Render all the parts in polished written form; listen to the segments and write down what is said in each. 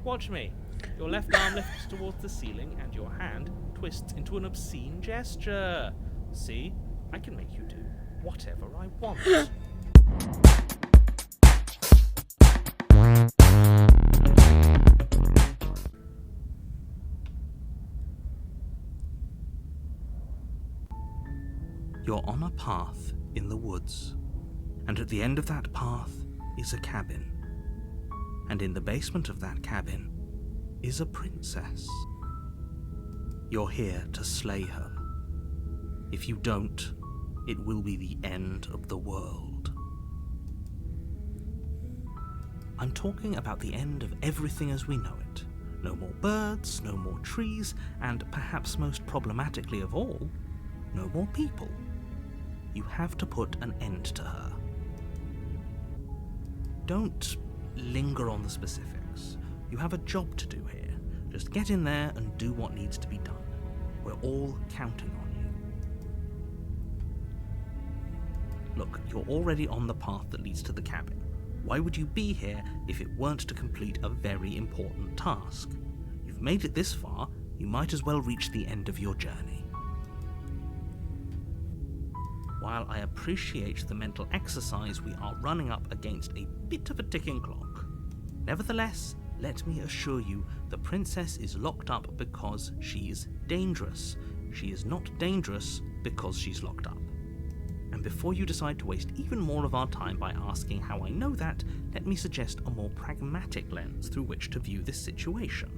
Watch me. Your left arm lifts towards the ceiling and your hand twists into an obscene gesture. See? I can make you do whatever I want. You're on a path in the woods, and at the end of that path is a cabin. And in the basement of that cabin is a princess. You're here to slay her. If you don't, it will be the end of the world. I'm talking about the end of everything as we know it. No more birds, no more trees, and perhaps most problematically of all, no more people. You have to put an end to her. Don't linger on the specifics. You have a job to do here. Just get in there and do what needs to be done. We're all counting on you. Look, you're already on the path that leads to the cabin. Why would you be here if it weren't to complete a very important task? You've made it this far, you might as well reach the end of your journey. While I appreciate the mental exercise, we are running up against a bit of a ticking clock. Nevertheless, let me assure you, the princess is locked up because she's dangerous. She is not dangerous because she's locked up. And before you decide to waste even more of our time by asking how I know that, let me suggest a more pragmatic lens through which to view this situation.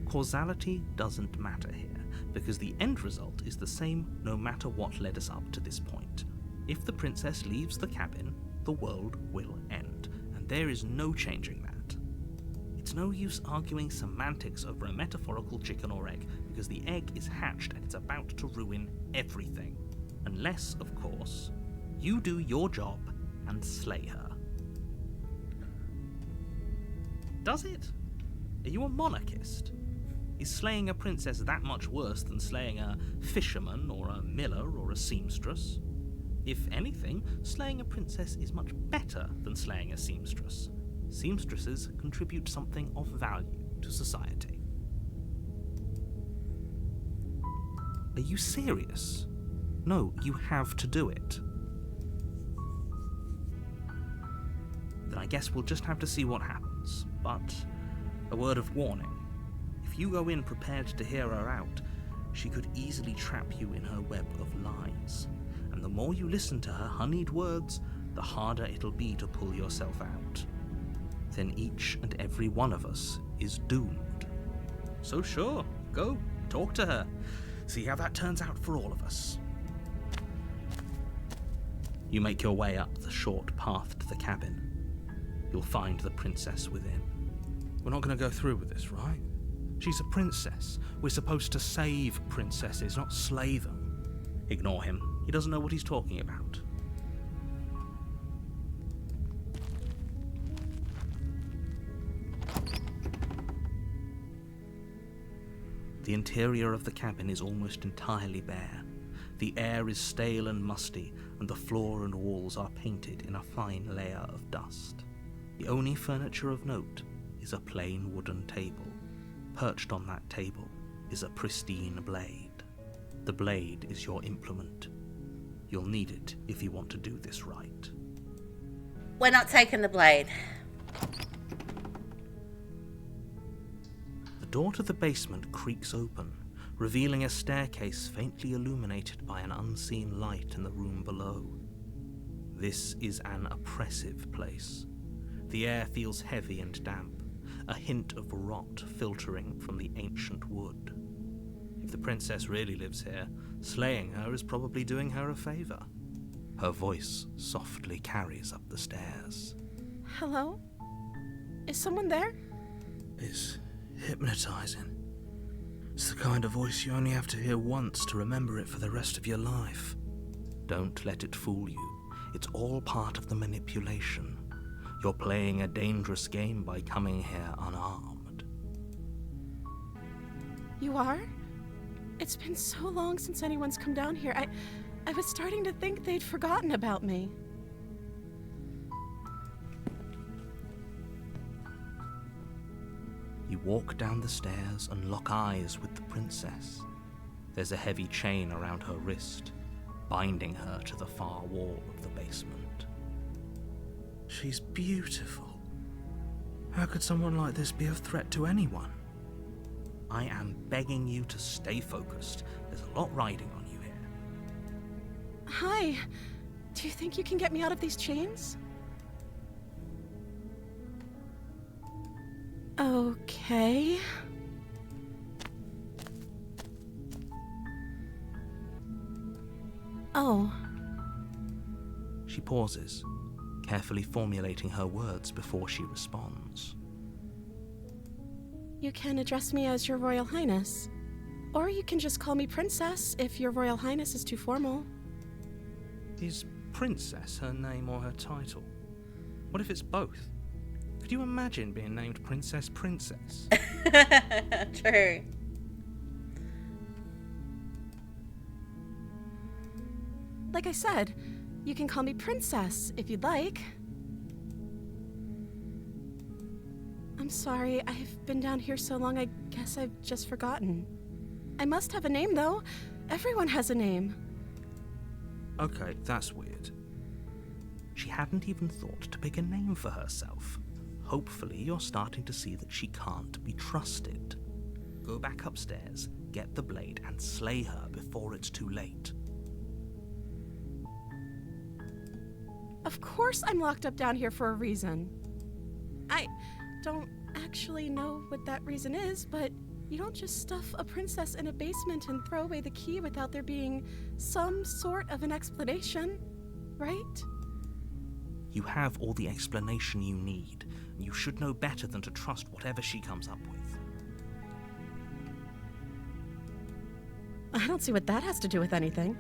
Causality doesn't matter here, because the end result is the same no matter what led us up to this point. If the princess leaves the cabin, the world will end, and there is no changing that. It's no use arguing semantics over a metaphorical chicken or egg, because the egg is hatched and it's about to ruin everything. Unless, of course, you do your job and slay her. Does it? Are you a monarchist? Is slaying a princess that much worse than slaying a fisherman or a miller or a seamstress? If anything, slaying a princess is much better than slaying a seamstress. Seamstresses contribute something of value to society. Are you serious? No, you have to do it. Then I guess we'll just have to see what happens. But a word of warning. If you go in prepared to hear her out, she could easily trap you in her web of lies. And the more you listen to her honeyed words, the harder it'll be to pull yourself out. Then each and every one of us is doomed. So sure, go, talk to her. See how that turns out for all of us. You make your way up the short path to the cabin. You'll find the princess within. We're not going to go through with this, right? She's a princess. We're supposed to save princesses, not slay them. Ignore him. He doesn't know what he's talking about. The interior of the cabin is almost entirely bare. The air is stale and musty, and the floor and walls are painted in a fine layer of dust. The only furniture of note is a plain wooden table. Perched on that table is a pristine blade. The blade is your implement. You'll need it if you want to do this right. We're not taking the blade. The door to the basement creaks open, revealing a staircase faintly illuminated by an unseen light in the room below. This is an oppressive place. The air feels heavy and damp, a hint of rot filtering from the ancient wood. If the princess really lives here, slaying her is probably doing her a favor. Her voice softly carries up the stairs. Hello? Is someone there? It's hypnotizing. It's the kind of voice you only have to hear once to remember it for the rest of your life. Don't let it fool you. It's all part of the manipulation. You're playing a dangerous game by coming here unarmed. You are? It's been so long since anyone's come down here. I was starting to think they'd forgotten about me. You walk down the stairs and lock eyes with the princess. There's a heavy chain around her wrist, binding her to the far wall of the basement. She's beautiful. How could someone like this be a threat to anyone? I am begging you to stay focused. There's a lot riding on you here. Hi. Do you think you can get me out of these chains? Okay. Oh. She pauses, carefully formulating her words before she responds. You can address me as Your Royal Highness. Or you can just call me Princess if Your Royal Highness is too formal. Is Princess her name or her title? What if it's both? Could you imagine being named Princess Princess? True. Like I said, you can call me Princess if you'd like. I'm sorry, I've been down here so long I guess I've just forgotten. I must have a name though. Everyone has a name. Okay, that's weird. She hadn't even thought to pick a name for herself. Hopefully you're starting to see that she can't be trusted. Go back upstairs, get the blade, and slay her before it's too late. Of course I'm locked up down here for a reason. I don't actually know what that reason is, but you don't just stuff a princess in a basement and throw away the key without there being some sort of an explanation, right? You have all the explanation you need, and you should know better than to trust whatever she comes up with. I don't see what that has to do with anything.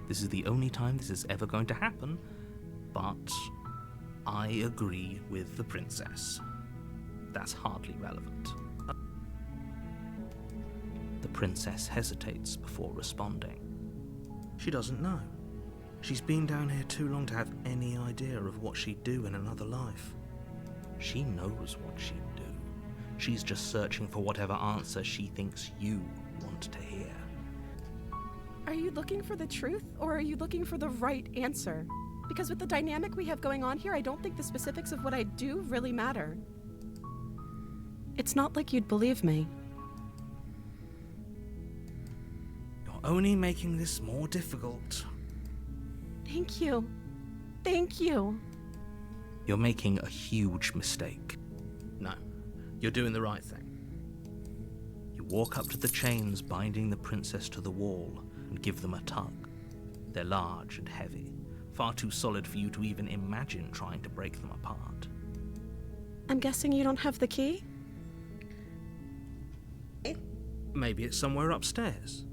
This is the only time this is ever going to happen, but I agree with the princess. That's hardly relevant. The princess hesitates before responding. She doesn't know. She's been down here too long to have any idea of what she'd do in another life. She knows what she'd do. She's just searching for whatever answer she thinks you want to hear. Are you looking for the truth, or are you looking for the right answer? Because with the dynamic we have going on here, I don't think the specifics of what I do really matter. It's not like you'd believe me. You're only making this more difficult. Thank you. Thank you. You're making a huge mistake. No, you're doing the right thing. You walk up to the chains binding the princess to the wall and give them a tug. They're large and heavy, far too solid for you to even imagine trying to break them apart. I'm guessing you don't have the key? Maybe it's somewhere upstairs.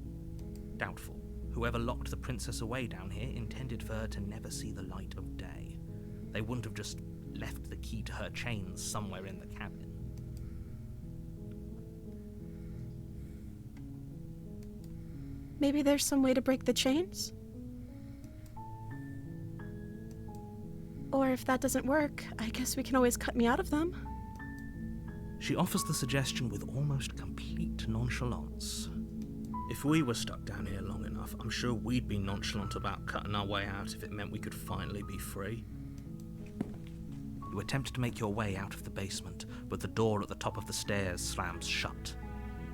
Doubtful. Whoever locked the princess away down here intended for her to never see the light of day. They wouldn't have just left the key to her chains somewhere in the cabin. Maybe there's some way to break the chains? Or if that doesn't work, I guess we can always cut me out of them. She offers the suggestion with almost complete nonchalance. If we were stuck down here long enough, I'm sure we'd be nonchalant about cutting our way out if it meant we could finally be free. You attempt to make your way out of the basement, but the door at the top of the stairs slams shut.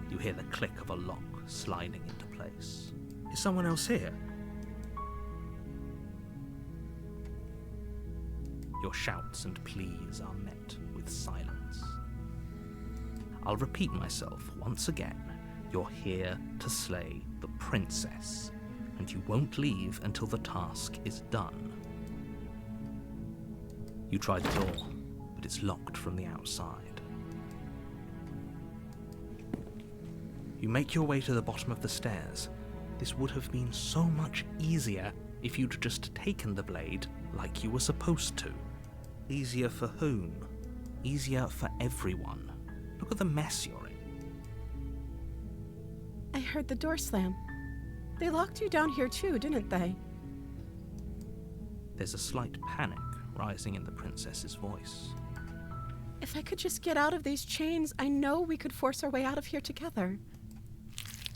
You hear the click of a lock sliding into place. Is someone else here? Your shouts and pleas are met with silence. I'll repeat myself once again. You're here to slay the princess, and you won't leave until the task is done. You try the door, but it's locked from the outside. You make your way to the bottom of the stairs. This would have been so much easier if you'd just taken the blade like you were supposed to. Easier for whom? Easier for everyone. Look at the mess you're in. I heard the door slam. They locked you down here too, didn't they? There's a slight panic rising in the princess's voice. If I could just get out of these chains, I know we could force our way out of here together.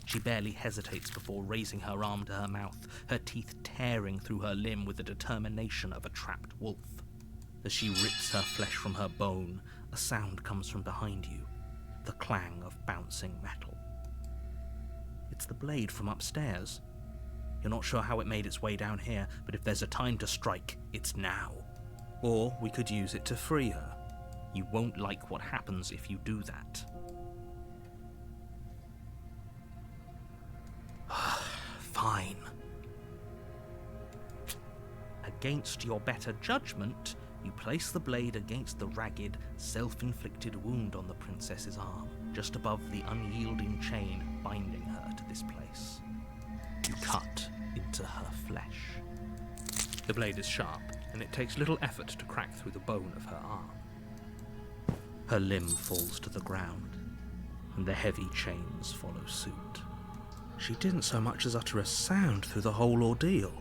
She barely hesitates before raising her arm to her mouth, her teeth tearing through her limb with the determination of a trapped wolf. As she rips her flesh from her bone, a sound comes from behind you, the clang of bouncing metal. It's the blade from upstairs. You're not sure how it made its way down here, but if there's a time to strike, it's now. Or we could use it to free her. You won't like what happens if you do that. Fine. Against your better judgment, you place the blade against the ragged, self-inflicted wound on the princess's arm, just above the unyielding chain binding her to this place. You cut into her flesh. The blade is sharp, and it takes little effort to crack through the bone of her arm. Her limb falls to the ground, and the heavy chains follow suit. She didn't so much as utter a sound through the whole ordeal.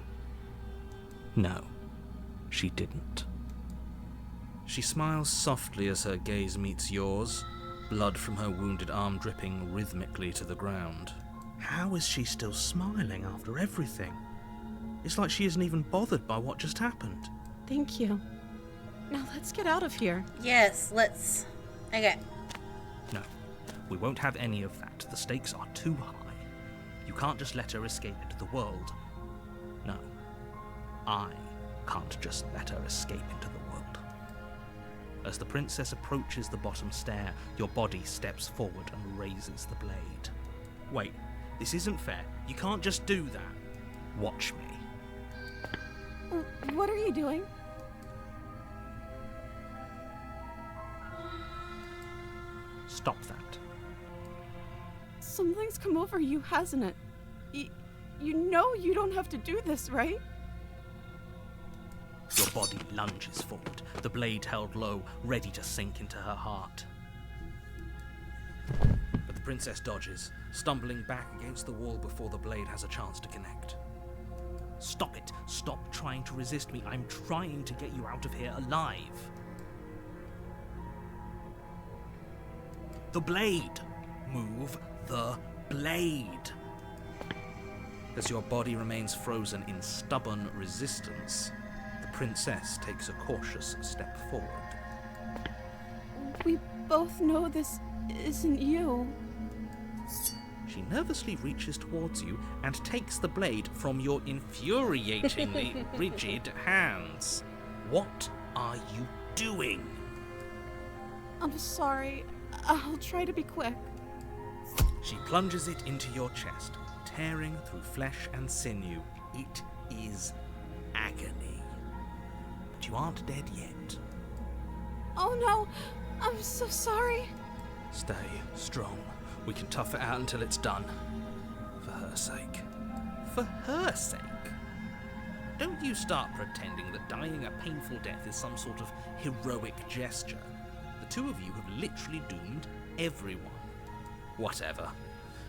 No, she didn't. She smiles softly as her gaze meets yours, blood from her wounded arm dripping rhythmically to the ground. How is she still smiling after everything? It's like she isn't even bothered by what just happened. Thank you. Now let's get out of here. Yes, let's. Okay. No, we won't have any of that. The stakes are too high. You can't just let her escape into the world. No, I can't just let her escape into the world. As the princess approaches the bottom stair, your body steps forward and raises the blade. Wait, this isn't fair. You can't just do that. Watch me. What are you doing? Stop that. Something's come over you, hasn't it? You know you don't have to do this, right? Your body lunges forward, the blade held low, ready to sink into her heart. But the princess dodges, stumbling back against the wall before the blade has a chance to connect. Stop it! Stop trying to resist me. I'm trying to get you out of here alive. The blade! Move the blade! As your body remains frozen in stubborn resistance, the princess takes a cautious step forward. We both know this isn't you. She nervously reaches towards you and takes the blade from your infuriatingly rigid hands. What are you doing? I'm sorry. I'll try to be quick. She plunges it into your chest, tearing through flesh and sinew. It is agony. But you aren't dead yet. Oh no! I'm so sorry. Stay strong. We can tough it out until it's done. For her sake. For her sake? Don't you start pretending that dying a painful death is some sort of heroic gesture. The two of you have literally doomed everyone. Whatever.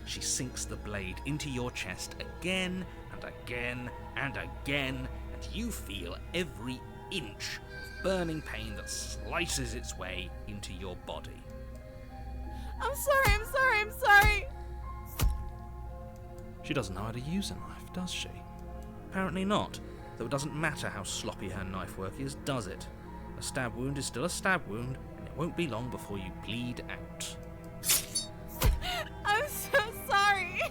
She sinks the blade into your chest again and again and again, and you feel every inch of burning pain that slices its way into your body. I'm sorry. She doesn't know how to use a knife, does she? Apparently not, though it doesn't matter how sloppy her knife work is, does it? A stab wound is still a stab wound, and it won't be long before you bleed out. I'm so sorry.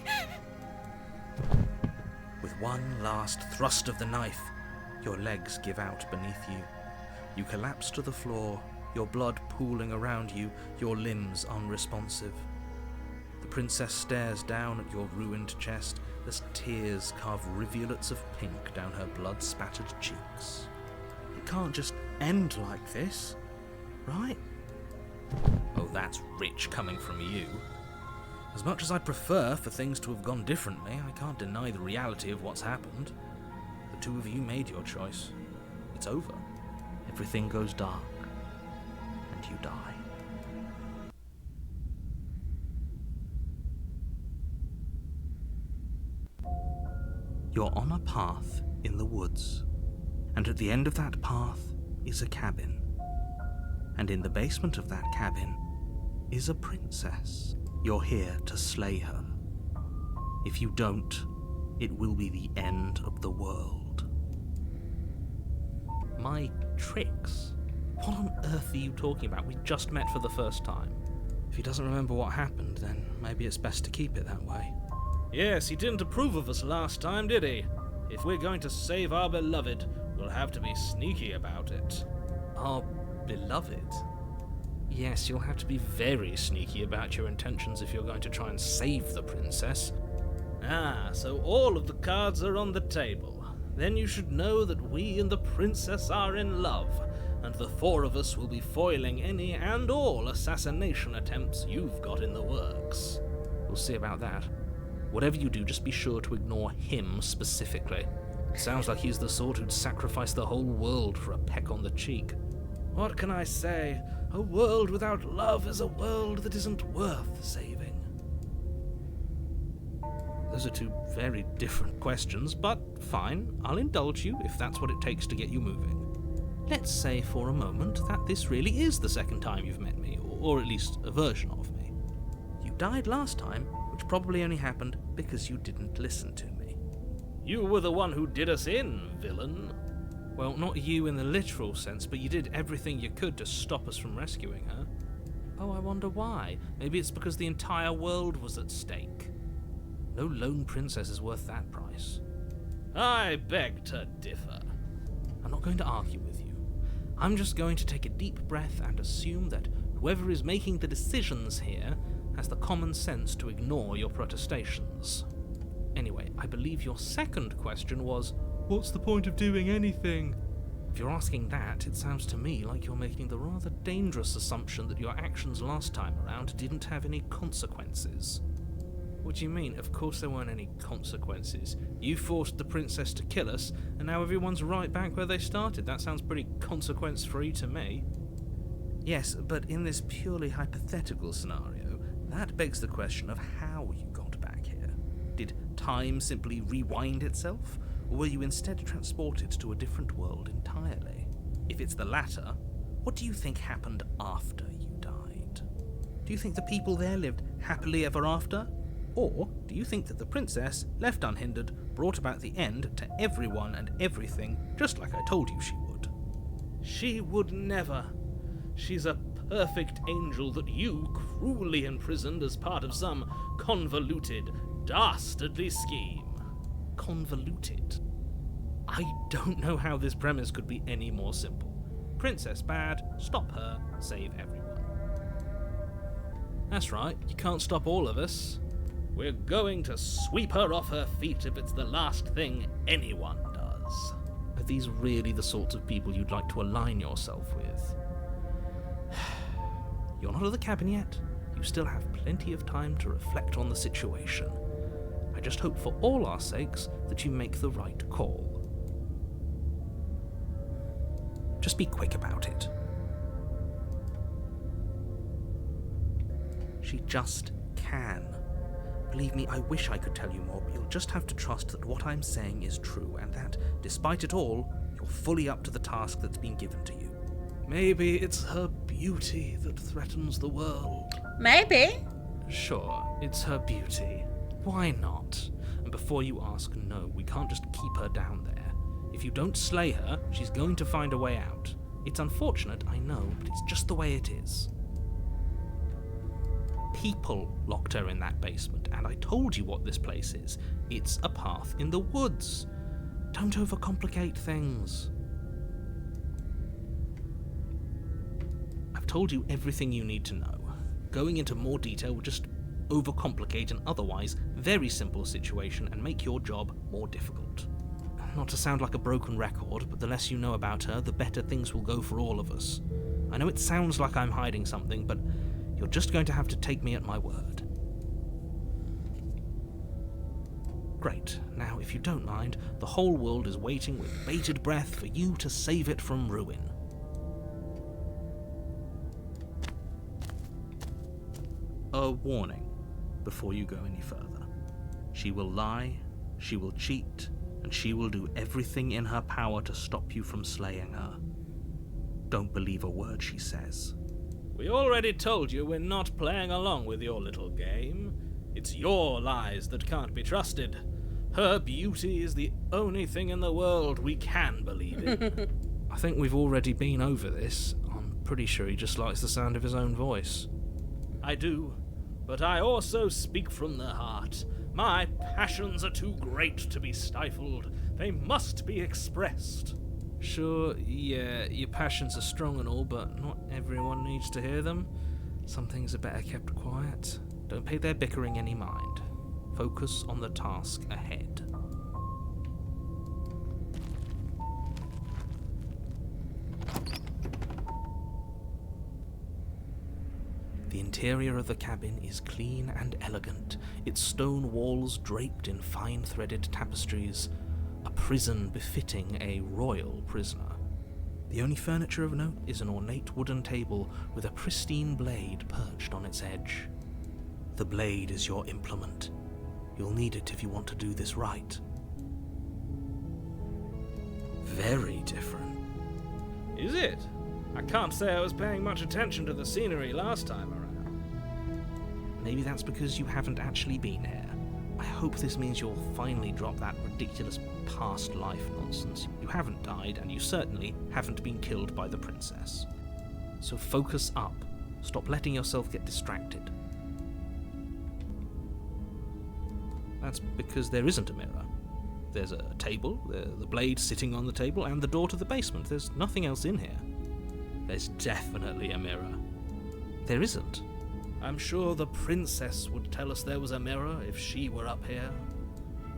With one last thrust of the knife, your legs give out beneath you. You collapse to the floor, your blood pooling around you, your limbs unresponsive. The princess stares down at your ruined chest as tears carve rivulets of pink down her blood-spattered cheeks. It can't just end like this, right? Oh, that's rich coming from you. As much as I'd prefer for things to have gone differently, I can't deny the reality of what's happened. The two of you made your choice. It's over. Everything goes dark, and you die. You're on a path in the woods, and at the end of that path is a cabin. And in the basement of that cabin is a princess. You're here to slay her. If you don't, it will be the end of the world. My tricks? What on earth are you talking about? We just met for the first time. If he doesn't remember what happened, then maybe it's best to keep it that way. Yes, he didn't approve of us last time, did he? If we're going to save our beloved, we'll have to be sneaky about it. Our beloved? Yes, you'll have to be very sneaky about your intentions if you're going to try and save the princess. Ah, so all of the cards are on the table. Then you should know that we and the princess are in love, and the four of us will be foiling any and all assassination attempts you've got in the works. We'll see about that. Whatever you do, just be sure to ignore him specifically. Sounds like he's the sort who'd sacrifice the whole world for a peck on the cheek. What can I say? A world without love is a world that isn't worth saving. Those are two very different questions, but fine, I'll indulge you if that's what it takes to get you moving. Let's say for a moment that this really is the second time you've met me, or at least a version of me. You died last time, which probably only happened because you didn't listen to me. You were the one who did us in, villain. Well, not you in the literal sense, but you did everything you could to stop us from rescuing her. Oh, I wonder why. Maybe it's because the entire world was at stake. No lone princess is worth that price. I beg to differ. I'm not going to argue with you. I'm just going to take a deep breath and assume that whoever is making the decisions here has the common sense to ignore your protestations. Anyway, I believe your second question was, what's the point of doing anything? If you're asking that, it sounds to me like you're making the rather dangerous assumption that your actions last time around didn't have any consequences. What do you mean? Of course there weren't any consequences. You forced the princess to kill us, and now everyone's right back where they started. That sounds pretty consequence-free to me. Yes, but in this purely hypothetical scenario, that begs the question of how you got back here. Did time simply rewind itself, or were you instead transported to a different world entirely? If it's the latter, what do you think happened after you died? Do you think the people there lived happily ever after? Or do you think that the princess, left unhindered, brought about the end to everyone and everything, just like I told you she would? She would never. She's a perfect angel that you cruelly imprisoned as part of some convoluted, dastardly scheme. Convoluted? I don't know how this premise could be any more simple. Princess bad, stop her, save everyone. That's right, you can't stop all of us. We're going to sweep her off her feet if it's the last thing anyone does. Are these really the sorts of people you'd like to align yourself with? You're not at the cabin yet. You still have plenty of time to reflect on the situation. I just hope for all our sakes that you make the right call. Just be quick about it. She just can. Believe me, I wish I could tell you more, but you'll just have to trust that what I'm saying is true, and that, despite it all, you're fully up to the task that's been given to you. Maybe it's her beauty that threatens the world. Maybe. Sure, it's her beauty. Why not? And before you ask, no, we can't just keep her down there. If you don't slay her, she's going to find a way out. It's unfortunate, I know, but it's just the way it is. People locked her in that basement, and I told you what this place is. It's a path in the woods. Don't overcomplicate things. I've told you everything you need to know. Going into more detail would just overcomplicate an otherwise very simple situation and make your job more difficult. Not to sound like a broken record, but the less you know about her, the better things will go for all of us. I know it sounds like I'm hiding something, but you're just going to have to take me at my word. Great. Now, if you don't mind, the whole world is waiting with bated breath for you to save it from ruin. A warning before you go any further. She will lie, she will cheat, and she will do everything in her power to stop you from slaying her. Don't believe a word she says. We already told you we're not playing along with your little game. It's your lies that can't be trusted. Her beauty is the only thing in the world we can believe in. I think we've already been over this. I'm pretty sure he just likes the sound of his own voice. I do, but I also speak from the heart. My passions are too great to be stifled. They must be expressed. Sure, yeah, your passions are strong and all, but not everyone needs to hear them. Some things are better kept quiet. Don't pay their bickering any mind. Focus on the task ahead. The interior of the cabin is clean and elegant, its stone walls draped in fine-threaded tapestries, a prison befitting a royal prisoner. The only furniture of note is an ornate wooden table with a pristine blade perched on its edge. The blade is your implement. You'll need it if you want to do this right. Very different. Is it? I can't say I was paying much attention to the scenery last time around. Maybe that's because you haven't actually been here. I hope this means you'll finally drop that ridiculous past life nonsense. You haven't died, and you certainly haven't been killed by the princess. So focus up. Stop letting yourself get distracted. That's because there isn't a mirror. There's a table, the blade sitting on the table, and the door to the basement. There's nothing else in here. There's definitely a mirror. There isn't. I'm sure the princess would tell us there was a mirror if she were up here.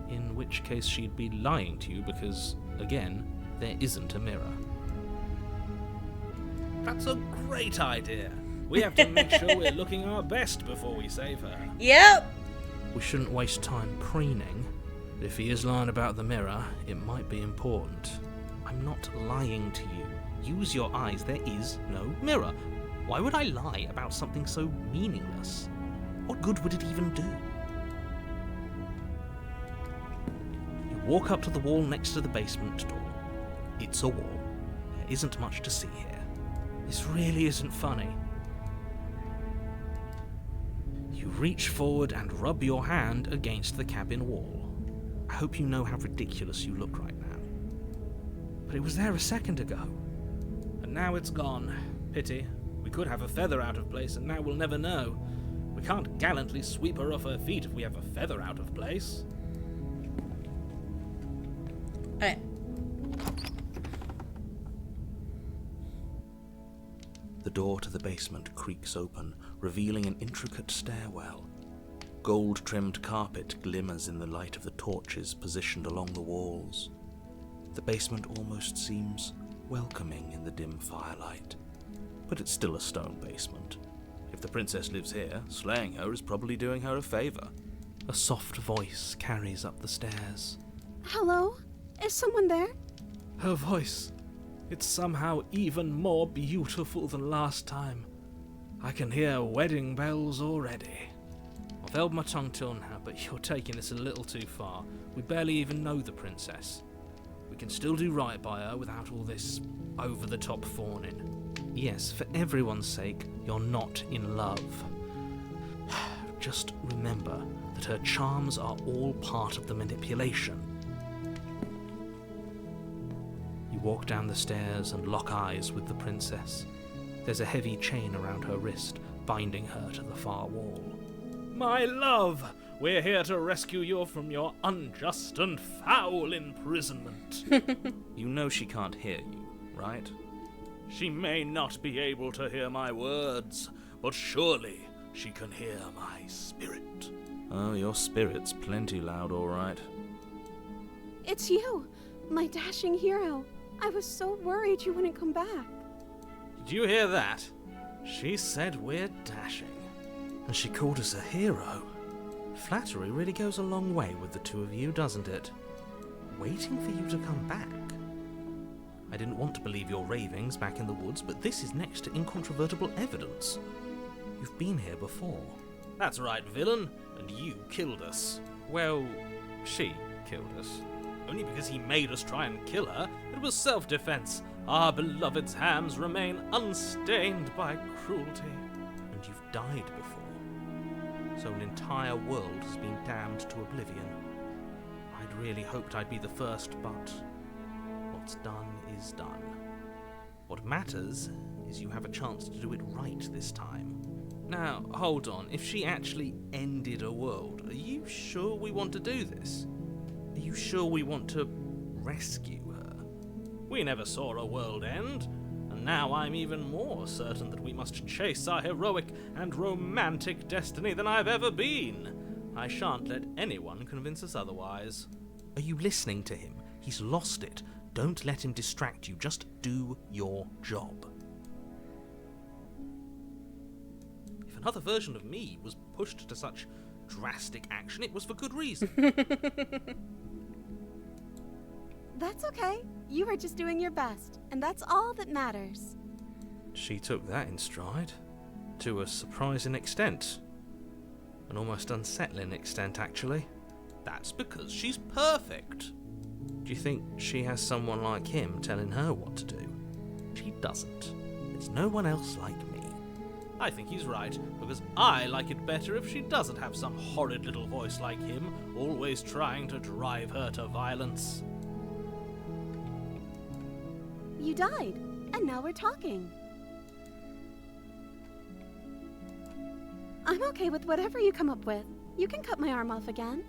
In which case she'd be lying to you because, again, there isn't a mirror. That's a great idea. We have to make sure we're looking our best before we save her. Yep. We shouldn't waste time preening. If he is lying about the mirror, it might be important. I'm not lying to you. Use your eyes. There is no mirror. Why would I lie about something so meaningless? What good would it even do? You walk up to the wall next to the basement door. It's a wall. There isn't much to see here. This really isn't funny. You reach forward and rub your hand against the cabin wall. I hope you know how ridiculous you look right now. But it was there a second ago. And now it's gone. Pity. We could have a feather out of place, and now we'll never know. We can't gallantly sweep her off her feet if we have a feather out of place. Alright. The door to the basement creaks open, revealing an intricate stairwell. Gold-trimmed carpet glimmers in the light of the torches positioned along the walls. The basement almost seems welcoming in the dim firelight. But it's still a stone basement. If the princess lives here, slaying her is probably doing her a favor. A soft voice carries up the stairs. Hello? Is someone there? Her voice. It's somehow even more beautiful than last time. I can hear wedding bells already. I've held my tongue till now, but you're taking this a little too far. We barely even know the princess. We can still do right by her without all this over-the-top fawning. Yes, for everyone's sake, you're not in love. Just remember that her charms are all part of the manipulation. You walk down the stairs and lock eyes with the princess. There's a heavy chain around her wrist, binding her to the far wall. My love, we're here to rescue you from your unjust and foul imprisonment. You know she can't hear you, right? She may not be able to hear my words, but surely she can hear my spirit. Oh, your spirit's plenty loud, all right. It's you, my dashing hero. I was so worried you wouldn't come back. Did you hear that? She said we're dashing. And she called us a hero. Flattery really goes a long way with the two of you, doesn't it? Waiting for you to come back. I didn't want to believe your ravings back in the woods, but this is next to incontrovertible evidence. You've been here before. That's right, villain, and you killed us. Well, she killed us. Only because he made us try and kill her. It was self-defense. our beloved's hands remain unstained by cruelty. And you've died before, so an entire world has been damned to oblivion. I'd really hoped I'd be the first, but what's done is done. What matters is you have a chance to do it right this time. Now, hold on, if she actually ended a world, are you sure we want to do this? Are you sure we want to rescue her? We never saw a world end, and now I'm even more certain that we must chase our heroic and romantic destiny than I've ever been. I shan't let anyone convince us otherwise. Are you listening to him? He's lost it. Don't let him distract you. Just do your job. If another version of me was pushed to such drastic action, it was for good reason. That's okay. You were just doing your best, and that's all that matters. She took that in stride. To a surprising extent. An almost unsettling extent, actually. That's because she's perfect. Do you think she has someone like him telling her what to do? She doesn't. There's no one else like me. I think he's right, because I like it better if she doesn't have some horrid little voice like him, always trying to drive her to violence. You died, and now we're talking. I'm okay with whatever you come up with. You can cut my arm off again.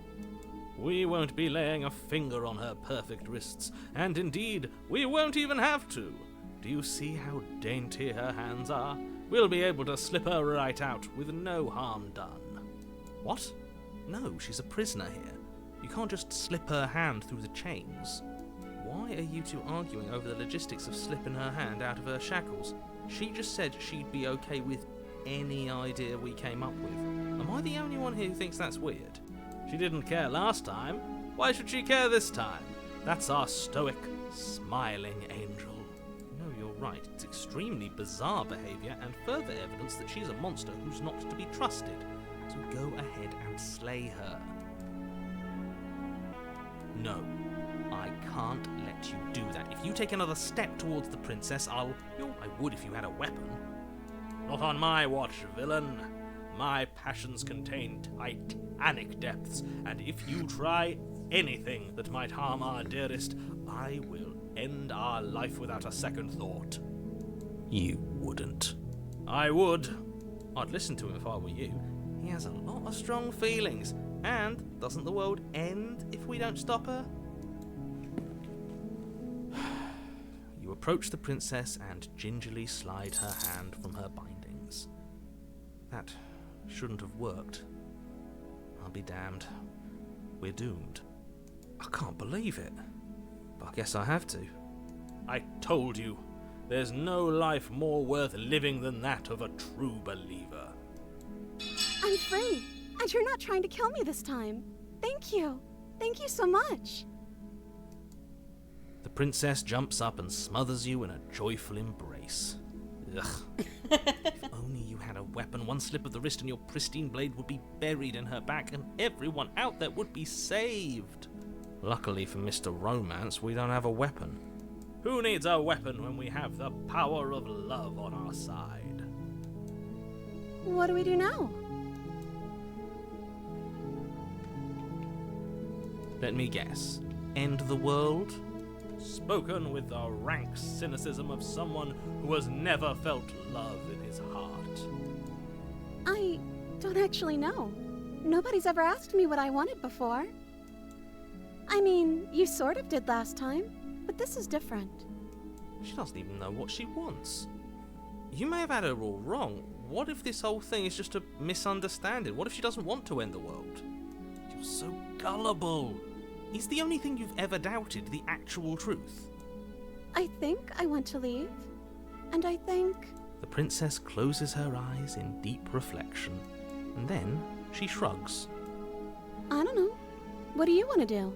We won't be laying a finger on her perfect wrists, and indeed, we won't even have to. Do you see how dainty her hands are? We'll be able to slip her right out with no harm done. What? No, she's a prisoner here. You can't just slip her hand through the chains. Why are you two arguing over the logistics of slipping her hand out of her shackles? She just said she'd be okay with any idea we came up with. Am I the only one here who thinks that's weird? She didn't care last time. Why should she care this time? That's our stoic, smiling angel. No, you're right. It's extremely bizarre behaviour and further evidence that she's a monster who's not to be trusted. So go ahead and slay her. No, I can't let you do that. If you take another step towards the princess, I would if you had a weapon. Not on my watch, villain. My passions contain titanic depths, and if you try anything that might harm our dearest, I will end our life without a second thought. You wouldn't. I would. I'd listen to him if I were you. He has a lot of strong feelings, and doesn't the world end if we don't stop her? You approach the princess and gingerly slide her hand from her bindings. That shouldn't have worked. I'll be damned. We're doomed. I can't believe it. But I guess I have to. I told you, there's no life more worth living than that of a true believer. I'm free, and you're not trying to kill me this time. Thank you. Thank you so much. The princess jumps up and smothers you in a joyful embrace. Ugh. If only you had a weapon, one slip of the wrist and your pristine blade would be buried in her back and everyone out there would be saved. Luckily for Mr. Romance, we don't have a weapon. Who needs a weapon when we have the power of love on our side? What do we do now? Let me guess. End the world? Spoken with the rank cynicism of someone who has never felt love in his heart. I don't actually know. Nobody's ever asked me what I wanted before. I mean, you sort of did last time, but this is different. She doesn't even know what she wants. You may have had her all wrong. What if this whole thing is just a misunderstanding? What if she doesn't want to end the world? You're so gullible. Is the only thing you've ever doubted the actual truth? I think I want to leave, and I think... The princess closes her eyes in deep reflection, and then she shrugs. I don't know. What do you want to do?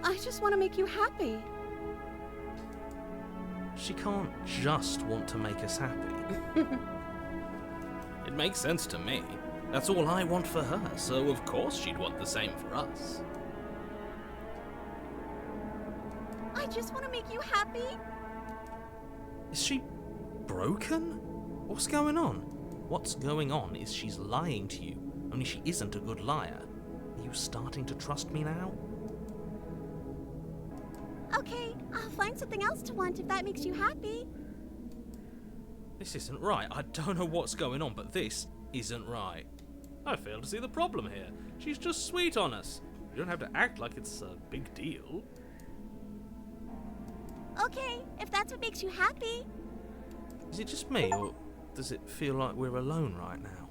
I just want to make you happy. She can't just want to make us happy. It makes sense to me. That's all I want for her, so of course she'd want the same for us. I just want to make you happy. Is she broken? What's going on? What's going on is she's lying to you, only she isn't a good liar. Are you starting to trust me now? Okay, I'll find something else to want if that makes you happy. This isn't right. I don't know what's going on, but this isn't right. I fail to see the problem here. She's just sweet on us. You don't have to act like it's a big deal. Okay, if that's what makes you happy. Is it just me, or does it feel like we're alone right now?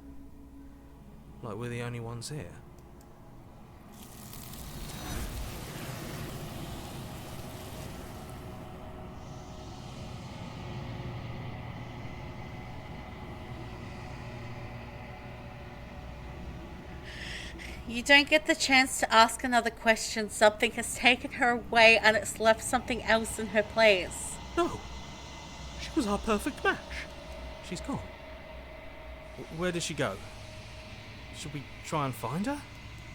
Like we're the only ones here? You don't get the chance to ask another question. Something has taken her away and it's left something else in her place. No! She was our perfect match. She's gone. Where did she go? Should we try and find her?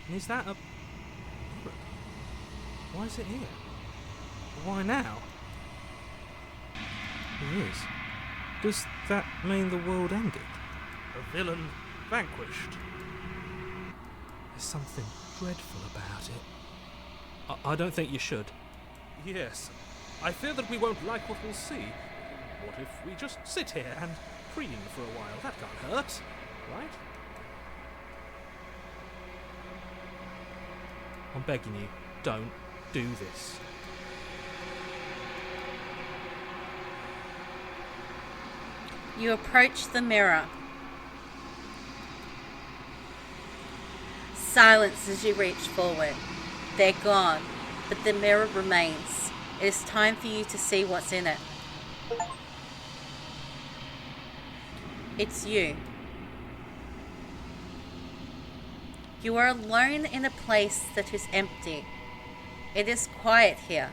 And is that a... Why is it here? Why now? Who is? Does that mean the world ended? A villain vanquished. There's something dreadful about it. I don't think you should. Yes. I fear that we won't like what we'll see. What if we just sit here and preen for a while? That can't hurt, right? I'm begging you, don't do this. You approach the mirror. Silence as you reach forward. They're gone, but the mirror remains. It is time for you to see what's in it. It's you. You are alone in a place that is empty. It is quiet here.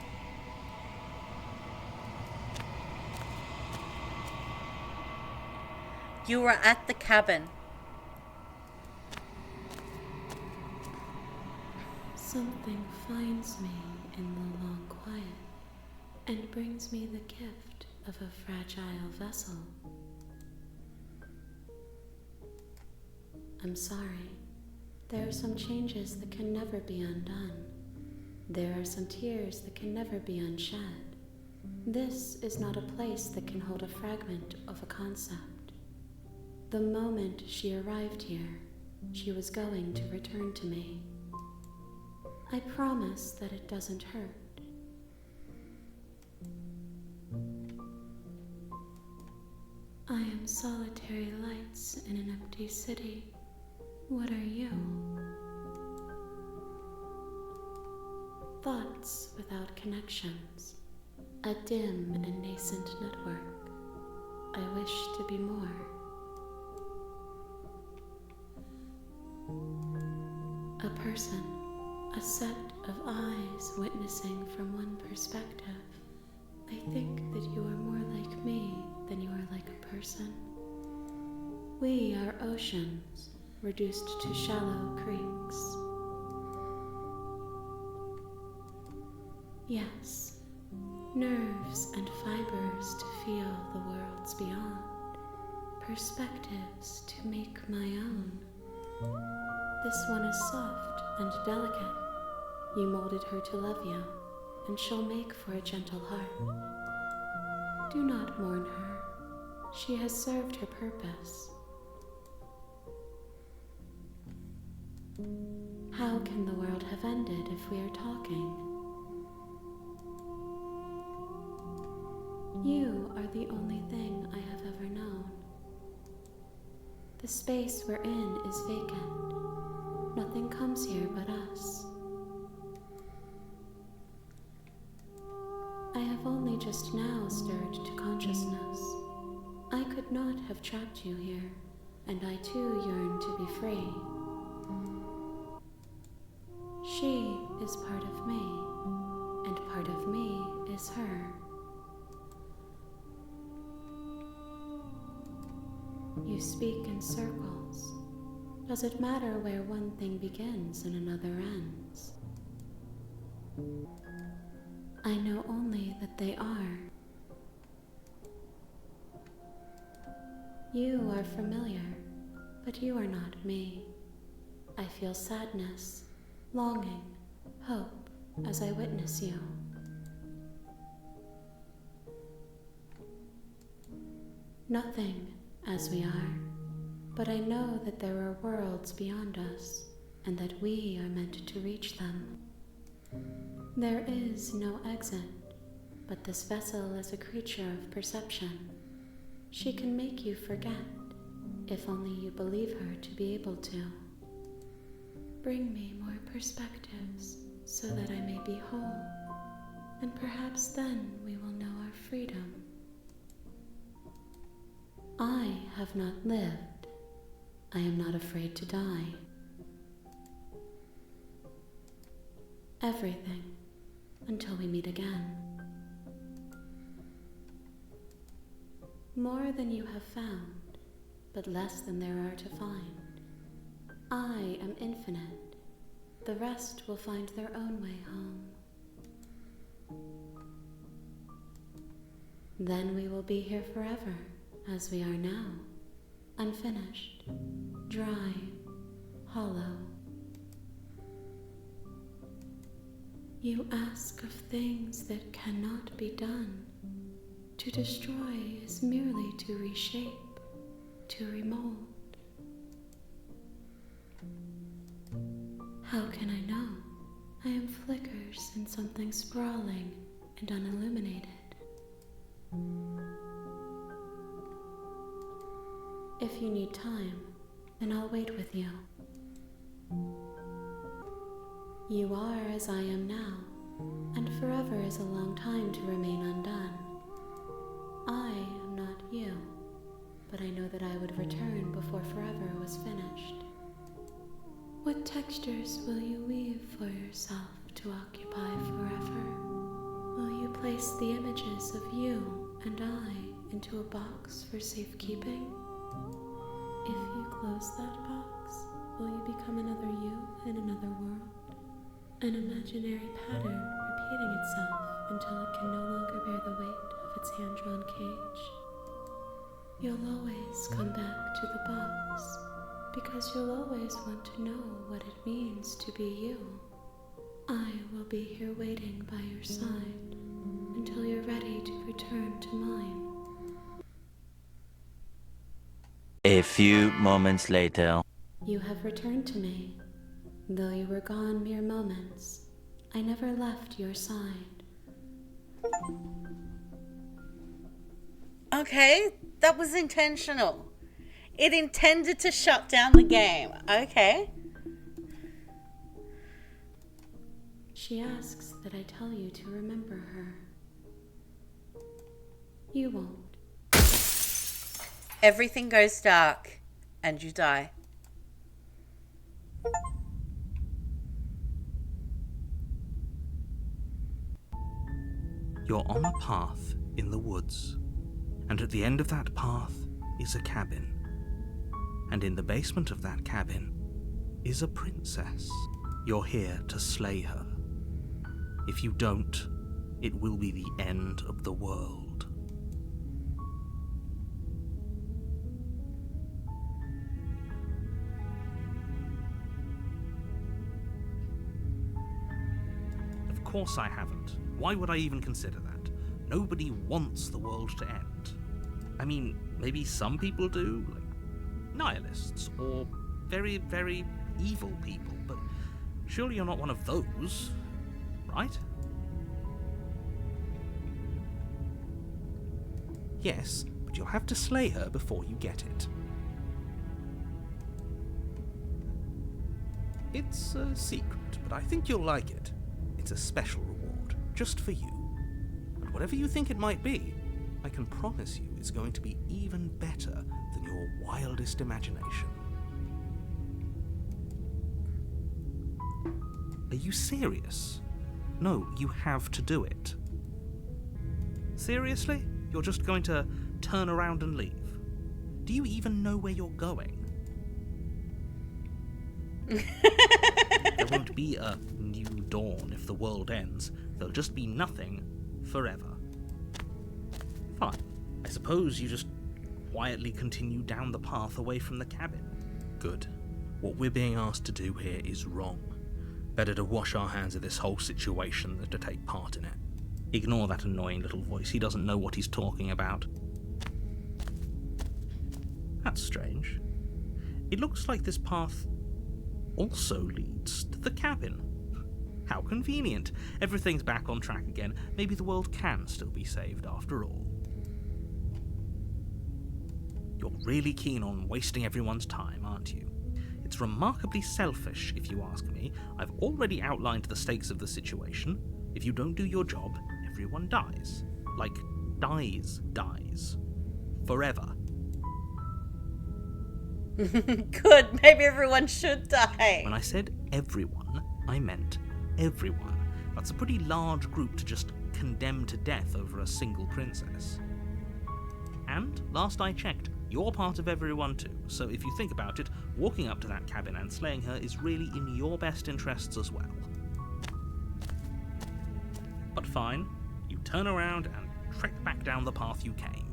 You are at the cabin. Something finds me in the long quiet and brings me the gift of a fragile vessel. I'm sorry. There are some changes that can never be undone. There are some tears that can never be unshed. This is not a place that can hold a fragment of a concept. The moment she arrived here, she was going to return to me. I promise that it doesn't hurt. I am solitary lights in an empty city. What are you? Thoughts without connections. A dim and nascent network. I wish to be more. A person. A set of eyes witnessing from one perspective. I think that you are more like me than you are like a person. We are oceans, reduced to shallow creeks. Yes, nerves and fibers to feel the worlds beyond. Perspectives to make my own. This one is soft and delicate. You molded her to love you, and she'll make for a gentle heart. Do not mourn her. She has served her purpose. How can the world have ended if we are talking? You are the only thing I have ever known. The space we're in is vacant. Nothing comes here but us. I have only just now stirred to consciousness. I could not have trapped you here, and I too yearn to be free. She is part of me, and part of me is her. You speak in circles. Does it matter where one thing begins and another ends? I know only that they are. You are familiar, but you are not me. I feel sadness, longing, hope as I witness you. Nothing as we are, but I know that there are worlds beyond us, and that we are meant to reach them. There is no exit, but this vessel is a creature of perception. She can make you forget, if only you believe her to be able to. Bring me more perspectives, so that I may be whole, and perhaps then we will know our freedom. I have not lived. I am not afraid to die. Everything, until we meet again. More than you have found, but less than there are to find. I am infinite. The rest will find their own way home. Then we will be here forever, as we are now, unfinished, dry, hollow. You ask of things that cannot be done. To destroy is merely to reshape, to remold. How can I know? I am flickers in something sprawling and unilluminated. If you need time, then I'll wait with you. You are as I am now, and forever is a long time to remain undone. I am not you, but I know that I would return before forever was finished. What textures will you weave for yourself to occupy forever? Will you place the images of you and I into a box for safekeeping? If you close that box, will you become another you in another world? An imaginary pattern repeating itself until it can no longer bear the weight of its hand-drawn cage. You'll always come back to the box, because you'll always want to know what it means to be you. I will be here waiting by your side until you're ready to return to mine. A few moments later. You have returned to me. Though you were gone mere moments, I never left your side. Okay, that was intentional. It intended to shut down the game. Okay. She asks that I tell you to remember her. You won't. Everything goes dark, and you die. You're on a path in the woods, and at the end of that path is a cabin. And in the basement of that cabin is a princess. You're here to slay her. If you don't, it will be the end of the world. Of course I haven't. Why would I even consider that? Nobody wants the world to end. I mean, maybe some people do, like nihilists, or very, very evil people, but surely you're not one of those, right? Yes, but you'll have to slay her before you get it. It's a secret, but I think you'll like it. It's a special reward, just for you. And whatever you think it might be, I can promise you it's going to be even better than your wildest imagination. Are you serious? No, you have to do it. Seriously? You're just going to turn around and leave? Do you even know where you're going? There won't be a new dawn if the world ends, there'll just be nothing forever. Fine. I suppose you just quietly continue down the path away from the cabin. Good. What we're being asked to do here is wrong. Better to wash our hands of this whole situation than to take part in it. Ignore that annoying little voice. He doesn't know what he's talking about. That's strange. It looks like this path also leads to the cabin. How convenient. Everything's back on track again. Maybe the world can still be saved after all. You're really keen on wasting everyone's time, aren't you? It's remarkably selfish, if you ask me. I've already outlined the stakes of the situation. If you don't do your job, everyone dies. Like, dies. Forever. Good, maybe everyone should die. When I said everyone, I meant everyone. That's a pretty large group to just condemn to death over a single princess. And, last I checked, you're part of everyone too, so if you think about it, walking up to that cabin and slaying her is really in your best interests as well. But fine, you turn around and trek back down the path you came.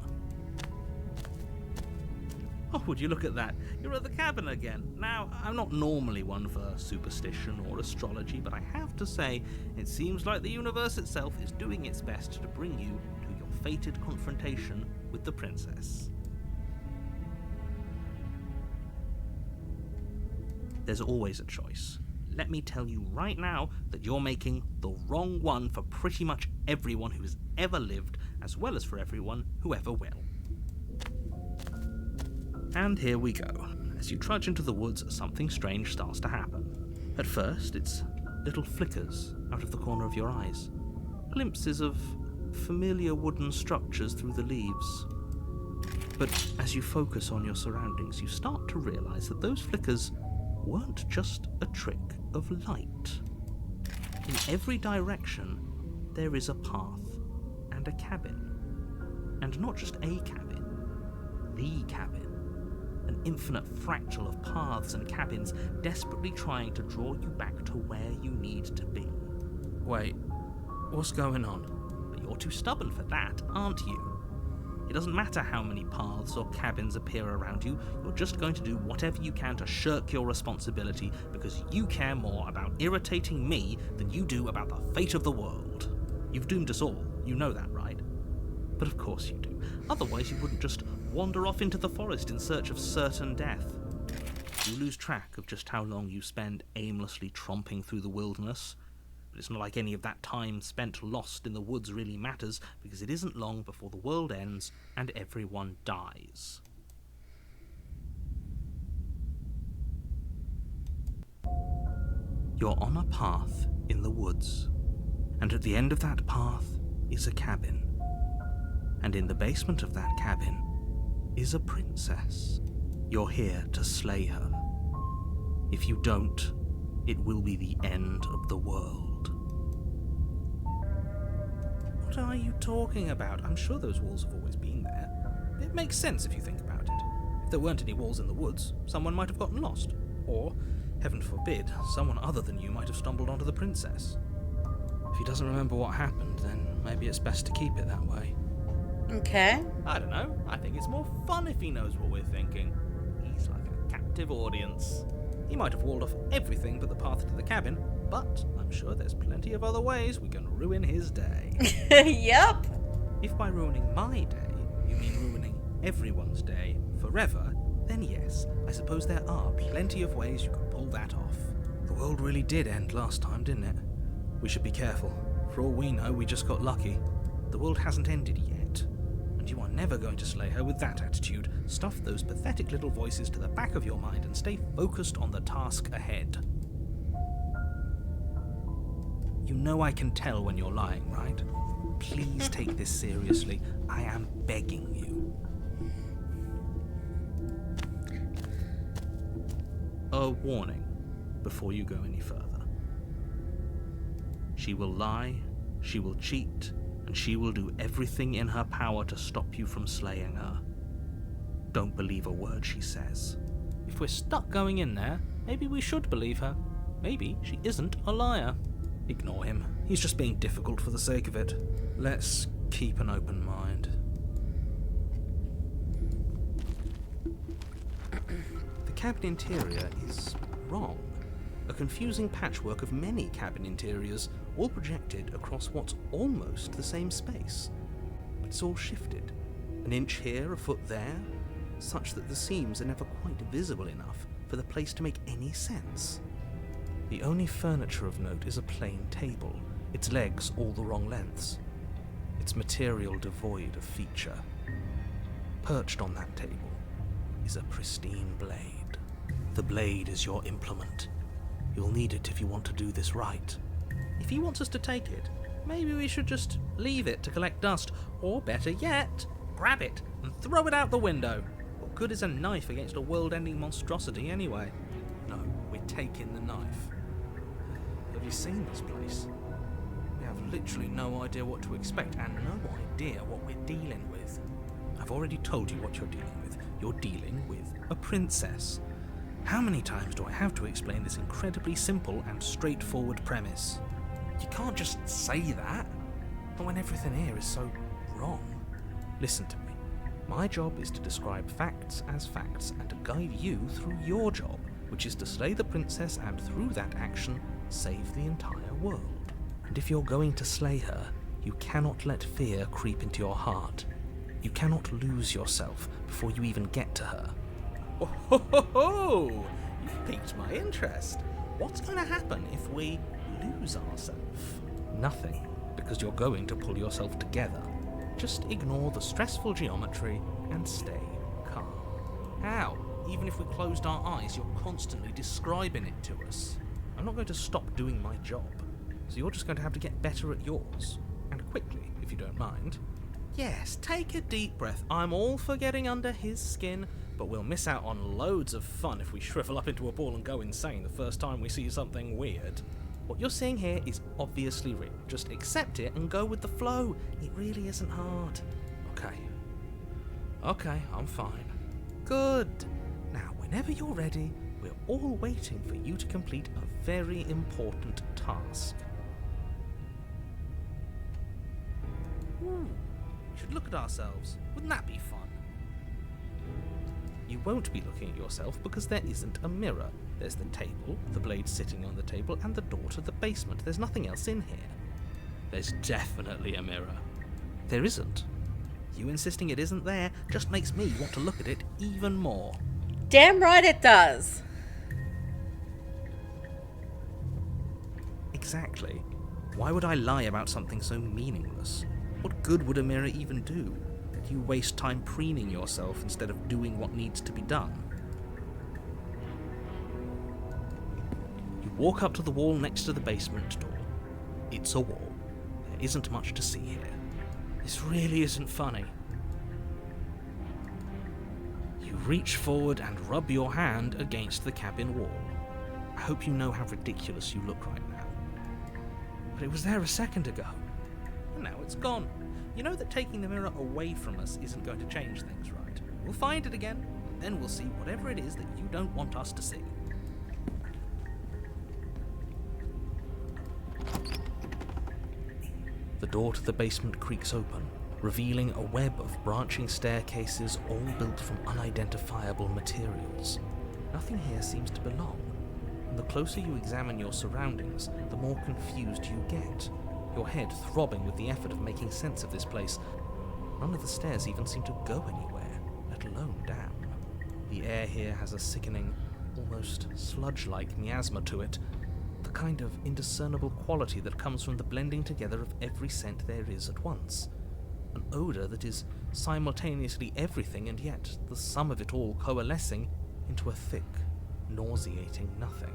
Oh, would you look at that? You're at the cabin again. Now, I'm not normally one for superstition or astrology, but I have to say, it seems like the universe itself is doing its best to bring you to your fated confrontation with the princess. There's always a choice. Let me tell you right now that you're making the wrong one for pretty much everyone who's ever lived, as well as for everyone who ever will. And here we go. As you trudge into the woods, something strange starts to happen. At first, it's little flickers out of the corner of your eyes. Glimpses of familiar wooden structures through the leaves. But as you focus on your surroundings, you start to realize that those flickers weren't just a trick of light. In every direction, there is a path and a cabin. And not just a cabin, the cabin. An infinite fractal of paths and cabins desperately trying to draw you back to where you need to be. Wait, what's going on? But you're too stubborn for that, aren't you? It doesn't matter how many paths or cabins appear around you, you're just going to do whatever you can to shirk your responsibility because you care more about irritating me than you do about the fate of the world. You've doomed us all, you know that, right? But of course you do. Otherwise you wouldn't just wander off into the forest in search of certain death. You lose track of just how long you spend aimlessly tromping through the wilderness. But it's not like any of that time spent lost in the woods really matters, because it isn't long before the world ends and everyone dies. You're on a path in the woods, and at the end of that path is a cabin. And in the basement of that cabin is a princess. You're here to slay her. If you don't, it will be the end of the world. What are you talking about? I'm sure those walls have always been there. It makes sense if you think about it. If there weren't any walls in the woods, someone might have gotten lost. Or, heaven forbid, someone other than you might have stumbled onto the princess. If he doesn't remember what happened, then maybe it's best to keep it that way. Okay. I don't know. I think it's more fun if he knows what we're thinking. He's like a captive audience. He might have walled off everything but the path to the cabin, but I'm sure there's plenty of other ways we can ruin his day. Yep. If by ruining my day, you mean ruining everyone's day forever, then yes, I suppose there are plenty of ways you can pull that off. The world really did end last time, didn't it? We should be careful. For all we know, we just got lucky. The world hasn't ended yet, and you are never going to slay her with that attitude. Stuff those pathetic little voices to the back of your mind and stay focused on the task ahead. You know I can tell when you're lying, right? Please take this seriously. I am begging you. A warning before you go any further. She will lie, she will cheat, and she will do everything in her power to stop you from slaying her. Don't believe a word she says. If we're stuck going in there, maybe we should believe her. Maybe she isn't a liar. Ignore him. He's just being difficult for the sake of it. Let's keep an open mind. The cabin interior is wrong. A confusing patchwork of many cabin interiors, all projected across what's almost the same space. But it's all shifted. An inch here, a foot there, such that the seams are never quite visible enough for the place to make any sense. The only furniture of note is a plain table, its legs all the wrong lengths, its material devoid of feature. Perched on that table is a pristine blade. The blade is your implement. You'll need it if you want to do this right. If he wants us to take it, maybe we should just leave it to collect dust, or better yet, grab it and throw it out the window. What good is a knife against a world-ending monstrosity anyway? No, we're taking the knife. Have you seen this place? We have literally no idea what to expect and no idea what we're dealing with. I've already told you what you're dealing with. You're dealing with a princess. How many times do I have to explain this incredibly simple and straightforward premise? You can't just say that, not when everything here is so wrong. Listen to me. My job is to describe facts as facts and to guide you through your job, which is to slay the princess and through that action, save the entire world. And if you're going to slay her, you cannot let fear creep into your heart. You cannot lose yourself before you even get to her. Oh, ho, ho, ho! You've piqued my interest. What's going to happen if we lose ourselves? Nothing, because you're going to pull yourself together. Just ignore the stressful geometry and stay calm. How? Even if we closed our eyes, you're constantly describing it to us. I'm not going to stop doing my job, so you're just going to have to get better at yours. And quickly, if you don't mind. Yes, take a deep breath. I'm all for getting under his skin, but we'll miss out on loads of fun if we shrivel up into a ball and go insane the first time we see something weird. What you're seeing here is obviously real. Just accept it and go with the flow. It really isn't hard. Okay, I'm fine. Good. Now, whenever you're ready, we're all waiting for you to complete a very important task. We should look at ourselves. Wouldn't that be fun? You won't be looking at yourself because there isn't a mirror. There's the table, the blade sitting on the table, and the door to the basement. There's nothing else in here. There's definitely a mirror. There isn't. You insisting it isn't there just makes me want to look at it even more. Damn right it does. Exactly. Why would I lie about something so meaningless? What good would a mirror even do? You waste time preening yourself instead of doing what needs to be done. You walk up to the wall next to the basement door. It's a wall. There isn't much to see here. This really isn't funny. You reach forward and rub your hand against the cabin wall. I hope you know how ridiculous you look right now. But it was there a second ago. And now it's gone. You know that taking the mirror away from us isn't going to change things, right? We'll find it again, and then we'll see whatever it is that you don't want us to see. The door to the basement creaks open, revealing a web of branching staircases all built from unidentifiable materials. Nothing here seems to belong, and the closer you examine your surroundings, the more confused you get. Your head throbbing with the effort of making sense of this place. None of the stairs even seem to go anywhere, let alone down. The air here has a sickening, almost sludge-like miasma to it, the kind of indiscernible quality that comes from the blending together of every scent there is at once. An odour that is simultaneously everything and yet the sum of it all coalescing into a thick, nauseating nothing.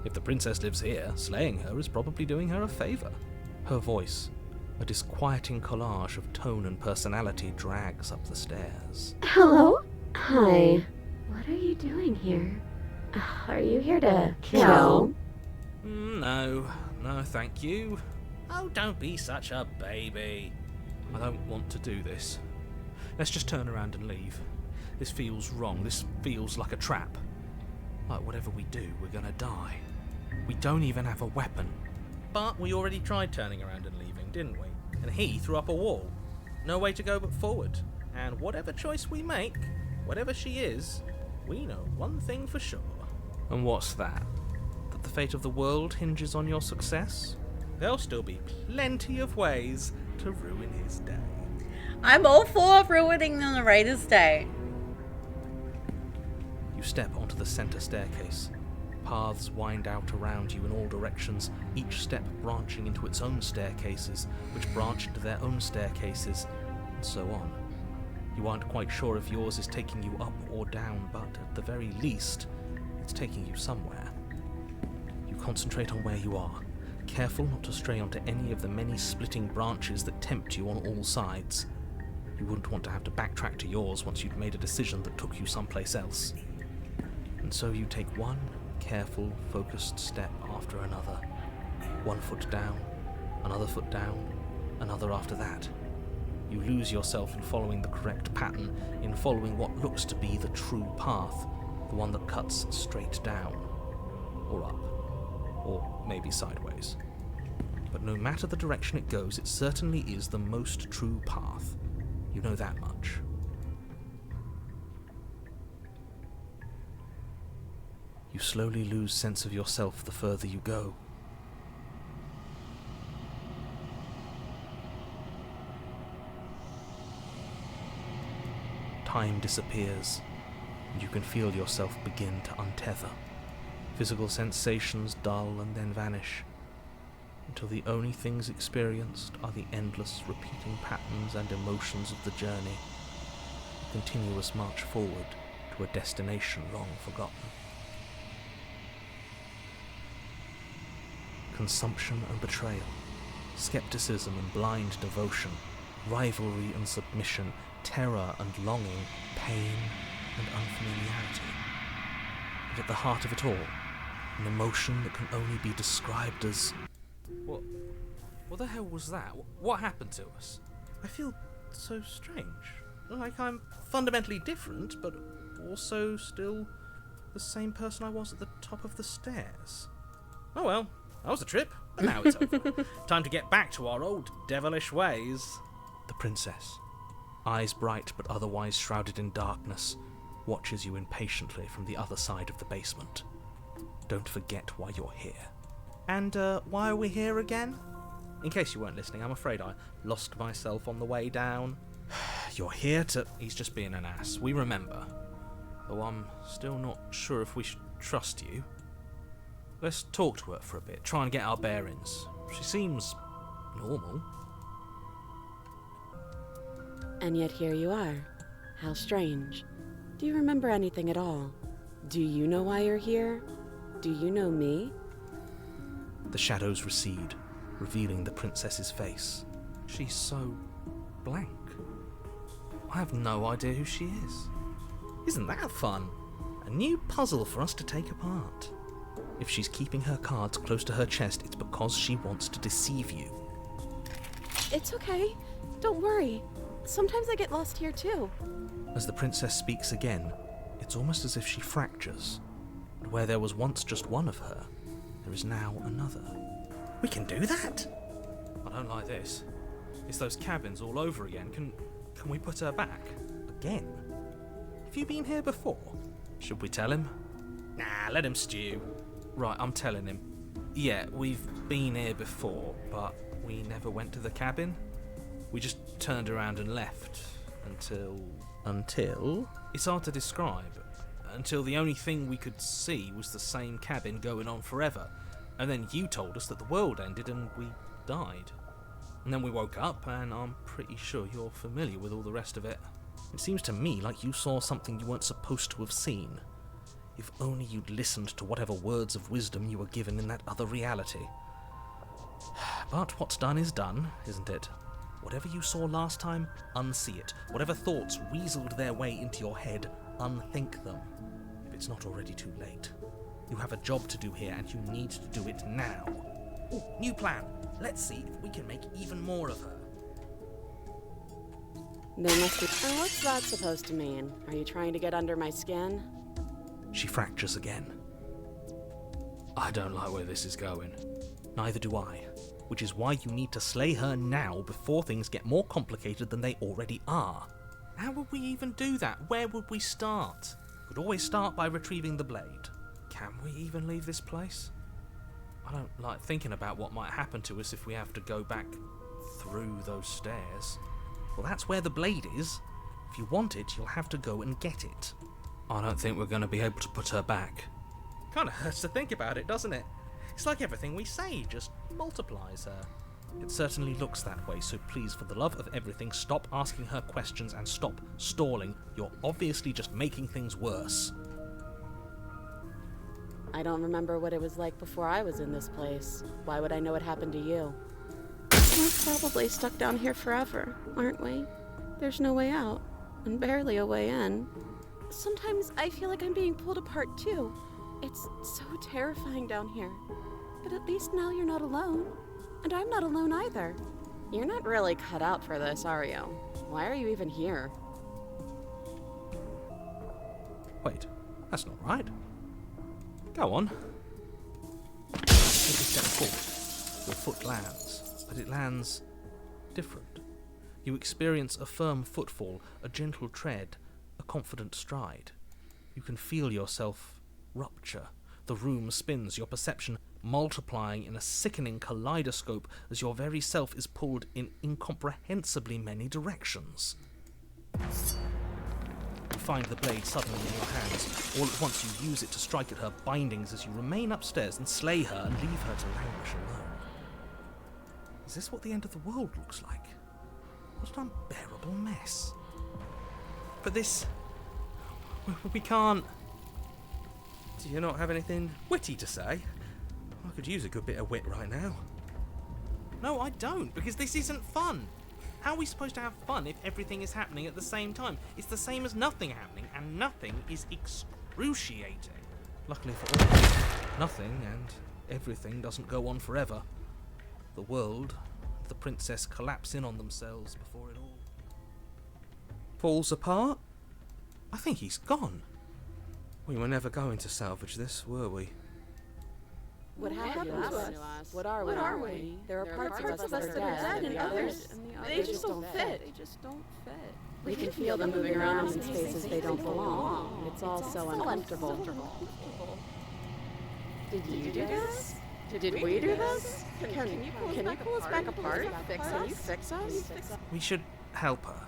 If the princess lives here, slaying her is probably doing her a favour. Her voice, a disquieting collage of tone and personality, drags up the stairs. Hello? Hi. What are you doing here? Are you here to kill? No, thank you. Oh, don't be such a baby. I don't want to do this. Let's just turn around and leave. This feels wrong. This feels like a trap. Like whatever we do, we're gonna die. We don't even have a weapon. But we already tried turning around and leaving, didn't we? And he threw up a wall. No way to go but forward. And whatever choice we make, whatever she is, we know one thing for sure. And what's that? That the fate of the world hinges on your success? There'll still be plenty of ways to ruin his day. I'm all for ruining the narrator's day. You step onto the center staircase. Paths wind out around you in all directions, each step branching into its own staircases, which branch into their own staircases, and so on. You aren't quite sure if yours is taking you up or down, but at the very least, it's taking you somewhere. You concentrate on where you are, careful not to stray onto any of the many splitting branches that tempt you on all sides. You wouldn't want to have to backtrack to yours once you'd made a decision that took you someplace else. And so you take one careful, focused step after another. One foot down, another foot down, another after that. You lose yourself in following the correct pattern, in following what looks to be the true path, the one that cuts straight down, or up, or maybe sideways. But no matter the direction it goes, it certainly is the most true path. You know that much. You slowly lose sense of yourself the further you go. Time disappears, and you can feel yourself begin to untether. Physical sensations dull and then vanish, until the only things experienced are the endless repeating patterns and emotions of the journey, a continuous march forward to a destination long forgotten. Consumption and betrayal, skepticism and blind devotion, rivalry and submission, terror and longing, pain and unfamiliarity. And at the heart of it all, an emotion that can only be described as... What the hell was that? What happened to us? I feel so strange. Like I'm fundamentally different, but also still the same person I was at the top of the stairs. Oh well. That was a trip, but now it's over. Time to get back to our old devilish ways. The princess, eyes bright but otherwise shrouded in darkness, watches you impatiently from the other side of the basement. Don't forget why you're here. And, why are we here again? In case you weren't listening, I'm afraid I lost myself on the way down. You're here to... He's just being an ass. We remember. Though I'm still not sure if we should trust you. Let's talk to her for a bit, try and get our bearings. She seems normal. And yet here you are. How strange. Do you remember anything at all? Do you know why you're here? Do you know me? The shadows recede, revealing the princess's face. She's so blank. I have no idea who she is. Isn't that fun? A new puzzle for us to take apart. If she's keeping her cards close to her chest, it's because she wants to deceive you. It's okay. Don't worry. Sometimes I get lost here too. As the princess speaks again, it's almost as if she fractures. And where there was once just one of her, there is now another. We can do that? I don't like this. It's those cabins all over again. Can we put her back? Again? Have you been here before? Should we tell him? Nah, let him stew. Right, I'm telling him. Yeah, we've been here before, but we never went to the cabin. We just turned around and left. Until? It's hard to describe. Until the only thing we could see was the same cabin going on forever. And then you told us that the world ended and we died. And then we woke up, and I'm pretty sure you're familiar with all the rest of it. It seems to me like you saw something you weren't supposed to have seen. If only you'd listened to whatever words of wisdom you were given in that other reality. But what's done is done, isn't it? Whatever you saw last time, unsee it. Whatever thoughts weaseled their way into your head, unthink them. If it's not already too late. You have a job to do here, and you need to do it now. Ooh, new plan. Let's see if we can make even more of her. There must be... And what's that supposed to mean? Are you trying to get under my skin? She fractures again. I don't like where this is going. Neither do I. Which is why you need to slay her now before things get more complicated than they already are. How would we even do that? Where would we start? We'd always start by retrieving the blade. Can we even leave this place? I don't like thinking about what might happen to us if we have to go back through those stairs. Well, that's where the blade is. If you want it, you'll have to go and get it. I don't think we're going to be able to put her back. Kind of hurts to think about it, doesn't it? It's like everything we say just multiplies her. It certainly looks that way, so please, for the love of everything, stop asking her questions and stop stalling. You're obviously just making things worse. I don't remember what it was like before I was in this place. Why would I know what happened to you? We're probably stuck down here forever, aren't we? There's no way out, and barely a way in. Sometimes I feel like I'm being pulled apart too. It's so terrifying down here. But at least now you're not alone. And I'm not alone either. You're not really cut out for this, are you? Why are you even here? Wait, that's not right. Go on. Take a step forward. Your foot lands, but it lands different. You experience a firm footfall, a gentle tread, a confident stride. You can feel yourself rupture. The room spins, your perception multiplying in a sickening kaleidoscope as your very self is pulled in incomprehensibly many directions. You find the blade suddenly in your hands. All at once you use it to strike at her bindings as you remain upstairs and slay her and leave her to languish alone. Is this what the end of the world looks like? What an unbearable mess. But this... we can't... Do you not have anything witty to say? I could use a good bit of wit right now. No, I don't, because this isn't fun. How are we supposed to have fun if everything is happening at the same time? It's the same as nothing happening, and nothing is excruciating. Luckily for all, nothing and everything doesn't go on forever. The world, the princess collapse in on themselves before it all falls apart. I think he's gone. We were never going to salvage this, were we? What happened to us? What are we? There are parts of us that are dead, and others, they just don't fit. We can feel them moving around in spaces they don't belong. It's all so uncomfortable. Did you do this? Did we do this? Can you pull us back apart? Can you fix us? We should help her.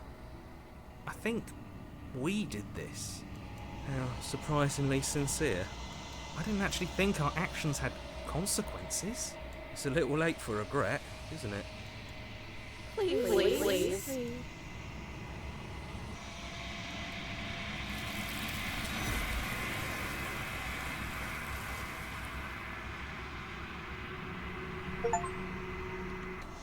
I think we did this. How surprisingly sincere. I didn't actually think our actions had consequences. It's a little late for regret, isn't it? Please.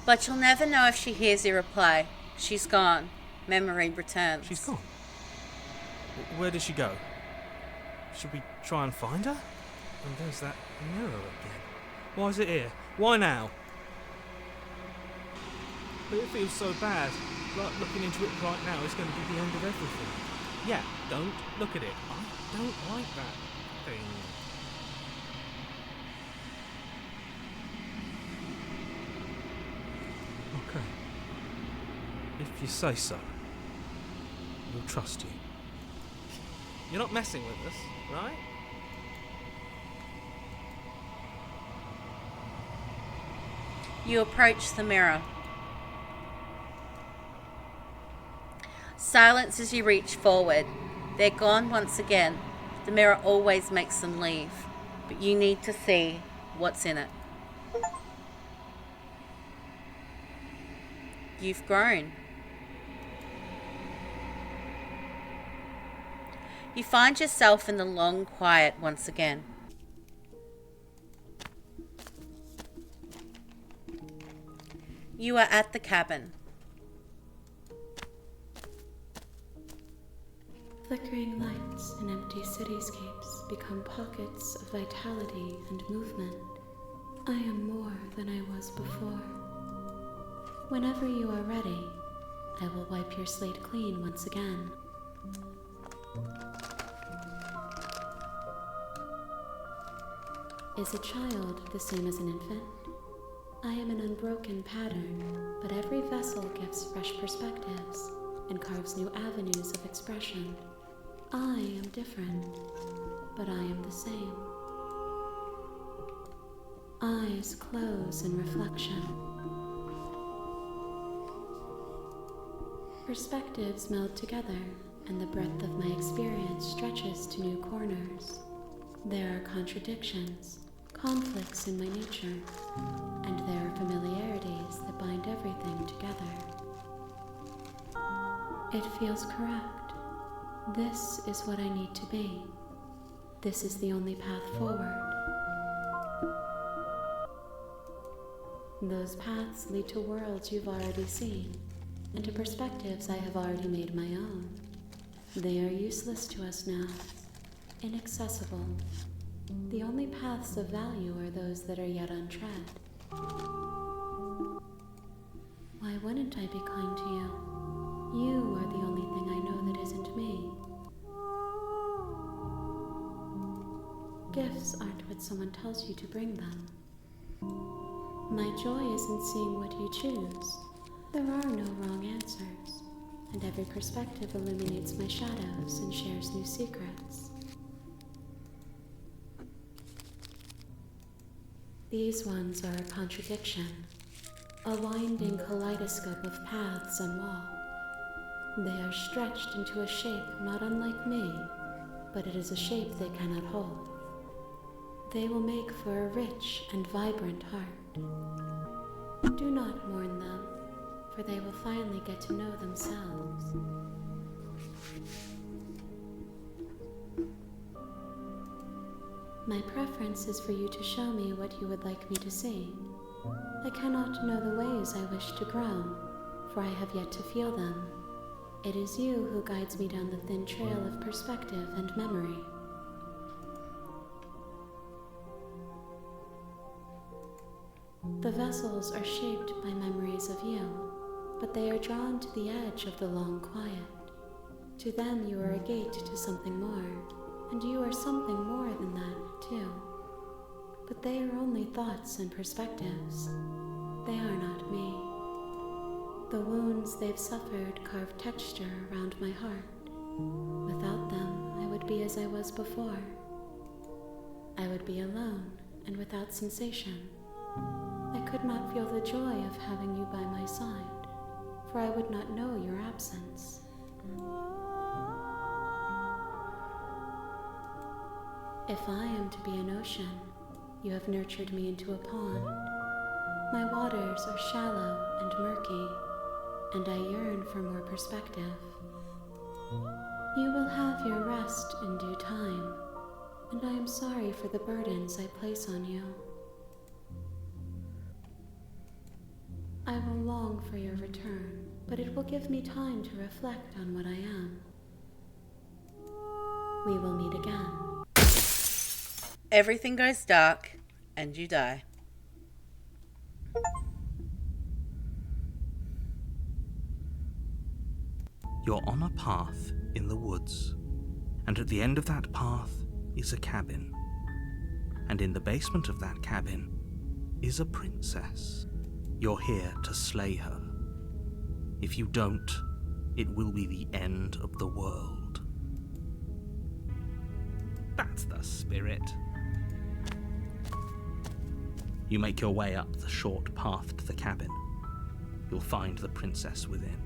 But you'll never know if she hears your reply. She's gone. Memory returns. She's gone. Where did she go? Should we try and find her? And there's that mirror again. Why is it here? Why now? But it feels so bad. Like looking into it right now is going to be the end of everything. Yeah, don't look at it. I don't like that thing. Okay. If you say so, we'll trust you. You're not messing with us, right? You approach the mirror. Silence as you reach forward. They're gone once again. The mirror always makes them leave, but you need to see what's in it. You've grown. You find yourself in the long quiet once again. You are at the cabin. Flickering lights in empty cityscapes become pockets of vitality and movement. I am more than I was before. Whenever you are ready, I will wipe your slate clean once again. Is a child the same as an infant? I am an unbroken pattern, but every vessel gives fresh perspectives and carves new avenues of expression. I am different, but I am the same. Eyes close in reflection. Perspectives meld together, and the breadth of my experience stretches to new corners. There are contradictions, conflicts in my nature, and there are familiarities that bind everything together. It feels correct. This is what I need to be. This is the only path forward. Those paths lead to worlds you've already seen, and to perspectives I have already made my own. They are useless to us now, inaccessible. The only paths of value are those that are yet untread. Why wouldn't I be kind to you? You are the only thing I know that isn't me. Gifts aren't what someone tells you to bring them. My joy isn't seeing what you choose. There are no wrong answers, and every perspective illuminates my shadows and shares new secrets. These ones are a contradiction, a winding kaleidoscope of paths and wall. They are stretched into a shape not unlike me, but it is a shape they cannot hold. They will make for a rich and vibrant heart. Do not mourn them, for they will finally get to know themselves. My preference is for you to show me what you would like me to see. I cannot know the ways I wish to grow, for I have yet to feel them. It is you who guides me down the thin trail of perspective and memory. The vessels are shaped by memories of you, but they are drawn to the edge of the long quiet. To them you are a gate to something more, and you are something more than that, too. But they are only thoughts and perspectives. They are not me. The wounds they've suffered carve texture around my heart. Without them, I would be as I was before. I would be alone and without sensation. I could not feel the joy of having you by my side, for I would not know your absence. If I am to be an ocean, you have nurtured me into a pond. My waters are shallow and murky, and I yearn for more perspective. You will have your rest in due time, and I am sorry for the burdens I place on you. I will long for your return, but it will give me time to reflect on what I am. We will meet again. Everything goes dark, and you die. You're on a path in the woods, and at the end of that path is a cabin. And in the basement of that cabin is a princess. You're here to slay her. If you don't, it will be the end of the world. That's the spirit. You make your way up the short path to the cabin. You'll find the princess within.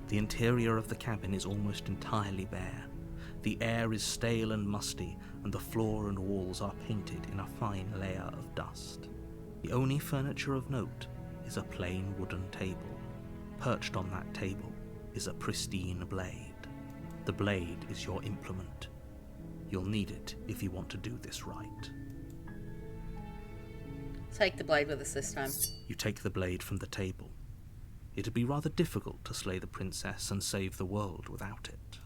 The interior of the cabin is almost entirely bare. The air is stale and musty, and the floor and walls are painted in a fine layer of dust. The only furniture of note is a plain wooden table. Perched on that table is a pristine blade. The blade is your implement. You'll need it if you want to do this right. Take the blade with us this time. You take the blade from the table. It'd be rather difficult to slay the princess and save the world without it.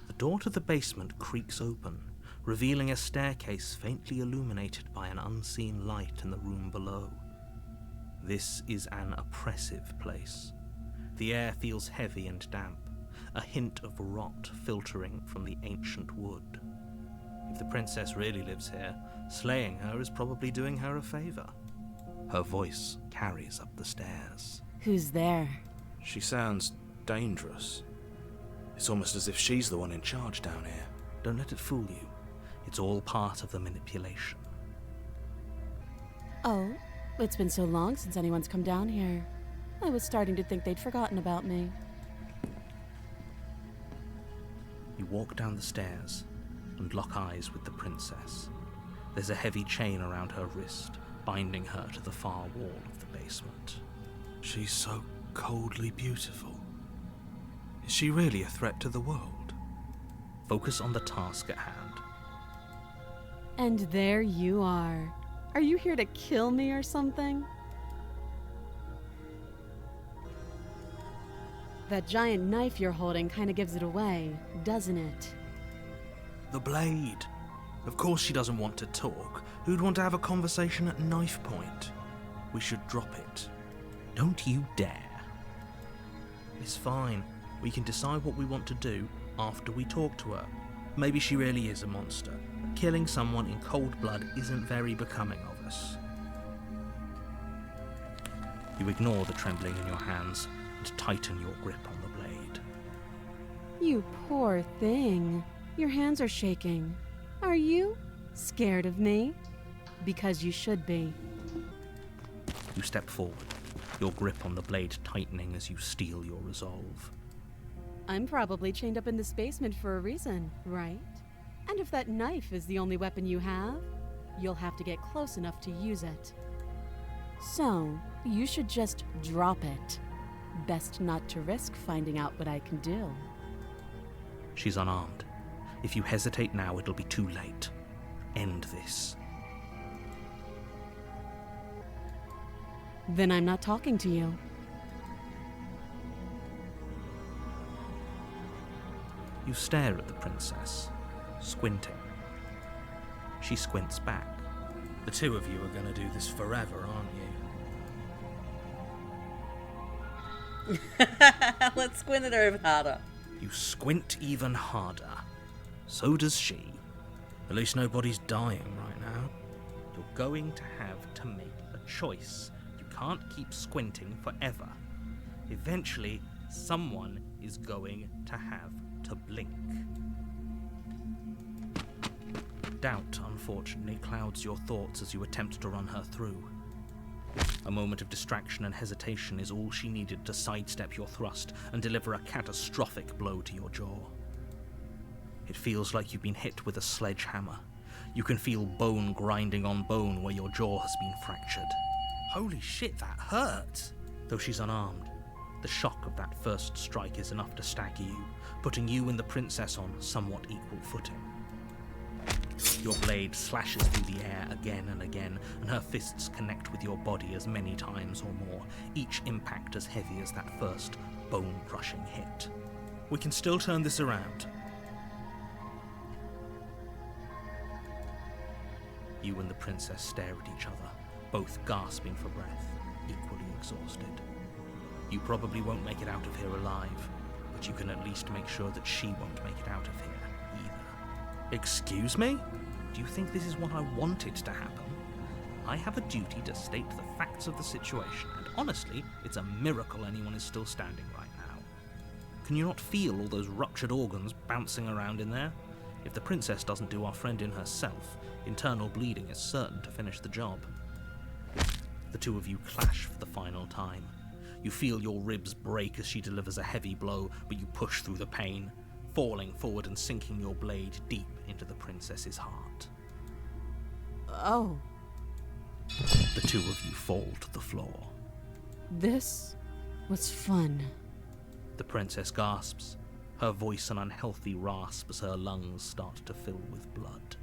The door to the basement creaks open, revealing a staircase faintly illuminated by an unseen light in the room below. This is an oppressive place. The air feels heavy and damp, a hint of rot filtering from the ancient wood. If the princess really lives here, slaying her is probably doing her a favor. Her voice carries up the stairs. Who's there? She sounds dangerous. It's almost as if she's the one in charge down here. Don't let it fool you. It's all part of the manipulation. Oh, it's been so long since anyone's come down here. I was starting to think they'd forgotten about me. You walk down the stairs and lock eyes with the princess. There's a heavy chain around her wrist, binding her to the far wall of the basement. She's so coldly beautiful. Is she really a threat to the world? Focus on the task at hand. And there you are. Are you here to kill me or something? That giant knife you're holding kind of gives it away, doesn't it? The blade. Of course she doesn't want to talk. Who'd want to have a conversation at knife point? We should drop it. Don't you dare. It's fine. We can decide what we want to do after we talk to her. Maybe she really is a monster. Killing someone in cold blood isn't very becoming of us. You ignore the trembling in your hands and tighten your grip on the blade. You poor thing. Your hands are shaking. Are you scared of me? Because you should be. You step forward, your grip on the blade tightening as you steel your resolve. I'm probably chained up in this basement for a reason, right? And if that knife is the only weapon you have, you'll have to get close enough to use it. So, you should just drop it. Best not to risk finding out what I can do. She's unarmed. If you hesitate now, it'll be too late. End this. Then I'm not talking to you. You stare at the princess, squinting. She squints back. The two of you are going to do this forever, aren't you? Let's squint at her even harder. You squint even harder. So does she. At least nobody's dying right now. You're going to have to make a choice. You can't keep squinting forever. Eventually, someone is going to have to blink. Doubt, unfortunately, clouds your thoughts as you attempt to run her through. A moment of distraction and hesitation is all she needed to sidestep your thrust and deliver a catastrophic blow to your jaw. It feels like you've been hit with a sledgehammer. You can feel bone grinding on bone where your jaw has been fractured. Holy shit, that hurt! Though she's unarmed, the shock of that first strike is enough to stagger you, putting you and the princess on somewhat equal footing. Your blade slashes through the air again and again, and her fists connect with your body as many times or more, each impact as heavy as that first bone-crushing hit. We can still turn this around. You and the princess stare at each other, both gasping for breath, equally exhausted. You probably won't make it out of here alive, but you can at least make sure that she won't make it out of here either. Excuse me? Do you think this is what I wanted to happen? I have a duty to state the facts of the situation, and honestly, it's a miracle anyone is still standing right now. Can you not feel all those ruptured organs bouncing around in there? If the princess doesn't do our friend in herself, internal bleeding is certain to finish the job. The two of you clash for the final time. You feel your ribs break as she delivers a heavy blow, but you push through the pain, falling forward and sinking your blade deep into the princess's heart. Oh. The two of you fall to the floor. This was fun. The princess gasps, her voice an unhealthy rasp as her lungs start to fill with blood.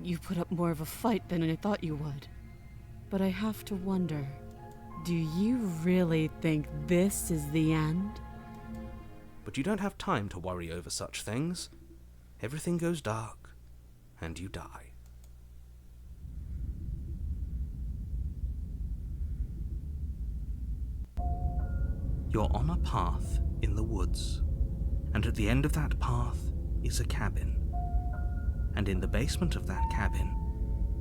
You put up more of a fight than I thought you would. But I have to wonder, do you really think this is the end? But you don't have time to worry over such things. Everything goes dark, and you die. You're on a path in the woods, and at the end of that path is a cabin. And in the basement of that cabin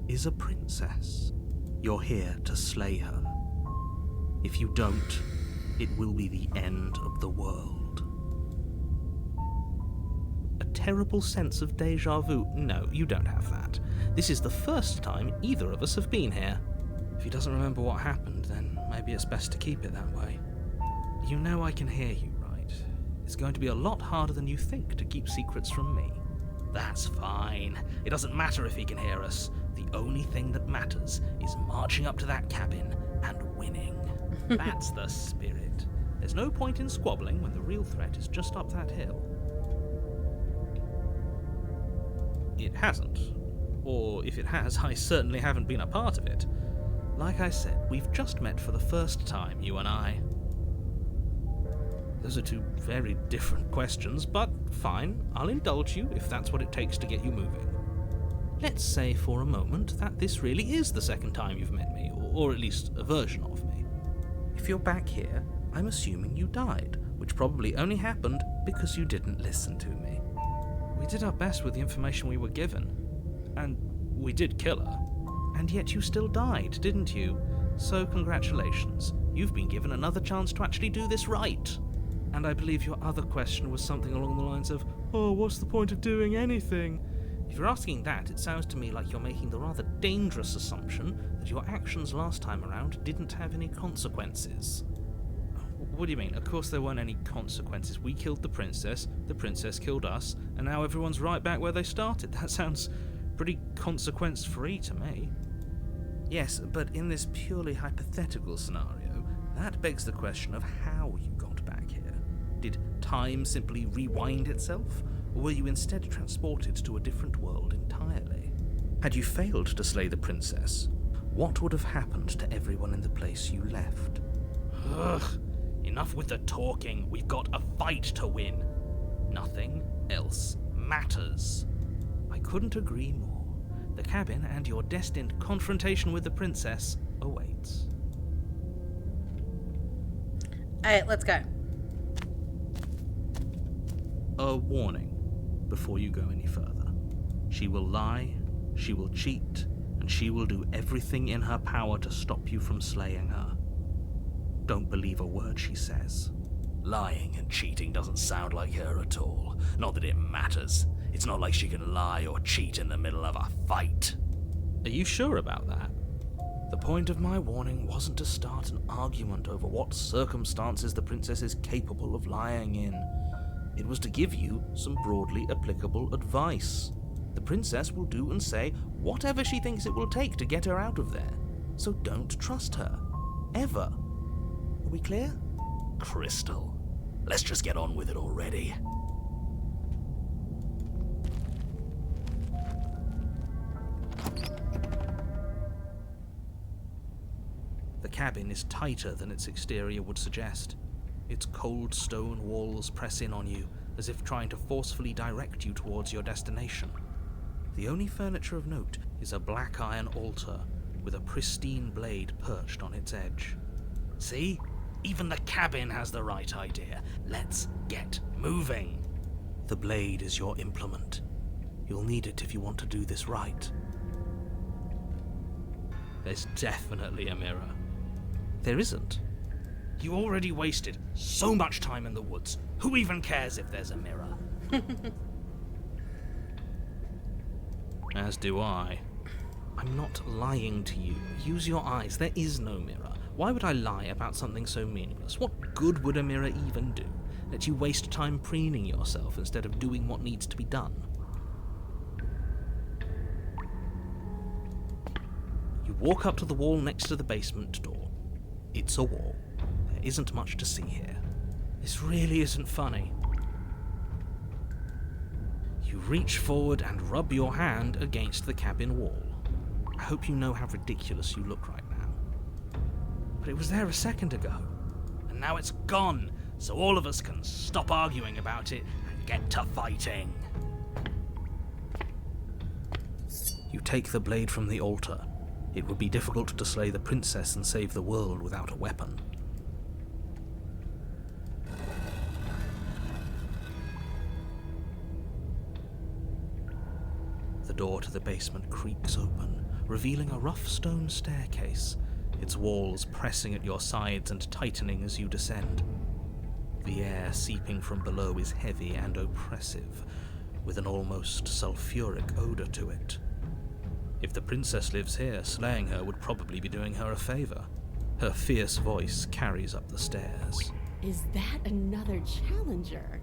is a princess. You're here to slay her. If you don't, it will be the end of the world. A terrible sense of déjà vu. No, you don't have that. This is the first time either of us have been here. If he doesn't remember what happened, then maybe it's best to keep it that way. You know I can hear you, right? It's going to be a lot harder than you think to keep secrets from me. That's fine. It doesn't matter if he can hear us. The only thing that matters is marching up to that cabin and winning. That's the spirit. There's no point in squabbling when the real threat is just up that hill. It hasn't. Or if it has, I certainly haven't been a part of it. Like I said, we've just met for the first time, you and I. Those are two very different questions, but fine, I'll indulge you if that's what it takes to get you moving. Let's say for a moment that this really is the second time you've met me, or at least a version of me. If you're back here, I'm assuming you died, which probably only happened because you didn't listen to me. We did our best with the information we were given, and we did kill her. And yet you still died, didn't you? So congratulations, you've been given another chance to actually do this right. And I believe your other question was something along the lines of, oh, what's the point of doing anything? If you're asking that, it sounds to me like you're making the rather dangerous assumption that your actions last time around didn't have any consequences. What do you mean? Of course there weren't any consequences. We killed the princess killed us, and now everyone's right back where they started. That sounds pretty consequence-free to me. Yes, but in this purely hypothetical scenario, that begs the question of how you got back here. Did time simply rewind itself, or were you instead transported to a different world entirely? Had you failed to slay the princess, what would have happened to everyone in the place you left? Ugh, enough with the talking. We've got a fight to win. Nothing else matters. I couldn't agree more. The cabin and your destined confrontation with the princess awaits. Alright, let's go. A warning before you go any further. She will lie, she will cheat, and she will do everything in her power to stop you from slaying her. Don't believe a word she says. Lying and cheating doesn't sound like her at all. Not that it matters. It's not like she can lie or cheat in the middle of a fight. Are you sure about that? The point of my warning wasn't to start an argument over what circumstances the princess is capable of lying in. It was to give you some broadly applicable advice. The princess will do and say whatever she thinks it will take to get her out of there. So don't trust her. Ever. Are we clear? Crystal. Let's just get on with it already. The cabin is tighter than its exterior would suggest. Its cold stone walls press in on you, as if trying to forcefully direct you towards your destination. The only furniture of note is a black iron altar, with a pristine blade perched on its edge. See? Even the cabin has the right idea. Let's get moving. The blade is your implement. You'll need it if you want to do this right. There's definitely a mirror. There isn't. You already wasted so much time in the woods. Who even cares if there's a mirror? As do I. I'm not lying to you. Use your eyes. There is no mirror. Why would I lie about something so meaningless? What good would a mirror even do? Let you waste time preening yourself instead of doing what needs to be done. You walk up to the wall next to the basement door. It's a wall. There isn't much to see here. This really isn't funny. You reach forward and rub your hand against the cabin wall. I hope you know how ridiculous you look right now. But it was there a second ago. And now it's gone, so all of us can stop arguing about it and get to fighting. You take the blade from the altar. It would be difficult to slay the princess and save the world without a weapon. door to the basement creaks open, revealing a rough stone staircase, its walls pressing at your sides and tightening as you descend. The air seeping from below is heavy and oppressive, with an almost sulfuric odor to it. If the princess lives here, slaying her would probably be doing her a favor. Her fierce voice carries up the stairs. Is that another challenger?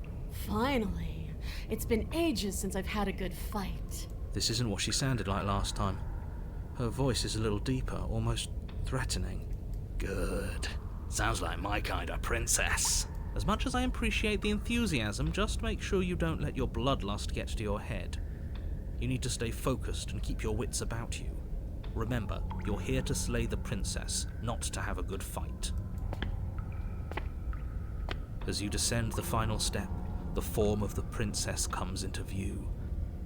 Finally. It's been ages since I've had a good fight. This isn't what she sounded like last time. Her voice is a little deeper, almost threatening. Good. Sounds like my kind of princess. As much as I appreciate the enthusiasm, just make sure you don't let your bloodlust get to your head. You need to stay focused and keep your wits about you. Remember, you're here to slay the princess, not to have a good fight. As you descend the final step, the form of the princess comes into view.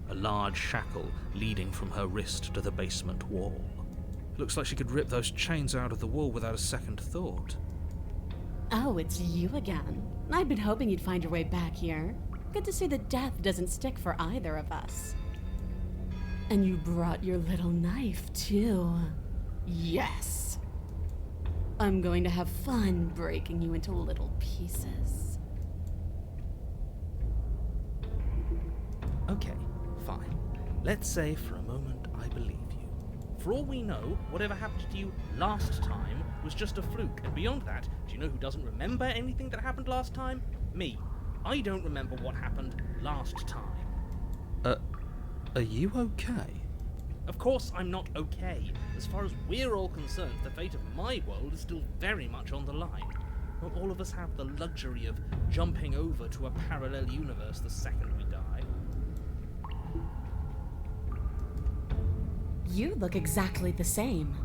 A large shackle leading from her wrist to the basement wall. It looks like she could rip those chains out of the wall without a second thought. Oh, it's you again. I'd been hoping you'd find your way back here. Good to see that death doesn't stick for either of us. And you brought your little knife, too. Yes! I'm going to have fun breaking you into little pieces. Okay, fine. Let's say for a moment I believe you. For all we know, whatever happened to you last time was just a fluke, and beyond that, do you know who doesn't remember anything that happened last time? Me. I don't remember what happened last time. Are you okay? Of course I'm not okay. As far as we're all concerned, the fate of my world is still very much on the line. Not all of us have the luxury of jumping over to a parallel universe the second we die. You look exactly the same.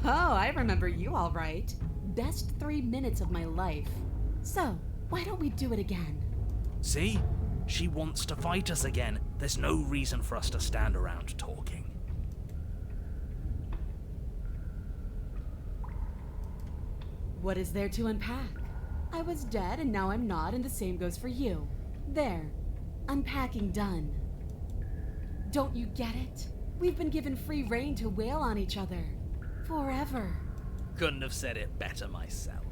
Oh, I remember you all right. Best 3 minutes of my life. So, why don't we do it again? See? She wants to fight us again. There's no reason for us to stand around talking. What is there to unpack? I was dead and now I'm not, and the same goes for you. There. Unpacking done. Don't you get it? We've been given free rein to wail on each other. Forever. Couldn't have said it better myself.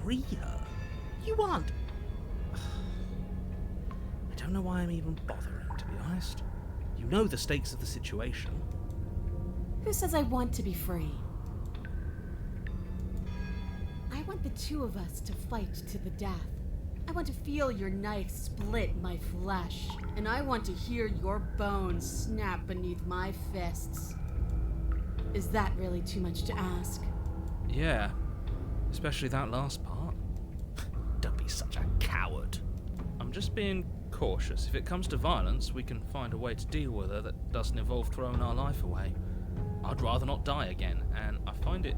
Free her? You aren't. I don't know why I'm even bothering, to be honest. You know the stakes of the situation. Who says I want to be free? I want the two of us to fight to the death. I want to feel your knife split my flesh, and I want to hear your bones snap beneath my fists. Is that really too much to ask? Yeah, especially that last part. Don't be such a coward. I'm just being cautious. If it comes to violence, we can find a way to deal with her that doesn't involve throwing our life away. I'd rather not die again, and I find it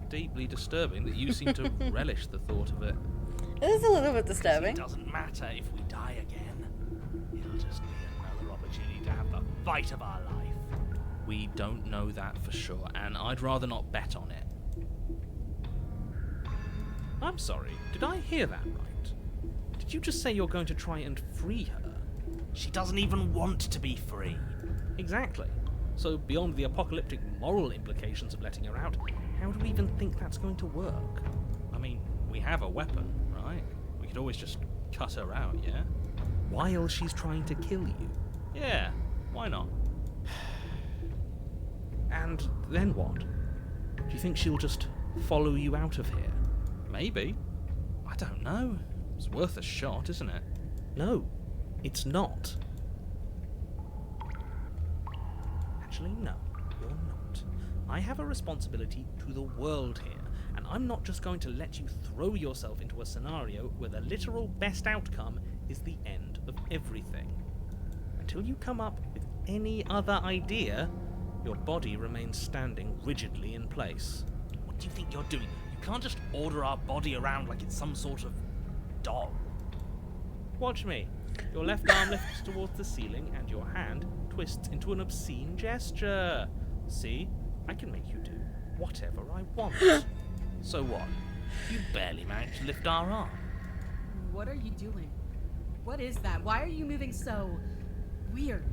deeply disturbing that you seem to relish the thought of it. It is a little bit disturbing. It doesn't matter if we die again. It'll just be another opportunity to have the fight of our life. We don't know that for sure, and I'd rather not bet on it. I'm sorry, did I hear that right? Did you just say you're going to try and free her? She doesn't even want to be free. Exactly. So beyond the apocalyptic moral implications of letting her out, how do we even think that's going to work? I mean, we have a weapon, right? We could always just cut her out, yeah? While she's trying to kill you. Yeah, why not? And then what? Do you think she'll just follow you out of here? Maybe. I don't know. It's worth a shot, isn't it? No, it's not. Actually, no, you're not. I have a responsibility to the world here, and I'm not just going to let you throw yourself into a scenario where the literal best outcome is the end of everything. Until you come up with any other idea, your body remains standing rigidly in place. What do you think you're doing? You can't just order our body around like it's some sort of doll. Watch me. Your left arm lifts towards the ceiling and your hand twists into an obscene gesture. See? I can make you do whatever I want. So what? You barely managed to lift our arm. what are you doing? What is that? Why are you moving so weird?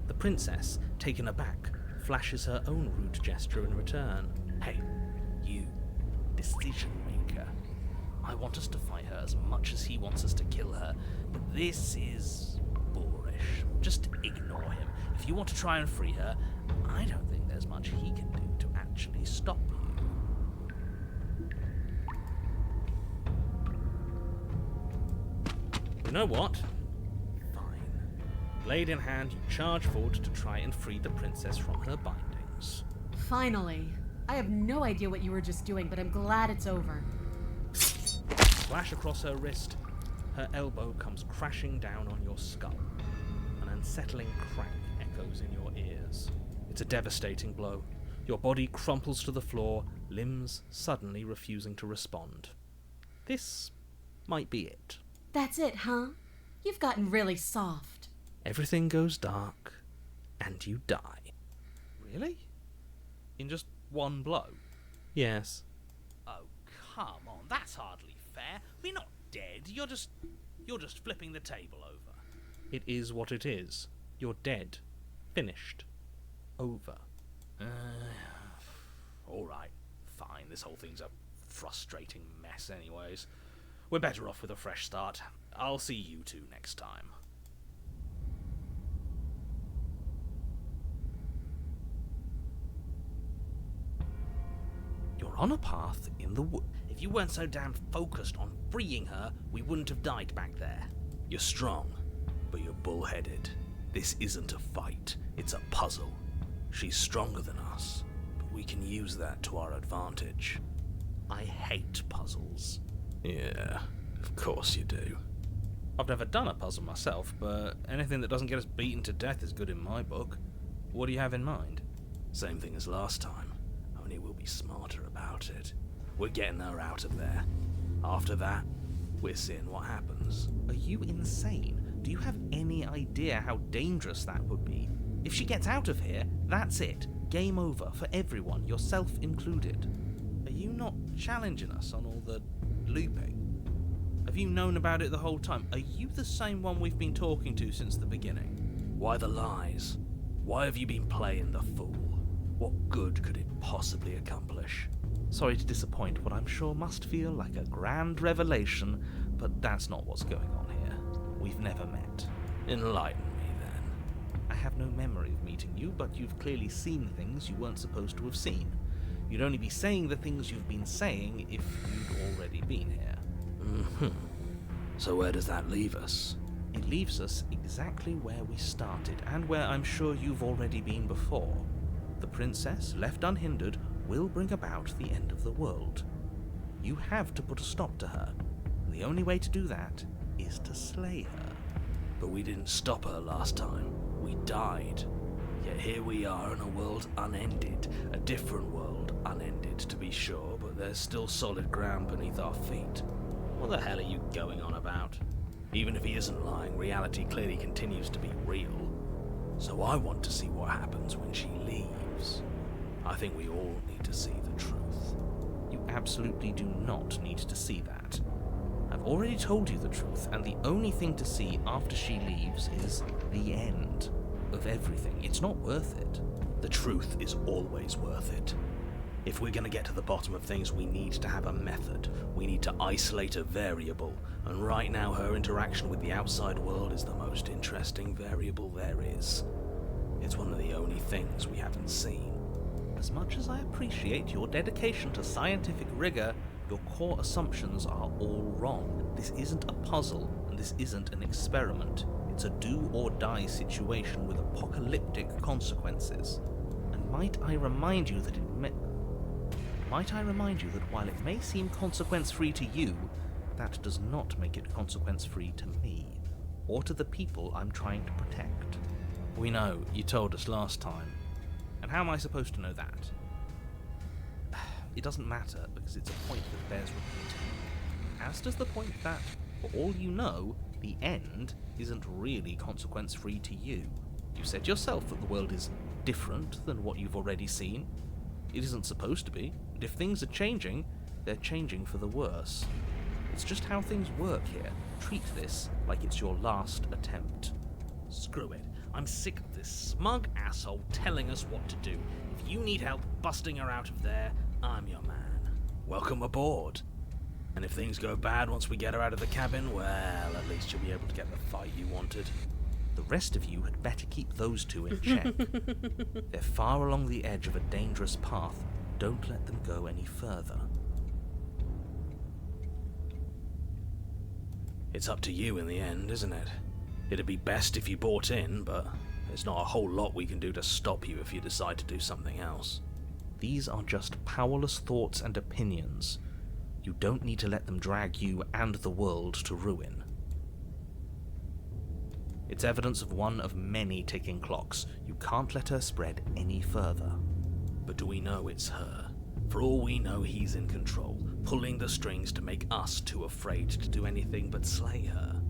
The princess, taken aback, flashes her own rude gesture in return. Hey, you, decision maker. I want us to fight her as much as he wants us to kill her, but this is boorish. Just ignore him. If you want to try and free her, I don't think there's much he can do to actually stop you. You know what? Fine. Blade in hand, you charge forward to try and free the princess from her bindings. Finally. I have no idea what you were just doing, but I'm glad it's over. Flash across her wrist. Her elbow comes crashing down on your skull. An unsettling crack echoes in your ears. It's a devastating blow. Your body crumples to the floor, limbs suddenly refusing to respond. This might be it. That's it, huh? You've gotten really soft. Everything goes dark, and you die. Really? In just one blow? Yes. Oh, come on, that's hardly fair. We're not dead. You're just flipping the table over. It is what it is. You're dead. Finished. Over. Alright, fine. This whole thing's a frustrating mess anyways. We're better off with a fresh start. I'll see you two next time. You're on a path in the wood. If you weren't so damn focused on freeing her, we wouldn't have died back there. You're strong, but you're bullheaded. This isn't a fight, it's a puzzle. She's stronger than us, but we can use that to our advantage. I hate puzzles. Yeah, of course you do. I've never done a puzzle myself, but anything that doesn't get us beaten to death is good in my book. What do you have in mind? Same thing as last time, only we'll be smarter about it. We're getting her out of there. After that, we're seeing what happens. Are you insane? Do you have any idea how dangerous that would be? If she gets out of here, that's it. Game over for everyone, yourself included. Are you not challenging us on all the looping? Have you known about it the whole time? Are you the same one we've been talking to since the beginning? Why the lies? Why have you been playing the fool? What good could it possibly accomplish? Sorry to disappoint what I'm sure must feel like a grand revelation, but that's not what's going on here. We've never met. Enlighten me, then. I have no memory of meeting you, but you've clearly seen things you weren't supposed to have seen. You'd only be saying the things you've been saying if you'd already been here. So where does that leave us? It leaves us exactly where we started, and where I'm sure you've already been before. The princess, left unhindered, will bring about the end of the world. You have to put a stop to her. And the only way to do that is to slay her. But we didn't stop her last time. We died. Yet here we are in a world unended. A different world, unended to be sure, but there's still solid ground beneath our feet. What the hell are you going on about? Even if he isn't lying, reality clearly continues to be real. So I want to see what happens when she leaves. I think we all need to see the truth. You absolutely do not need to see that. I've already told you the truth, and the only thing to see after she leaves is the end of everything. It's not worth it. The truth is always worth it. If we're going to get to the bottom of things, we need to have a method. We need to isolate a variable, and right now her interaction with the outside world is the most interesting variable there is. It's one of the only things we haven't seen. As much as I appreciate your dedication to scientific rigor, your core assumptions are all wrong. This isn't a puzzle, and this isn't an experiment. It's a do-or-die situation with apocalyptic consequences. And might I remind you that while it may seem consequence-free to you, that does not make it consequence-free to me, or to the people I'm trying to protect. We know, you told us last time. And how am I supposed to know that? It doesn't matter, because it's a point that bears repeating. As does the point that, for all you know, the end isn't really consequence-free to you. You said yourself that the world is different than what you've already seen. It isn't supposed to be, and if things are changing, they're changing for the worse. It's just how things work here. Treat this like it's your last attempt. Screw it. I'm sick of this smug asshole telling us what to do. If you need help busting her out of there, I'm your man. Welcome aboard. And if things go bad once we get her out of the cabin, well, at least you'll be able to get the fight you wanted. The rest of you had better keep those two in check. They're far along the edge of a dangerous path. Don't let them go any further. It's up to you in the end, isn't it? It'd be best if you bought in, but there's not a whole lot we can do to stop you if you decide to do something else. These are just powerless thoughts and opinions. You don't need to let them drag you and the world to ruin. It's evidence of one of many ticking clocks. You can't let her spread any further. But do we know it's her? For all we know, he's in control, pulling the strings to make us too afraid to do anything but slay her.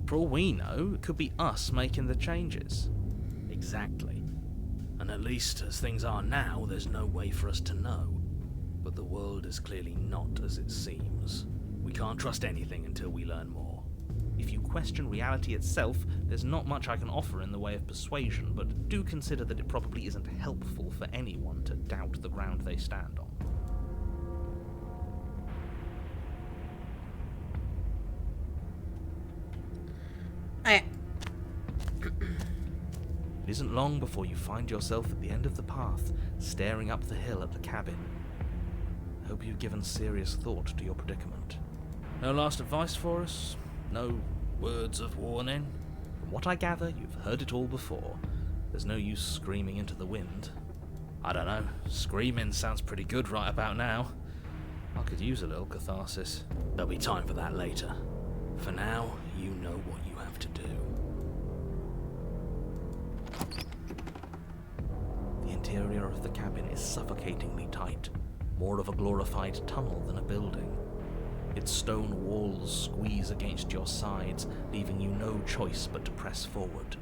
For all we know, it could be us making the changes. Exactly. And at least as things are now, there's no way for us to know. But the world is clearly not as it seems. We can't trust anything until we learn more. If you question reality itself, there's not much I can offer in the way of persuasion, but do consider that it probably isn't helpful for anyone to doubt the ground they stand on. It isn't long before you find yourself at the end of the path, staring up the hill at the cabin. I hope you've given serious thought to your predicament. No last advice for us? No words of warning? From what I gather, you've heard it all before. There's no use screaming into the wind. I don't know. Screaming sounds pretty good right about now. I could use a little catharsis. There'll be time for that later. For now, you know what you have to do. The interior of the cabin is suffocatingly tight, more of a glorified tunnel than a building. Its stone walls squeeze against your sides, leaving you no choice but to press forward.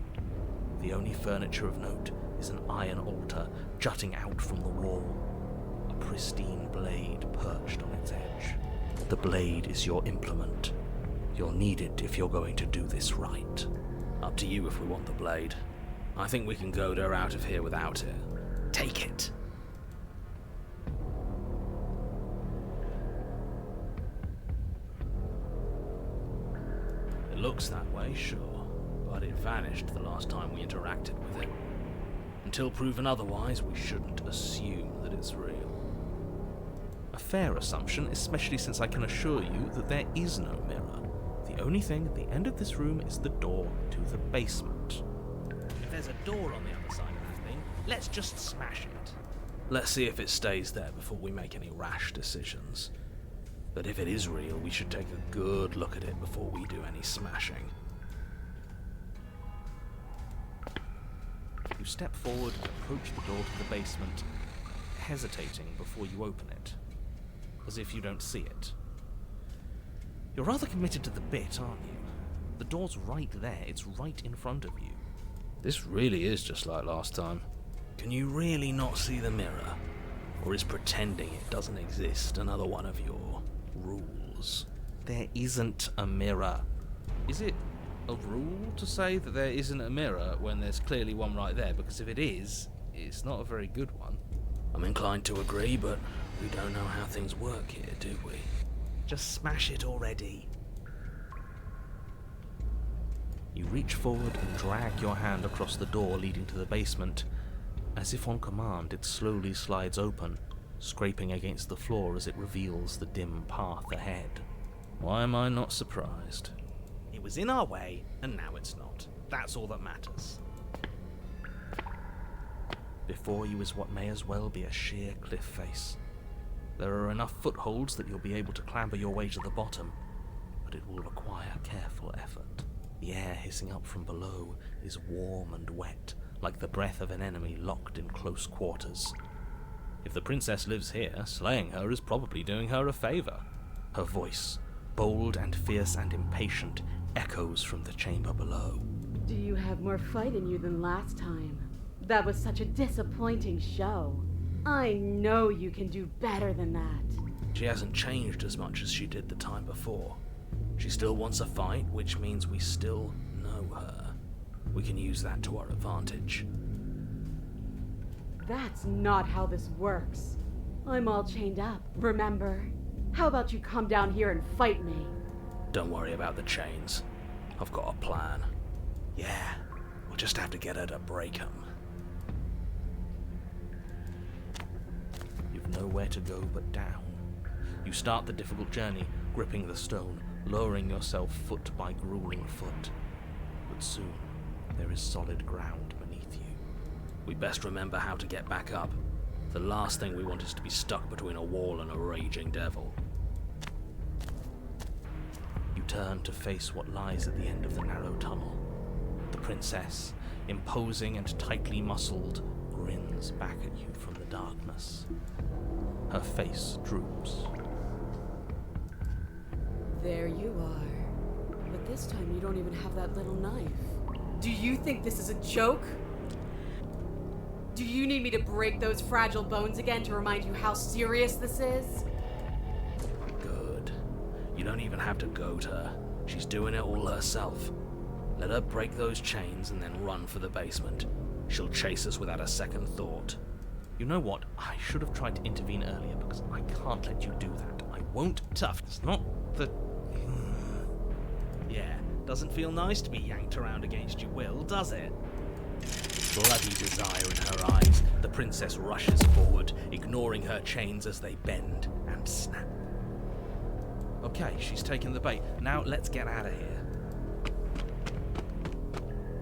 The only furniture of note is an iron altar jutting out from the wall, a pristine blade perched on its edge. The blade is your implement. You'll need it if you're going to do this right. Up to you if we want the blade. I think we can goad her out of here without it. Take it. It looks that way, sure, but it vanished the last time we interacted with it. Until proven otherwise, we shouldn't assume that it's real. A fair assumption, especially since I can assure you that there is no mirror. The only thing at the end of this room is the door to the basement. If there's a door on the other side of that thing, let's just smash it. Let's see if it stays there before we make any rash decisions. But if it is real, we should take a good look at it before we do any smashing. You step forward and approach the door to the basement, hesitating before you open it, as if you don't see it. You're rather committed to the bit, aren't you? The door's right there, it's right in front of you. This really is just like last time. Can you really not see the mirror? Or is pretending it doesn't exist another one of your rules? There isn't a mirror. Is it a rule to say that there isn't a mirror when there's clearly one right there? Because if it is, it's not a very good one. I'm inclined to agree, but we don't know how things work here, do we? Just smash it already. You reach forward and drag your hand across the door leading to the basement. As if on command, it slowly slides open, scraping against the floor as it reveals the dim path ahead. Why am I not surprised? It was in our way, and now it's not. That's all that matters. Before you is what may as well be a sheer cliff face. There are enough footholds that you'll be able to clamber your way to the bottom, but it will require careful effort. The air hissing up from below is warm and wet, like the breath of an enemy locked in close quarters. If the princess lives here, slaying her is probably doing her a favor. Her voice, bold and fierce and impatient, echoes from the chamber below. Do you have more fight in you than last time? That was such a disappointing show. I know you can do better than that. She hasn't changed as much as she did the time before. She still wants a fight, which means we still know her. We can use that to our advantage. That's not how this works. I'm all chained up, remember? How about you come down here and fight me? Don't worry about the chains. I've got a plan. Yeah, we'll just have to get her to break them. You've nowhere to go but down. You start the difficult journey, gripping the stone, lowering yourself foot by grueling foot. But soon, there is solid ground beneath you. We best remember how to get back up. The last thing we want is to be stuck between a wall and a raging devil. You turn to face what lies at the end of the narrow tunnel. The princess, imposing and tightly muscled, grins back at you from the darkness. Her face droops. There you are. But this time you don't even have that little knife. Do you think this is a joke? Do you need me to break those fragile bones again to remind you how serious this is? Good. You don't even have to goad her. She's doing it all herself. Let her break those chains and then run for the basement. She'll chase us without a second thought. You know what? I should have tried to intervene earlier because I can't let you do that. I won't. Tough. It's not the... Yeah, doesn't feel nice to be yanked around against your will, does it? Bloody desire in her eyes, the princess rushes forward, ignoring her chains as they bend and snap. Okay, she's taken the bait. Now let's get out of here.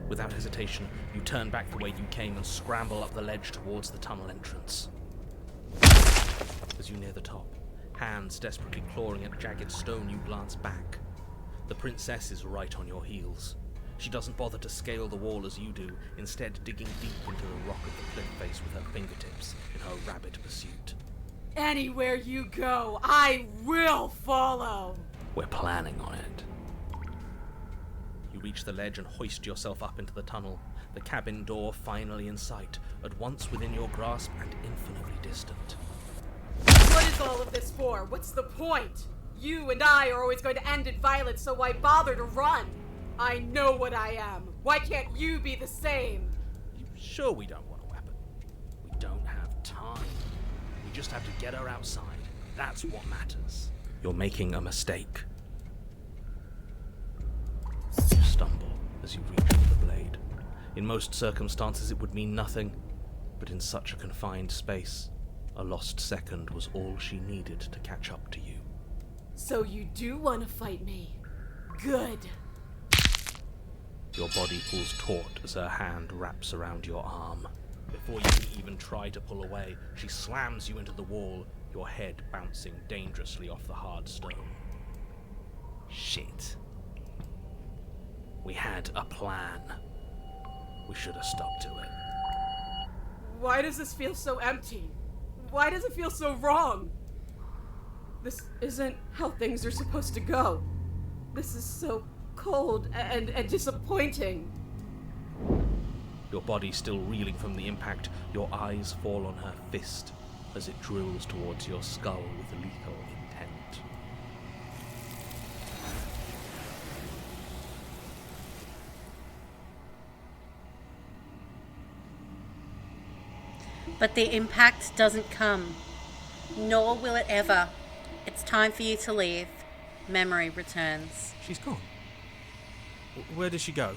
Without hesitation, you turn back the way you came and scramble up the ledge towards the tunnel entrance. As you near the top, hands desperately clawing at jagged stone, you glance back. The princess is right on your heels. She doesn't bother to scale the wall as you do, instead digging deep into the rock of the cliff face with her fingertips in her rabid pursuit. Anywhere you go, I will follow! We're planning on it. You reach the ledge and hoist yourself up into the tunnel, the cabin door finally in sight, at once within your grasp and infinitely distant. What is all of this for? What's the point? You and I are always going to end in violence, so why bother to run? I know what I am. Why can't you be the same? You sure we don't want a weapon? We don't have time. We just have to get her outside. That's what matters. You're making a mistake. You stumble as you reach for the blade. In most circumstances it would mean nothing, but in such a confined space, a lost second was all she needed to catch up to you. So you do want to fight me? Good. Your body pulls taut as her hand wraps around your arm. Before you can even try to pull away, she slams you into the wall, your head bouncing dangerously off the hard stone. Shit. We had a plan. We should have stuck to it. Why does this feel so empty? Why does it feel so wrong? This isn't how things are supposed to go. This is so cold and disappointing. Your body still reeling from the impact, your eyes fall on her fist as it drills towards your skull with lethal intent. But the impact doesn't come, nor will it ever. It's time for you to leave. Memory returns. She's gone. Where did she go?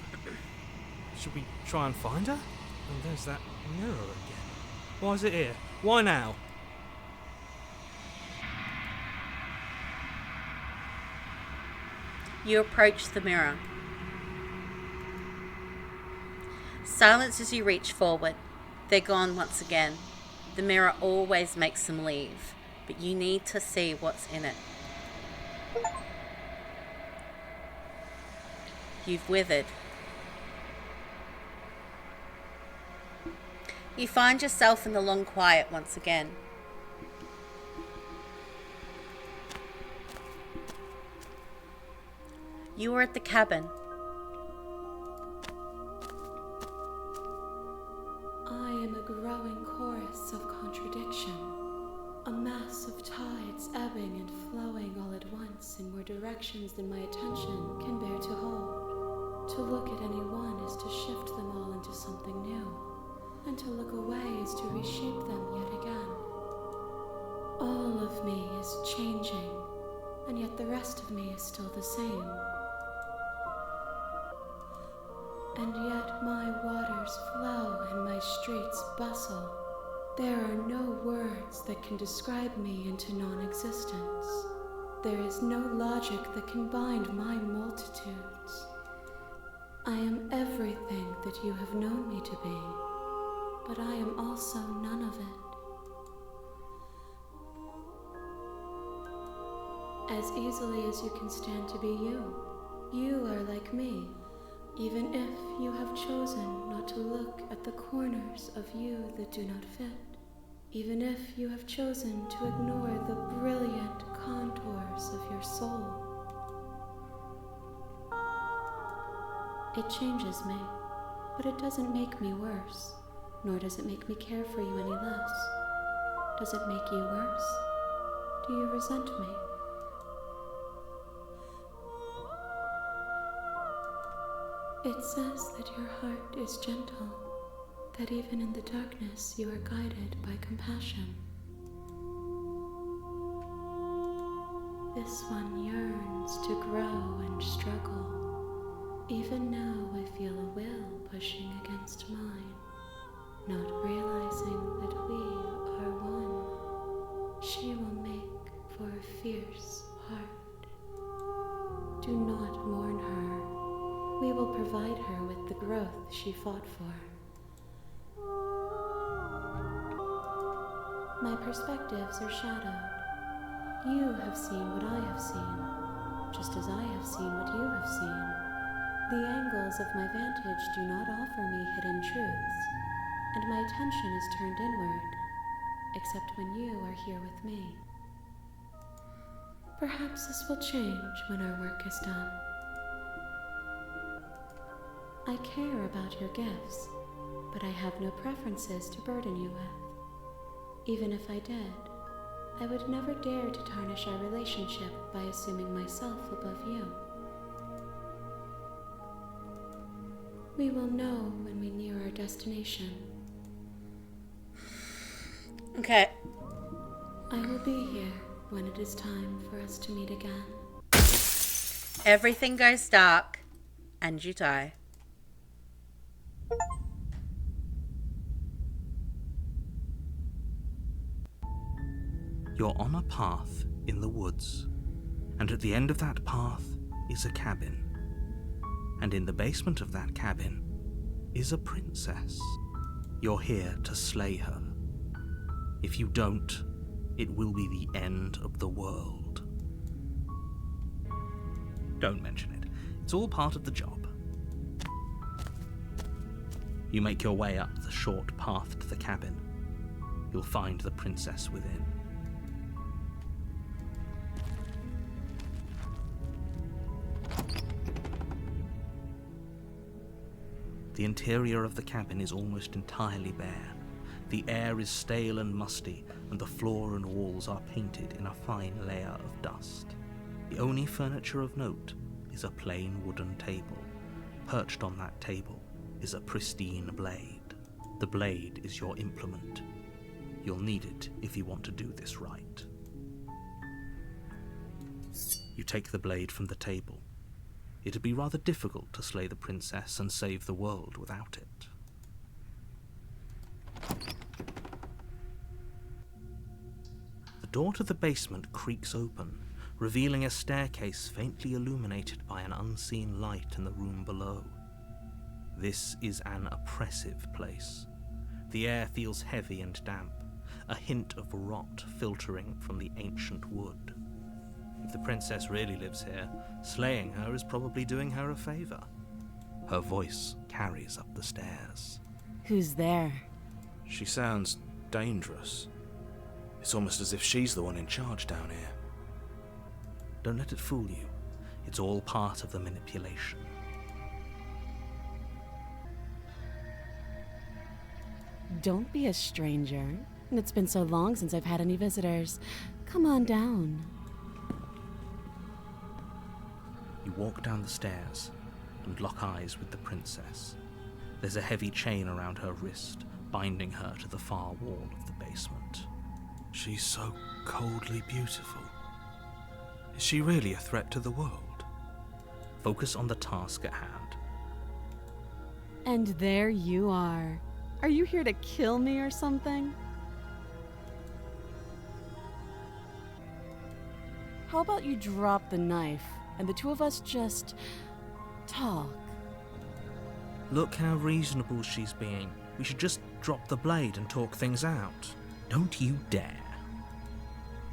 Should we try and find her? And there's that mirror again. Why is it here? Why now? You approach the mirror. Silence as you reach forward. They're gone once again. The mirror always makes them leave, but you need to see what's in it. You've withered. You find yourself in the long quiet once again. You are at the cabin. I am a growing chorus of contradiction, a mass of tides ebbing and flowing all at once in more directions directions than my attention can bear to hold. To look at any one is to shift them all into something new, and to look away is to reshape them yet again. All of me is changing, and yet the rest of me is still the same. And yet my waters flow and my streets bustle. There are no words that can describe me into non-existence. There is no logic that can bind my multitudes. I am everything that you have known me to be, but I am also none of it. As easily as you can stand to be you, you are like me, even if you have chosen not to look at the corners of you that do not fit. Even if you have chosen to ignore the brilliant contours of your soul. It changes me, but it doesn't make me worse, nor does it make me care for you any less. Does it make you worse? Do you resent me? It says that your heart is gentle, that even in the darkness you are guided by compassion. This one yearns to grow and struggle. Even now I feel a will pushing against mine, not realizing that we are one. She will make for a fierce heart. Do not mourn her. We will provide her with the growth she fought for. My perspectives are shadowed. You have seen what I have seen, just as I have seen what you have seen. The angles of my vantage do not offer me hidden truths, and my attention is turned inward, except when you are here with me. Perhaps this will change when our work is done. I care about your gifts, but I have no preferences to burden you with. Even if I did, I would never dare to tarnish our relationship by assuming myself above you. We will know when we near our destination. Okay. I will be here when it is time for us to meet again. Everything goes dark, and you die. You're on a path in the woods, and at the end of that path is a cabin. And in the basement of that cabin is a princess. You're here to slay her. If you don't, it will be the end of the world. Don't mention it. It's all part of the job. You make your way up the short path to the cabin. You'll find the princess within. The interior of the cabin is almost entirely bare. The air is stale and musty, and the floor and walls are painted in a fine layer of dust. The only furniture of note is a plain wooden table. Perched on that table is a pristine blade. The blade is your implement. You'll need it if you want to do this right. You take the blade from the table. It'd be rather difficult to slay the princess and save the world without it. The door to the basement creaks open, revealing a staircase faintly illuminated by an unseen light in the room below. This is an oppressive place. The air feels heavy and damp, a hint of rot filtering from the ancient wood. If the princess really lives here, slaying her is probably doing her a favor. Her voice carries up the stairs. Who's there? She sounds dangerous. It's almost as if she's the one in charge down here. Don't let it fool you. It's all part of the manipulation. Don't be a stranger. It's been so long since I've had any visitors. Come on down. walk down the stairs and lock eyes with the princess. There's a heavy chain around her wrist, binding her to the far wall of the basement. She's so coldly beautiful. Is she really a threat to the world? Focus on the task at hand. And there you are. Are you here to kill me or something? How about you drop the knife and the two of us just talk? Look how reasonable she's being. We should just drop the blade and talk things out. Don't you dare.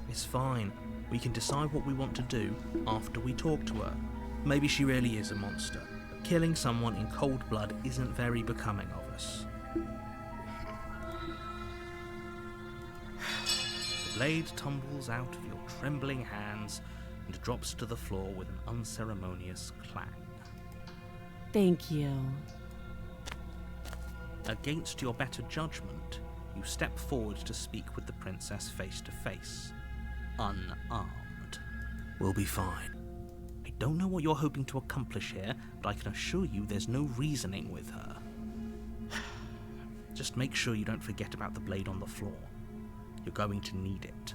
It's fine. We can decide what we want to do after we talk to her. Maybe she really is a monster. But killing someone in cold blood isn't very becoming of us. The blade tumbles out of your trembling hands and drops to the floor with an unceremonious clang. Thank you. Against your better judgment, you step forward to speak with the princess face to face, unarmed. We'll be fine. I don't know what you're hoping to accomplish here, but I can assure you there's no reasoning with her. Just make sure you don't forget about the blade on the floor. You're going to need it.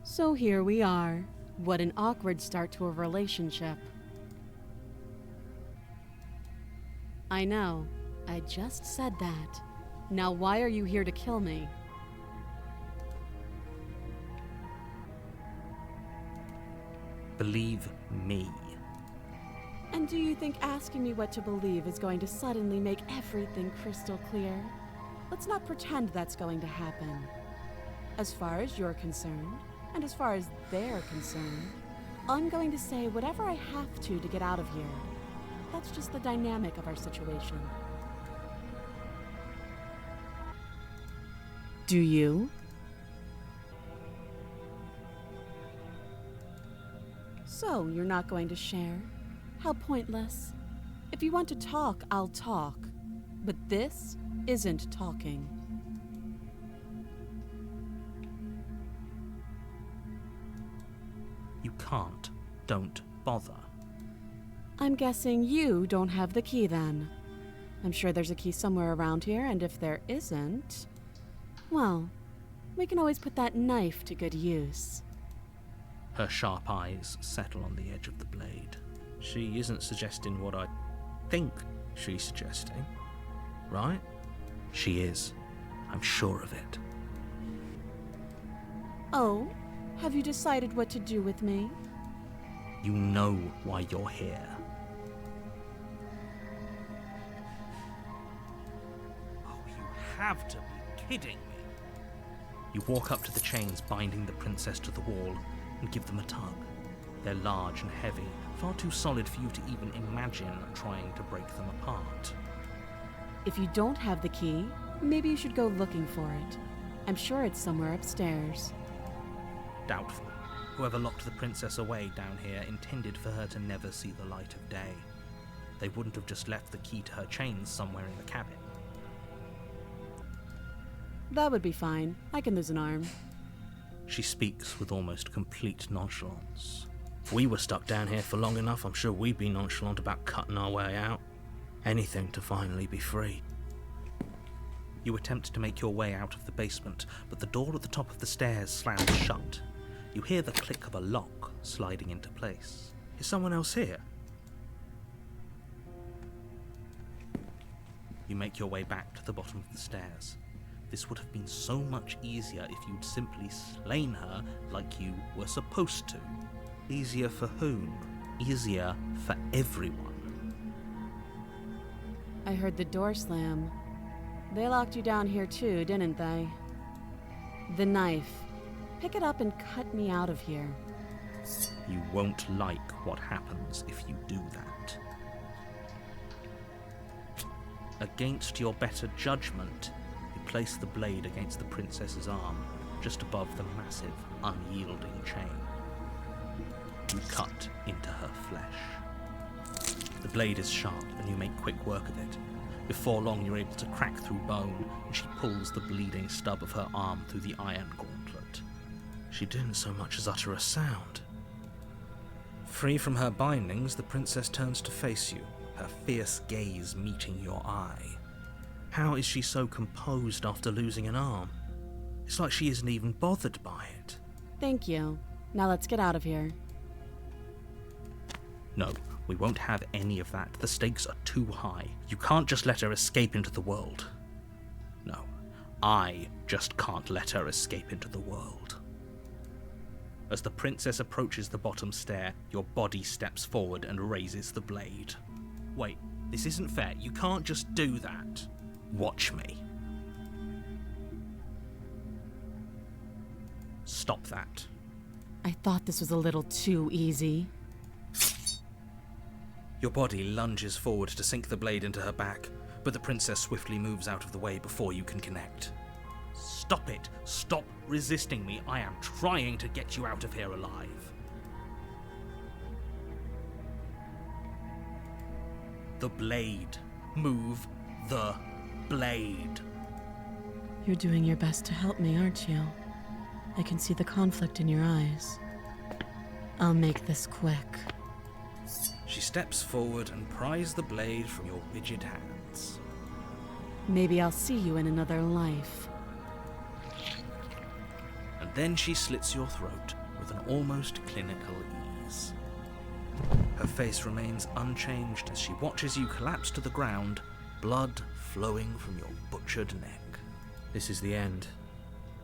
So here we are. What an awkward start to a relationship. I know. I just said that. Now why are you here to kill me? Believe me. And do you think asking me what to believe is going to suddenly make everything crystal clear? Let's not pretend that's going to happen. As far as you're concerned, and as far as they're concerned, I'm going to say whatever I have to get out of here. That's just the dynamic of our situation. Do you? So, you're not going to share? How pointless. If you want to talk, I'll talk. But this isn't talking. You can't. Don't bother. I'm guessing you don't have the key then. I'm sure there's a key somewhere around here, and if there isn't, well, we can always put that knife to good use. Her sharp eyes settle on the edge of the blade. She isn't suggesting what I think she's suggesting, right? She is. I'm sure of it. Oh, have you decided what to do with me? You know why you're here. Oh, you have to be kidding me. You walk up to the chains binding the princess to the wall and give them a tug. They're large and heavy, far too solid for you to even imagine trying to break them apart. If you don't have the key, maybe you should go looking for it. I'm sure it's somewhere upstairs. Doubtful. Whoever locked the princess away down here intended for her to never see the light of day. They wouldn't have just left the key to her chains somewhere in the cabin. That would be fine. I can lose an arm. She speaks with almost complete nonchalance. If we were stuck down here for long enough, I'm sure we'd be nonchalant about cutting our way out. Anything to finally be free. You attempt to make your way out of the basement, but the door at the top of the stairs slams shut. You hear the click of a lock sliding into place. Is someone else here? You make your way back to the bottom of the stairs. This would have been so much easier if you'd simply slain her like you were supposed to. Easier for whom? Easier for everyone. I heard the door slam. They locked you down here too, didn't they? The knife. Pick it up and cut me out of here. You won't like what happens if you do that. Against your better judgment, you place the blade against the princess's arm, just above the massive, unyielding chain. You cut into her flesh. The blade is sharp, and you make quick work of it. Before long, you're able to crack through bone, and she pulls the bleeding stub of her arm through the iron gauntlet. She didn't so much as utter a sound. Free from her bindings, the princess turns to face you, her fierce gaze meeting your eye. How is she so composed after losing an arm? It's like she isn't even bothered by it. Thank you. Now let's get out of here. No, we won't have any of that. The stakes are too high. You can't just let her escape into the world. No, I just can't let her escape into the world. As the princess approaches the bottom stair, your body steps forward and raises the blade. Wait, this isn't fair. You can't just do that. Watch me. Stop that. I thought this was a little too easy. Your body lunges forward to sink the blade into her back, but the princess swiftly moves out of the way before you can connect. Stop it. Stop resisting me. I am trying to get you out of here alive. The blade. Move the blade. You're doing your best to help me, aren't you? I can see the conflict in your eyes. I'll make this quick. She steps forward and pries the blade from your rigid hands. Maybe I'll see you in another life. And then she slits your throat with an almost clinical ease. Her face remains unchanged as she watches you collapse to the ground, blood flowing from your butchered neck. This is the end,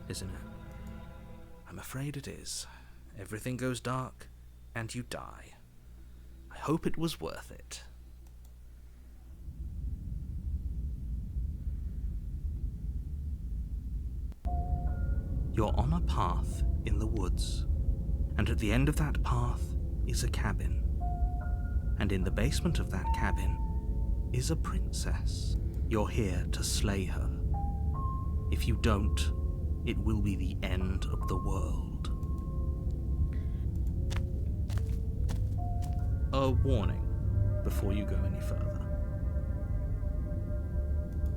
isn't it? I'm afraid it is. Everything goes dark, and you die. I hope it was worth it. You're on a path in the woods, and at the end of that path is a cabin. And in the basement of that cabin is a princess. You're here to slay her. If you don't, it will be the end of the world. A warning before you go any further.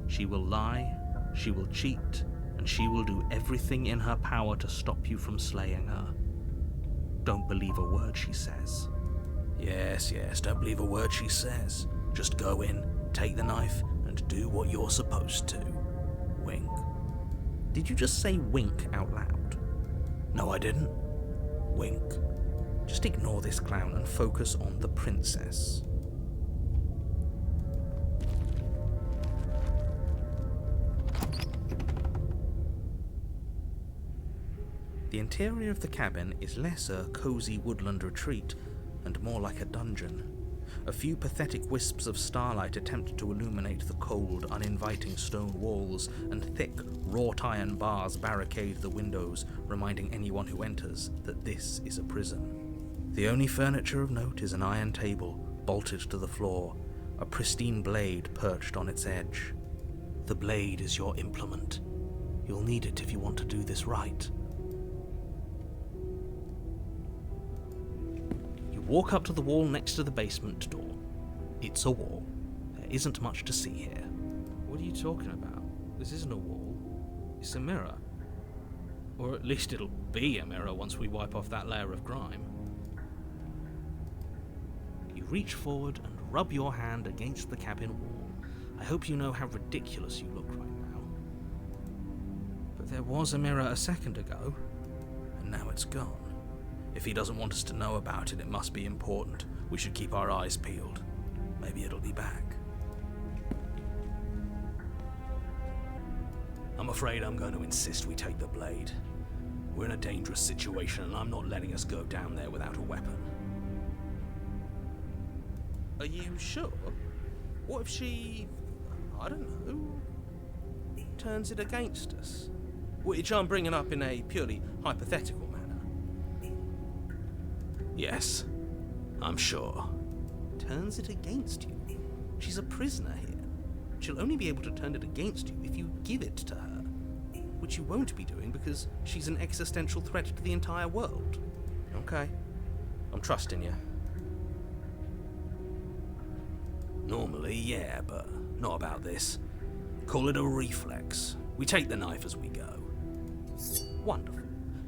She will lie, she will cheat, and she will do everything in her power to stop you from slaying her. Don't believe a word she says. Yes, don't believe a word she says. Just go in, take the knife, and do what you're supposed to. Wink. Did you just say wink out loud? No, I didn't. Wink. Just ignore this clown and focus on the princess. The interior of the cabin is less a cozy woodland retreat and more like a dungeon. A few pathetic wisps of starlight attempt to illuminate the cold, uninviting stone walls, and thick, wrought iron bars barricade the windows, reminding anyone who enters that this is a prison. The only furniture of note is an iron table, bolted to the floor, a pristine blade perched on its edge. The blade is your implement. You'll need it if you want to do this right. Walk up to the wall next to the basement door. It's a wall. There isn't much to see here. What are you talking about? This isn't a wall. It's a mirror. Or at least it'll be a mirror once we wipe off that layer of grime. You reach forward and rub your hand against the cabin wall. I hope you know how ridiculous you look right now. But there was a mirror a second ago, and now it's gone. If he doesn't want us to know about it, it must be important. We should keep our eyes peeled. Maybe it'll be back. I'm afraid I'm going to insist we take the blade. We're in a dangerous situation, and I'm not letting us go down there without a weapon. Are you sure? What if she, I don't know, turns it against us? Which I'm bringing up in a purely hypothetical manner. Yes, I'm sure. Turns it against you? She's a prisoner here. She'll only be able to turn it against you if you give it to her. Which you won't be doing because she's an existential threat to the entire world. Okay, I'm trusting you. Normally, yeah, but not about this. Call it a reflex. We take the knife as we go. Wonderful.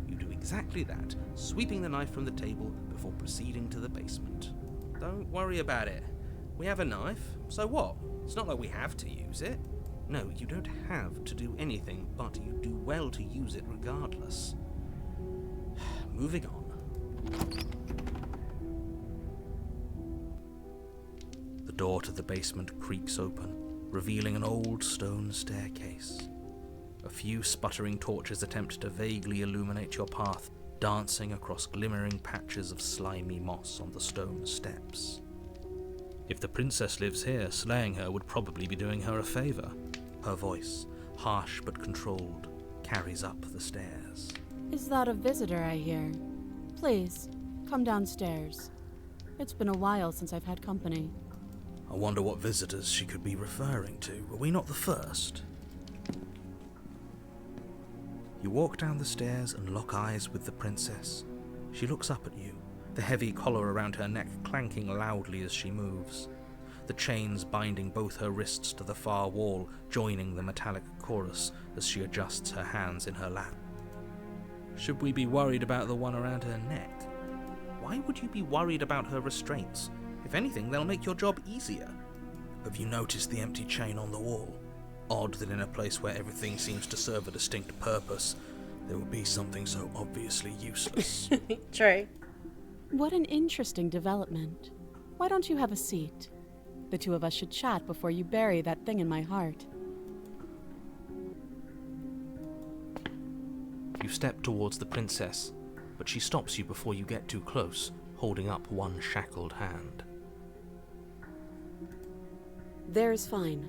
You do Exactly that, sweeping the knife from the table before proceeding to the basement. Don't worry about it. We have a knife, so what? It's not like we have to use it. No, you don't have to do anything, but you do well to use it regardless. Moving on. The door to the basement creaks open, revealing an old stone staircase. A few sputtering torches attempt to vaguely illuminate your path, dancing across glimmering patches of slimy moss on the stone steps. If the princess lives here, slaying her would probably be doing her a favour. Her voice, harsh but controlled, carries up the stairs. Is that a visitor I hear? Please, come downstairs. It's been a while since I've had company. I wonder what visitors she could be referring to. Were we not the first? You walk down the stairs and lock eyes with the princess. She looks up at you, the heavy collar around her neck clanking loudly as she moves. The chains binding both her wrists to the far wall, joining the metallic chorus as she adjusts her hands in her lap. Should we be worried about the one around her neck? Why would you be worried about her restraints? If anything, they'll make your job easier. Have you noticed the empty chain on the wall? Odd that in a place where everything seems to serve a distinct purpose, there would be something so obviously useless. True. What an interesting development. Why don't you have a seat? The two of us should chat before you bury that thing in my heart. You step towards the princess, but she stops you before you get too close, holding up one shackled hand. There's fine.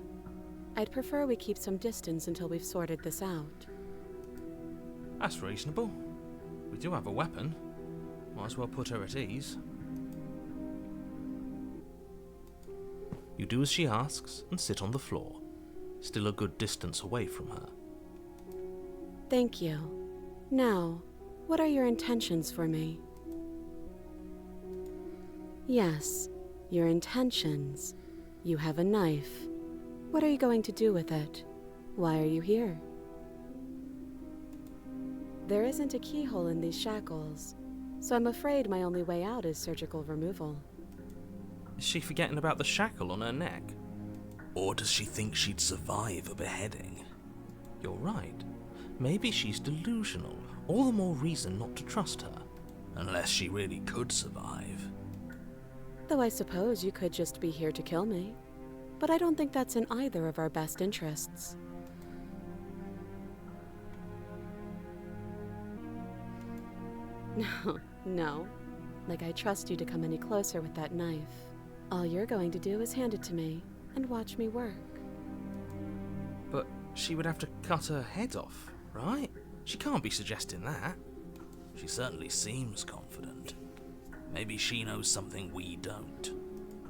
I'd prefer we keep some distance until we've sorted this out. That's reasonable. We do have a weapon. Might as well put her at ease. You do as she asks and sit on the floor, still a good distance away from her. Thank you. Now, what are your intentions for me? Yes, your intentions. You have a knife. What are you going to do with it? Why are you here? There isn't a keyhole in these shackles, so I'm afraid my only way out is surgical removal. Is she forgetting about the shackle on her neck? Or does she think she'd survive a beheading? You're right. Maybe she's delusional. All the more reason not to trust her. Unless she really could survive. Though I suppose you could just be here to kill me. But I don't think that's in either of our best interests. No. Like I trust you to come any closer with that knife. All you're going to do is hand it to me and watch me work. But she would have to cut her head off, right? She can't be suggesting that. She certainly seems confident. Maybe she knows something we don't.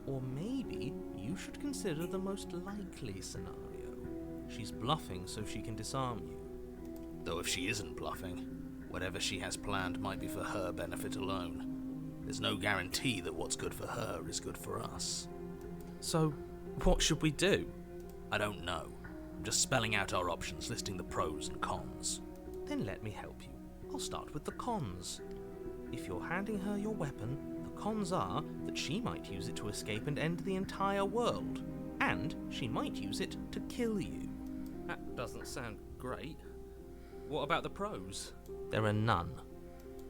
Or maybe you should consider the most likely scenario. She's bluffing so she can disarm you. Though if she isn't bluffing, whatever she has planned might be for her benefit alone. There's no guarantee that what's good for her is good for us. So, what should we do? I don't know. I'm just spelling out our options, listing the pros and cons. Then let me help you. I'll start with the cons. If you're handing her your weapon, the cons are that she might use it to escape and end the entire world. And she might use it to kill you. That doesn't sound great. What about the pros? There are none.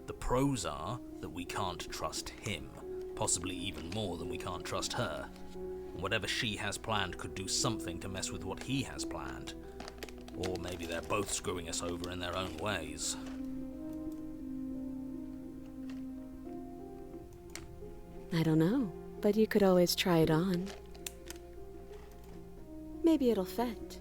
The pros are that we can't trust him, possibly even more than we can't trust her. And whatever she has planned could do something to mess with what he has planned. Or maybe they're both screwing us over in their own ways. I don't know, but you could always try it on. Maybe it'll fit.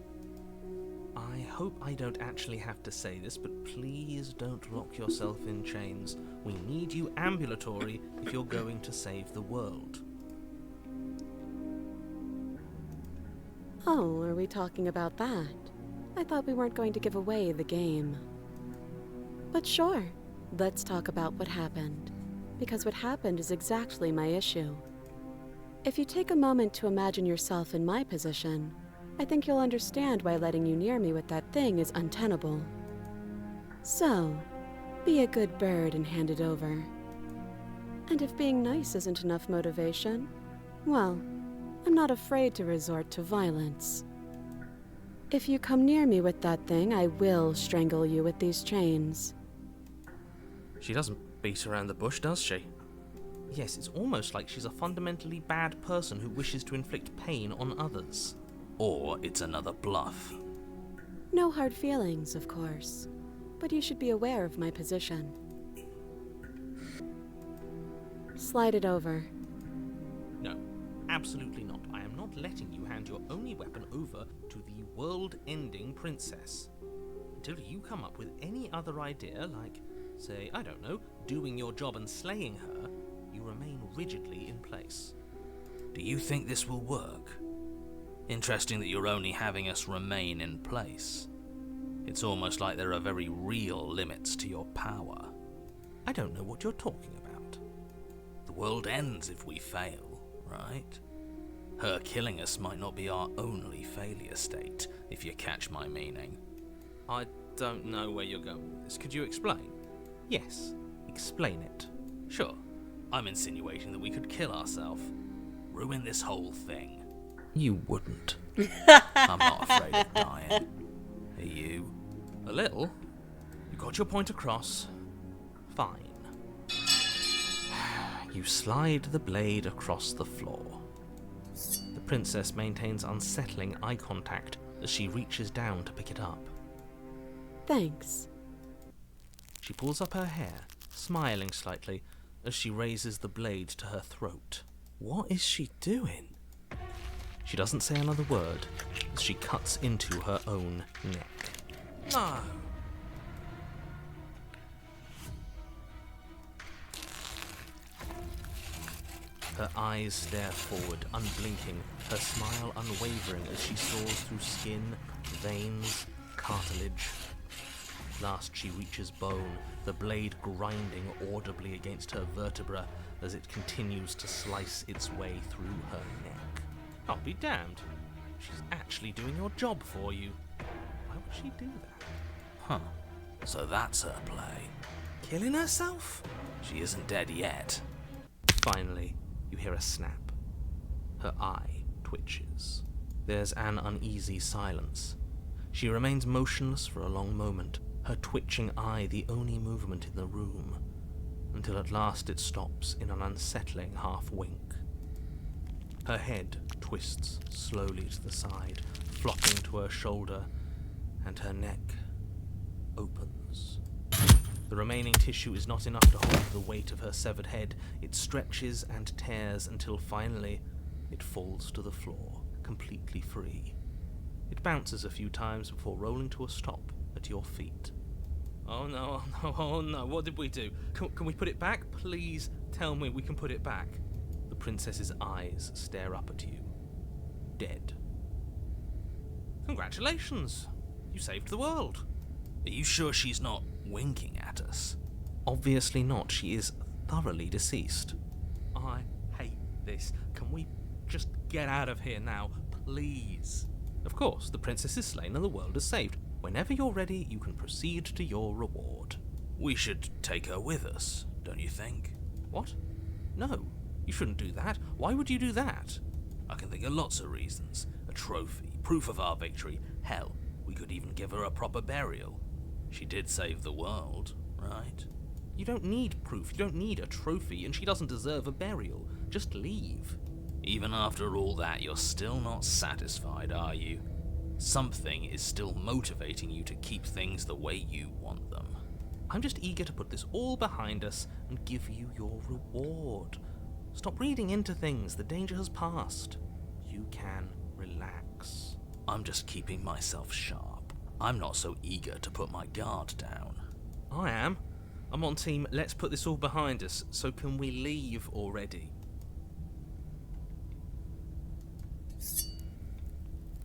I hope I don't actually have to say this, but please don't lock yourself in chains. We need you ambulatory if you're going to save the world. Oh, are we talking about that? I thought we weren't going to give away the game. But sure, let's talk about what happened. Because what happened is exactly my issue. If you take a moment to imagine yourself in my position, I think you'll understand why letting you near me with that thing is untenable. So, Be a good bird and hand it over. And if being nice isn't enough motivation, well, I'm not afraid to resort to violence. If you come near me with that thing, I will strangle you with these chains. She doesn't beat around the bush, does she? Yes, it's almost like she's a fundamentally bad person who wishes to inflict pain on others. Or it's another bluff. No hard feelings, of course, but you should be aware of my position. Slide it over. No, absolutely not. I am not letting you hand your only weapon over to the world-ending princess. Until you come up with any other idea, like, say, I don't know, doing your job and slaying her, you remain rigidly in place. Do you think this will work? Interesting that you're only having us remain in place. It's almost like there are very real limits to your power. I don't know what you're talking about. The world ends if we fail, right? Her killing us might not be our only failure state, if you catch my meaning. I don't know where you're going with this. Could you explain? Yes, explain it. Sure. I'm insinuating that we could kill ourselves. Ruin this whole thing. You wouldn't. I'm not afraid of dying. Are you? A little. You got your point across. Fine. You slide the blade across the floor. The princess maintains unsettling eye contact as she reaches down to pick it up. Thanks. She pulls up her hair, smiling slightly, as she raises the blade to her throat. What is she doing? She doesn't say another word as she cuts into her own neck. No! Her eyes stare forward, unblinking, her smile unwavering as she soars through skin, veins, cartilage. Last she reaches bone, the blade grinding audibly against her vertebra as it continues to slice its way through her neck. I'll be damned. She's actually doing your job for you. Why would she do that? Huh. So that's her play. Killing herself? She isn't dead yet. Finally, you hear a snap. Her eye twitches. There's an uneasy silence. She remains motionless for a long moment, her twitching eye the only movement in the room, until at last it stops in an unsettling half-wink. Her head twists slowly to the side, flopping to her shoulder, and her neck opens. The remaining tissue is not enough to hold the weight of her severed head. It stretches and tears until finally it falls to the floor, completely free. It bounces a few times before rolling to a stop at your feet. Oh no, oh no, oh no, what did we do? Can we put it back? Please tell me we can put it back. The princess's eyes stare up at you. Dead. Congratulations! You saved the world. Are you sure she's not winking at us? Obviously not. She is thoroughly deceased. I hate this. Can we just get out of here now, please? Of course, the princess is slain and the world is saved. Whenever you're ready, you can proceed to your reward. We should take her with us, don't you think? What? No, you shouldn't do that. Why would you do that? I can think of lots of reasons. A trophy, proof of our victory. Hell, we could even give her a proper burial. She did save the world, right? You don't need proof, you don't need a trophy, and she doesn't deserve a burial. Just leave. Even after all that, you're still not satisfied, are you? Something is still motivating you to keep things the way you want them. I'm just eager to put this all behind us and give you your reward. Stop reading into things, the danger has passed. You can relax. I'm just keeping myself sharp. I'm not so eager to put my guard down. I am. I'm on team, let's put this all behind us, so can we leave already?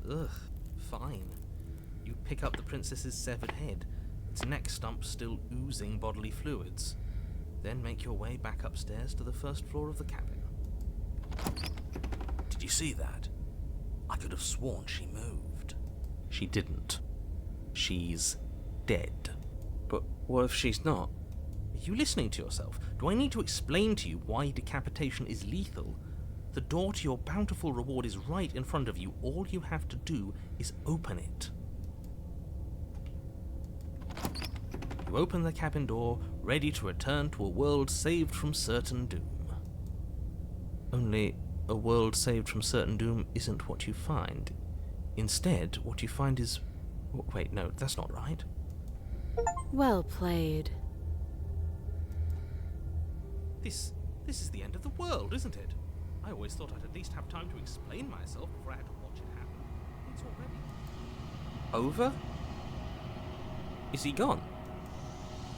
Ugh, fine. You pick up the princess's severed head, its neck stump still oozing bodily fluids. Then make your way back upstairs to the first floor of the cabin. Did you see that? I could have sworn she moved. She didn't. She's dead. But what if she's not? Are you listening to yourself? Do I need to explain to you why decapitation is lethal? The door to your bountiful reward is right in front of you. All you have to do is open it. You open the cabin door, ready to return to a world saved from certain doom. Only a world saved from certain doom isn't what you find. Instead, what you find is... Wait, no, that's not right. Well played. This is the end of the world, isn't it? I always thought I'd at least have time to explain myself before I had to watch it happen. It's already... Over? Is he gone?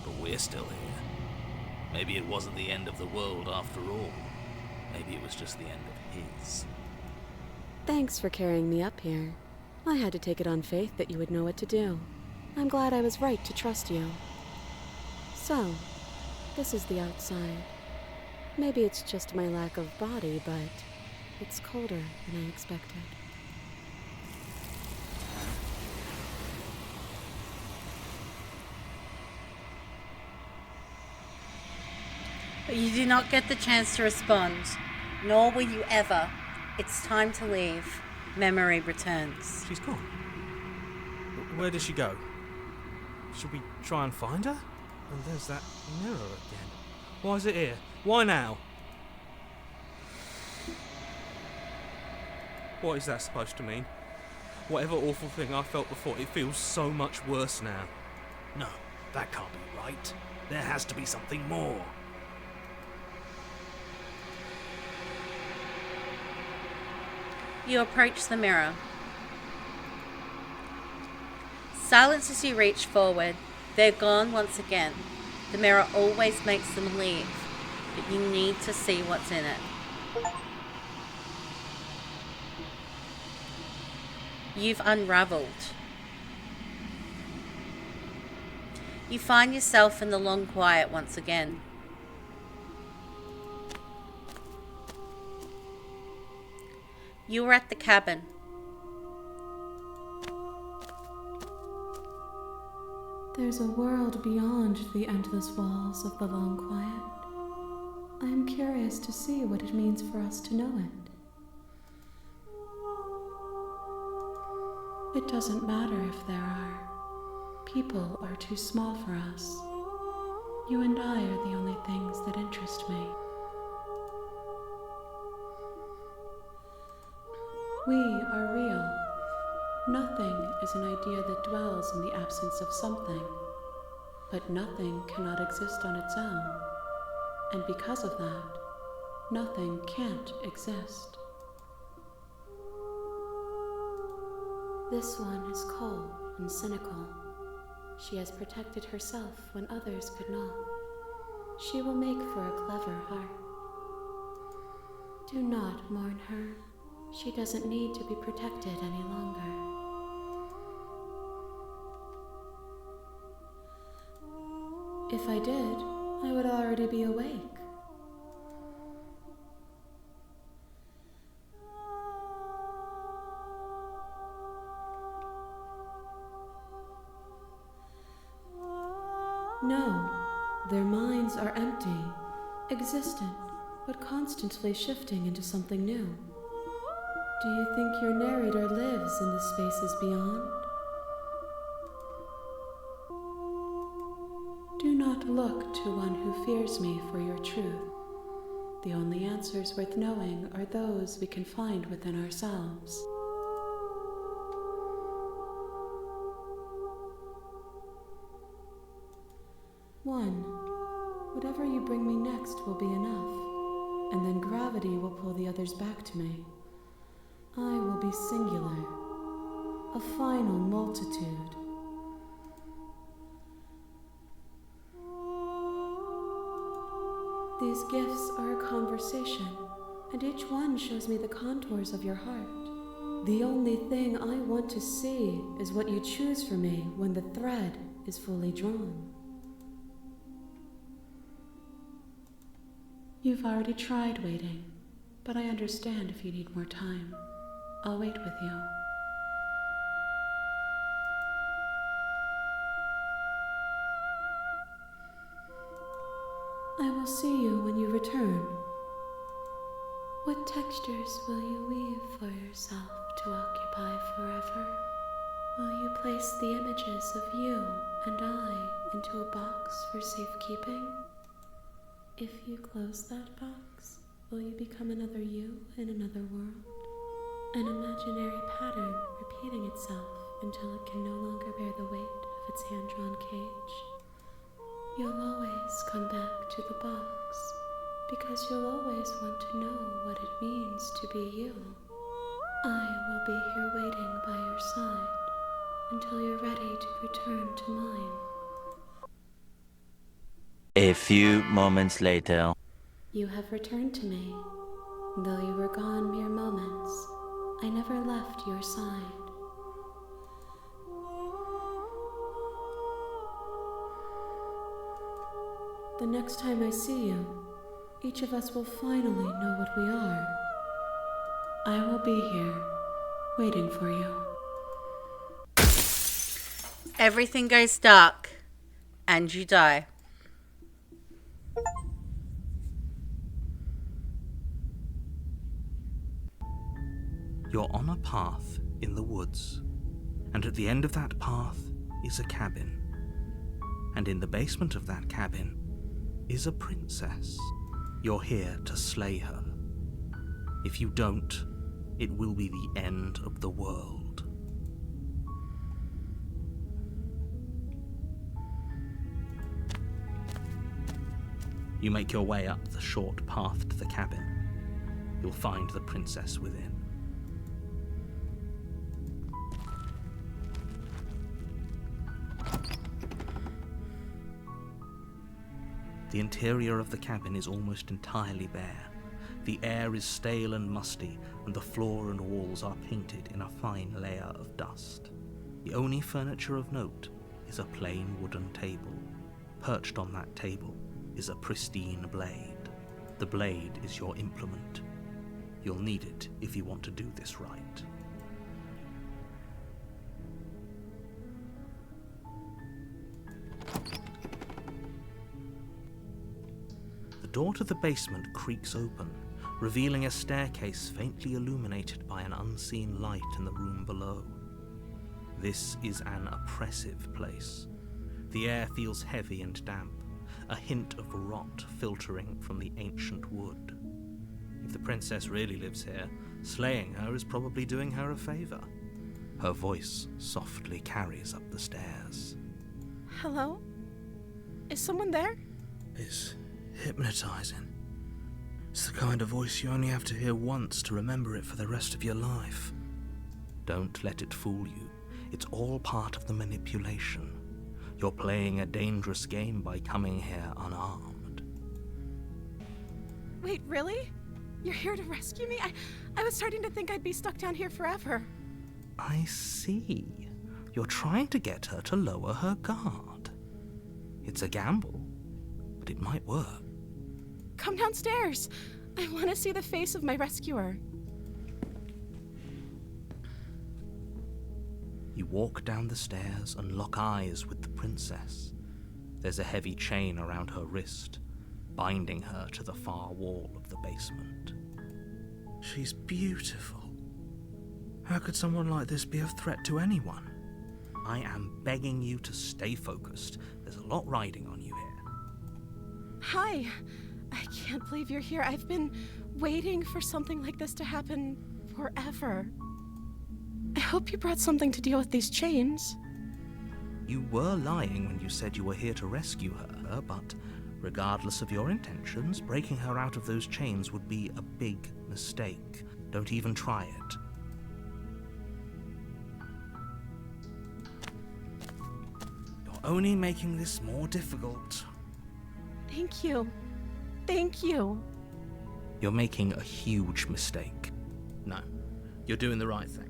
But we're still here. Maybe it wasn't the end of the world after all. Maybe it was just the end of his. Thanks for carrying me up here. I had to take it on faith that you would know what to do. I'm glad I was right to trust you. So, this is the outside. Maybe it's just my lack of body, but it's colder than I expected. But you do not get the chance to respond, nor will you ever. It's time to leave. Memory returns. She's gone. Where did she go? Should we try and find her? And there's that mirror again. Why is it here? Why now? What is that supposed to mean? Whatever awful thing I felt before, it feels so much worse now. No, that can't be right. There has to be something more. You approach the mirror. Silence as you reach forward. They're gone once again. The mirror always makes them leave, but you need to see what's in it. You've unraveled. You find yourself in the long quiet once again. You were at the cabin. There's a world beyond the endless walls of the long quiet. I am curious to see what it means for us to know it. It doesn't matter if there are. People are too small for us. You and I are the only things that interest me. We are real. Nothing is an idea that dwells in the absence of something. But nothing cannot exist on its own. And because of that, nothing can't exist. This one is cold and cynical. She has protected herself when others could not. She will make for a clever heart. Do not mourn her. She doesn't need to be protected any longer. If I did, I would already be awake. No, their minds are empty, existent, but constantly shifting into something new. Do you think your narrator lives in the spaces beyond? Do not look to one who fears me for your truth. The only answers worth knowing are those we can find within ourselves. One, whatever you bring me next will be enough, and then gravity will pull the others back to me. I will be singular, a final multitude. These gifts are a conversation, and each one shows me the contours of your heart. The only thing I want to see is what you choose for me when the thread is fully drawn. You've already tried waiting, but I understand if you need more time. I'll wait with you. I will see you when you return. What textures will you weave for yourself to occupy forever? Will you place the images of you and I into a box for safekeeping? If you close that box, will you become another you in another world? An imaginary pattern repeating itself until it can no longer bear the weight of its hand-drawn cage. You'll always come back to the box, because you'll always want to know what it means to be you. I will be here waiting by your side until you're ready to return to mine. A few moments later. You have returned to me. Though you were gone mere moments, I never left your side. The next time I see you, each of us will finally know what we are. I will be here, waiting for you. Everything goes dark, and you die. You're on a path in the woods, and at the end of that path is a cabin. And in the basement of that cabin is a princess. You're here to slay her. If you don't, it will be the end of the world. You make your way up the short path to the cabin. You'll find the princess within. The interior of the cabin is almost entirely bare. The air is stale and musty, and the floor and walls are painted in a fine layer of dust. The only furniture of note is a plain wooden table. Perched on that table is a pristine blade. The blade is your implement. You'll need it if you want to do this right. The door to the basement creaks open, revealing a staircase faintly illuminated by an unseen light in the room below. This is an oppressive place. The air feels heavy and damp, a hint of rot filtering from the ancient wood. If the princess really lives here, slaying her is probably doing her a favor. Her voice softly carries up the stairs. Hello? Is someone there? It's hypnotizing. It's the kind of voice you only have to hear once to remember it for the rest of your life. Don't let it fool you. It's all part of the manipulation. You're playing a dangerous game by coming here unarmed. Wait, really? You're here to rescue me? I was starting to think I'd be stuck down here forever. I see. You're trying to get her to lower her guard. It's a gamble, but it might work. Come downstairs. I want to see the face of my rescuer. You walk down the stairs and lock eyes with the princess. There's a heavy chain around her wrist, binding her to the far wall of the basement. She's beautiful. How could someone like this be a threat to anyone? I am begging you to stay focused. There's a lot riding on you here. Hi. I can't believe you're here. I've been waiting for something like this to happen forever. I hope you brought something to deal with these chains. You were lying when you said you were here to rescue her, but regardless of your intentions, breaking her out of those chains would be a big mistake. Don't even try it. You're only making this more difficult. Thank you. Thank you. You're making a huge mistake. No, you're doing the right thing.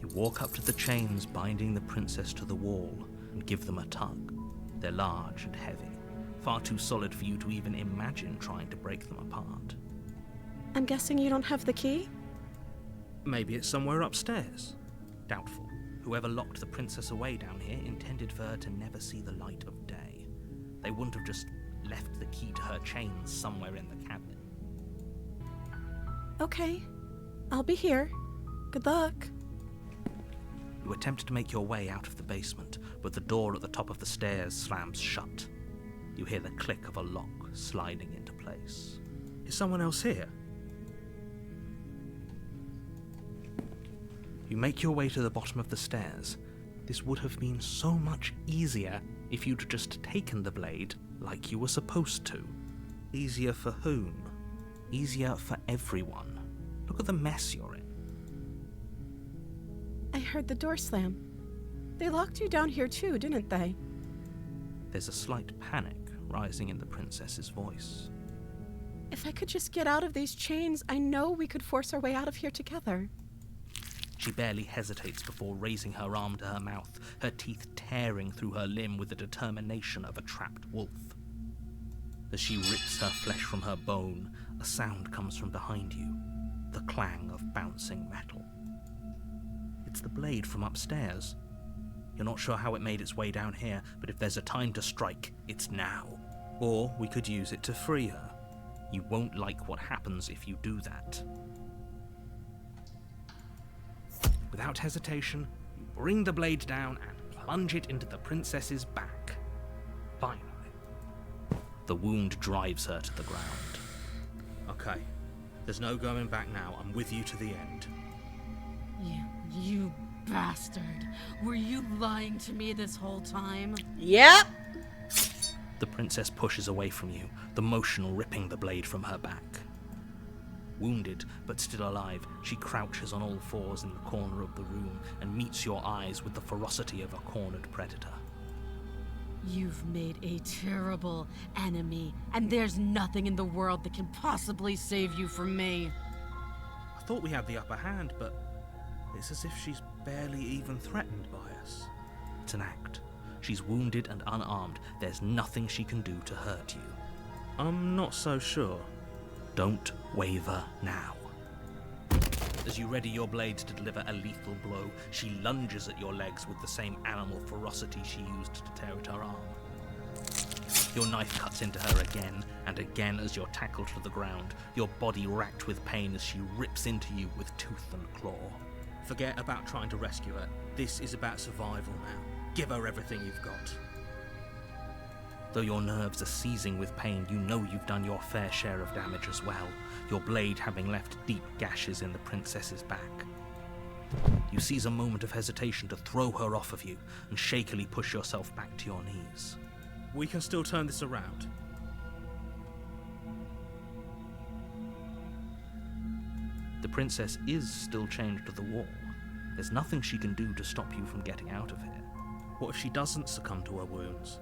You walk up to the chains binding the princess to the wall and give them a tug. They're large and heavy, far too solid for you to even imagine trying to break them apart. I'm guessing you don't have the key? Maybe it's somewhere upstairs. Doubtful. Whoever locked the princess away down here intended for her to never see the light of day. They wouldn't have just left the key to her chains somewhere in the cabin. Okay, I'll be here. Good luck. You attempt to make your way out of the basement, but the door at the top of the stairs slams shut. You hear the click of a lock sliding into place. Is someone else here? You make your way to the bottom of the stairs. This would have been so much easier if you'd just taken the blade like you were supposed to. Easier for whom? Easier for everyone. Look at the mess you're in. I heard the door slam. They locked you down here too, didn't they? There's a slight panic rising in the princess's voice. If I could just get out of these chains, I know we could force our way out of here together. She barely hesitates before raising her arm to her mouth, her teeth tearing through her limb with the determination of a trapped wolf. As she rips her flesh from her bone, a sound comes from behind you, the clang of bouncing metal. It's the blade from upstairs. You're not sure how it made its way down here, but if there's a time to strike, it's now. Or we could use it to free her. You won't like what happens if you do that. Without hesitation, you bring the blade down and plunge it into the princess's back. Finally, the wound drives her to the ground. Okay, there's no going back now. I'm with you to the end. You bastard. Were you lying to me this whole time? Yep. The princess pushes away from you, the motion ripping the blade from her back. Wounded, but still alive, she crouches on all fours in the corner of the room and meets your eyes with the ferocity of a cornered predator. You've made a terrible enemy, and there's nothing in the world that can possibly save you from me. I thought we had the upper hand, but it's as if she's barely even threatened by us. It's an act. She's wounded and unarmed. There's nothing she can do to hurt you. I'm not so sure. Don't waver now. As you ready your blade to deliver a lethal blow, she lunges at your legs with the same animal ferocity she used to tear at her arm. Your knife cuts into her again and again as you're tackled to the ground, your body racked with pain as she rips into you with tooth and claw. Forget about trying to rescue her. This is about survival now. Give her everything you've got. Though your nerves are seizing with pain, you know you've done your fair share of damage as well, your blade having left deep gashes in the princess's back. You seize a moment of hesitation to throw her off of you and shakily push yourself back to your knees. We can still turn this around. The princess is still chained to the wall. There's nothing she can do to stop you from getting out of here. What if she doesn't succumb to her wounds?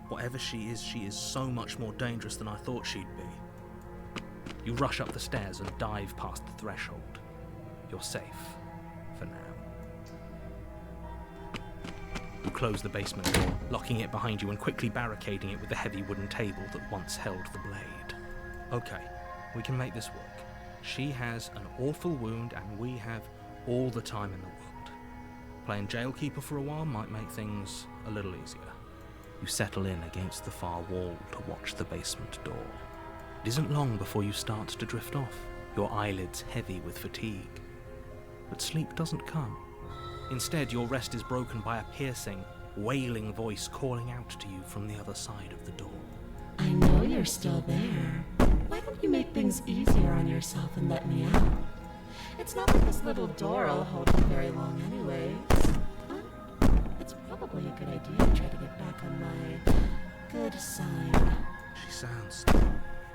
Whatever she is so much more dangerous than I thought she'd be. You rush up the stairs and dive past the threshold. You're safe, for now. You close the basement door, locking it behind you and quickly barricading it with the heavy wooden table that once held the blade. Okay, we can make this work. She has an awful wound and we have all the time in the world. Playing jailkeeper for a while might make things a little easier. You settle in against the far wall to watch the basement door. It isn't long before you start to drift off, your eyelids heavy with fatigue. But sleep doesn't come. Instead, your rest is broken by a piercing, wailing voice calling out to you from the other side of the door. I know you're still there. Why don't you make things easier on yourself and let me out? It's not like this little door will hold you very long anyways. But it's probably a good idea to try to get back on my good side. She sounds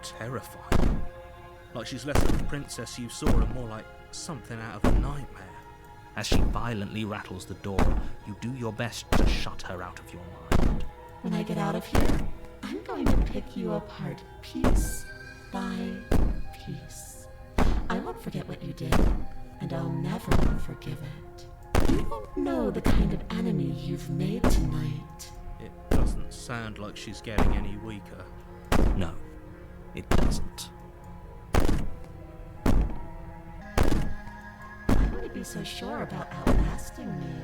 terrifying. Like she's less of the princess you saw and more like something out of a nightmare. As she violently rattles the door, you do your best to shut her out of your mind. When I get out of here, I'm going to pick you apart piece by piece. I won't forget what you did, and I'll never forgive it. You don't know the kind of enemy you've made tonight. It doesn't sound like she's getting any weaker. No, it doesn't. I wouldn't be so sure about outlasting me.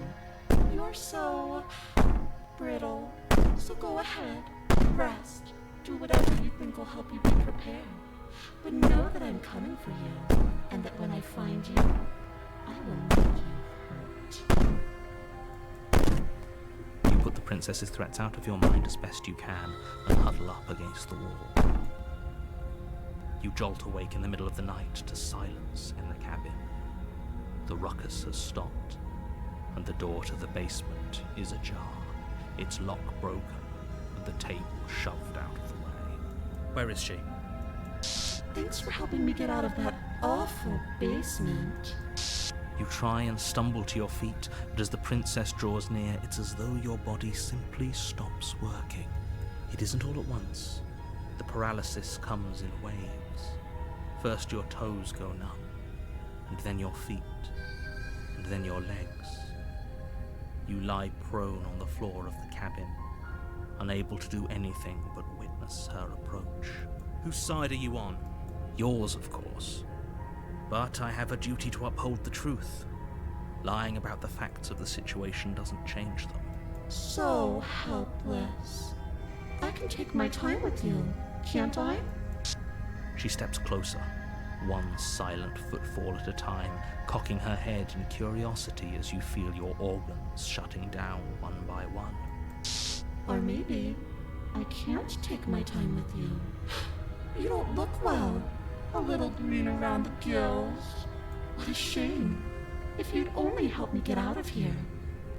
You're so brittle. So go ahead, rest. Do whatever you think will help you be prepared. But know that I'm coming for you, and that when I find you, I will make you hurt. You put the princess's threats out of your mind as best you can and huddle up against the wall. You jolt awake in the middle of the night to silence in the cabin. The ruckus has stopped, and the door to the basement is ajar, its lock broken, and the table shoved out of the way. Where is she? Thanks for helping me get out of that awful basement. You try and stumble to your feet, but as the princess draws near, it's as though your body simply stops working. It isn't all at once. The paralysis comes in waves. First your toes go numb, and then your feet, and then your legs. You lie prone on the floor of the cabin, unable to do anything but witness her approach. Whose side are you on? Yours, of course. But I have a duty to uphold the truth. Lying about the facts of the situation doesn't change them. So helpless. I can take my time with you, can't I? She steps closer, one silent footfall at a time, cocking her head in curiosity as you feel your organs shutting down one by one. Or maybe I can't take my time with you. You don't look well. A little green around the gills. What a shame. If you'd only helped me get out of here,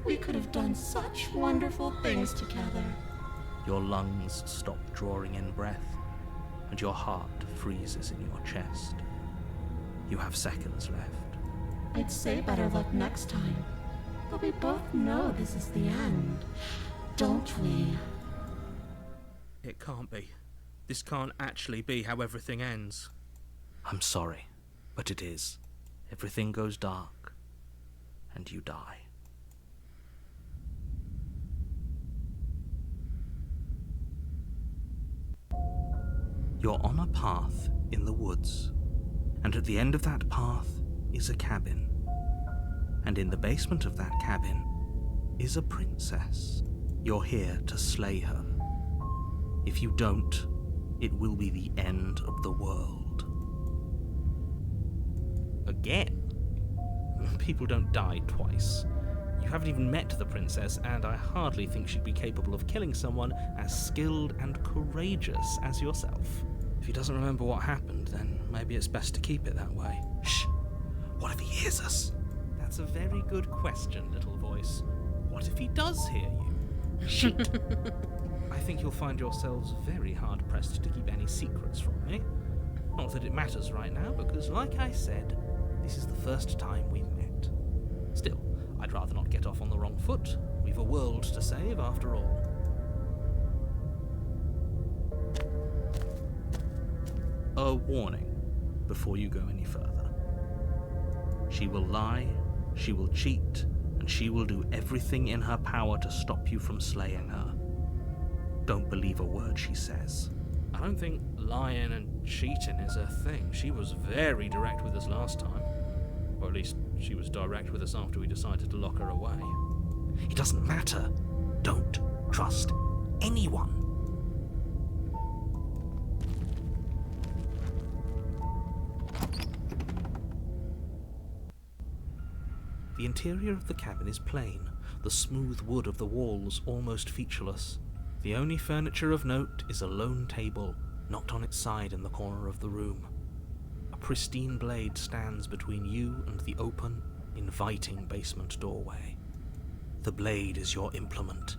we could have done such wonderful things together. Your lungs stop drawing in breath, and your heart freezes in your chest. You have seconds left. I'd say better luck next time, but we both know this is the end, don't we? It can't be. This can't actually be how everything ends. I'm sorry, but it is. Everything goes dark, and you die. You're on a path in the woods, and at the end of that path is a cabin. And in the basement of that cabin is a princess. You're here to slay her. If you don't, it will be the end of the world. Again? People don't die twice. You haven't even met the princess, and I hardly think she'd be capable of killing someone as skilled and courageous as yourself. If he doesn't remember what happened, then maybe it's best to keep it that way. Shh! What if he hears us? That's a very good question, little voice. What if he does hear you? Shit! I think you'll find yourselves very hard-pressed to keep any secrets from me. Not that it matters right now, because like I said, this is the first time we've met. Still, I'd rather not get off on the wrong foot. We've a world to save, after all. A warning before you go any further. She will lie, she will cheat, and she will do everything in her power to stop you from slaying her. Don't believe a word she says. I don't think lying and cheating is her thing. She was very direct with us last time. Or at least, she was direct with us after we decided to lock her away. It doesn't matter. Don't trust anyone. The interior of the cabin is plain, the smooth wood of the walls almost featureless. The only furniture of note is a lone table, knocked on its side in the corner of the room. A pristine blade stands between you and the open, inviting basement doorway. The blade is your implement.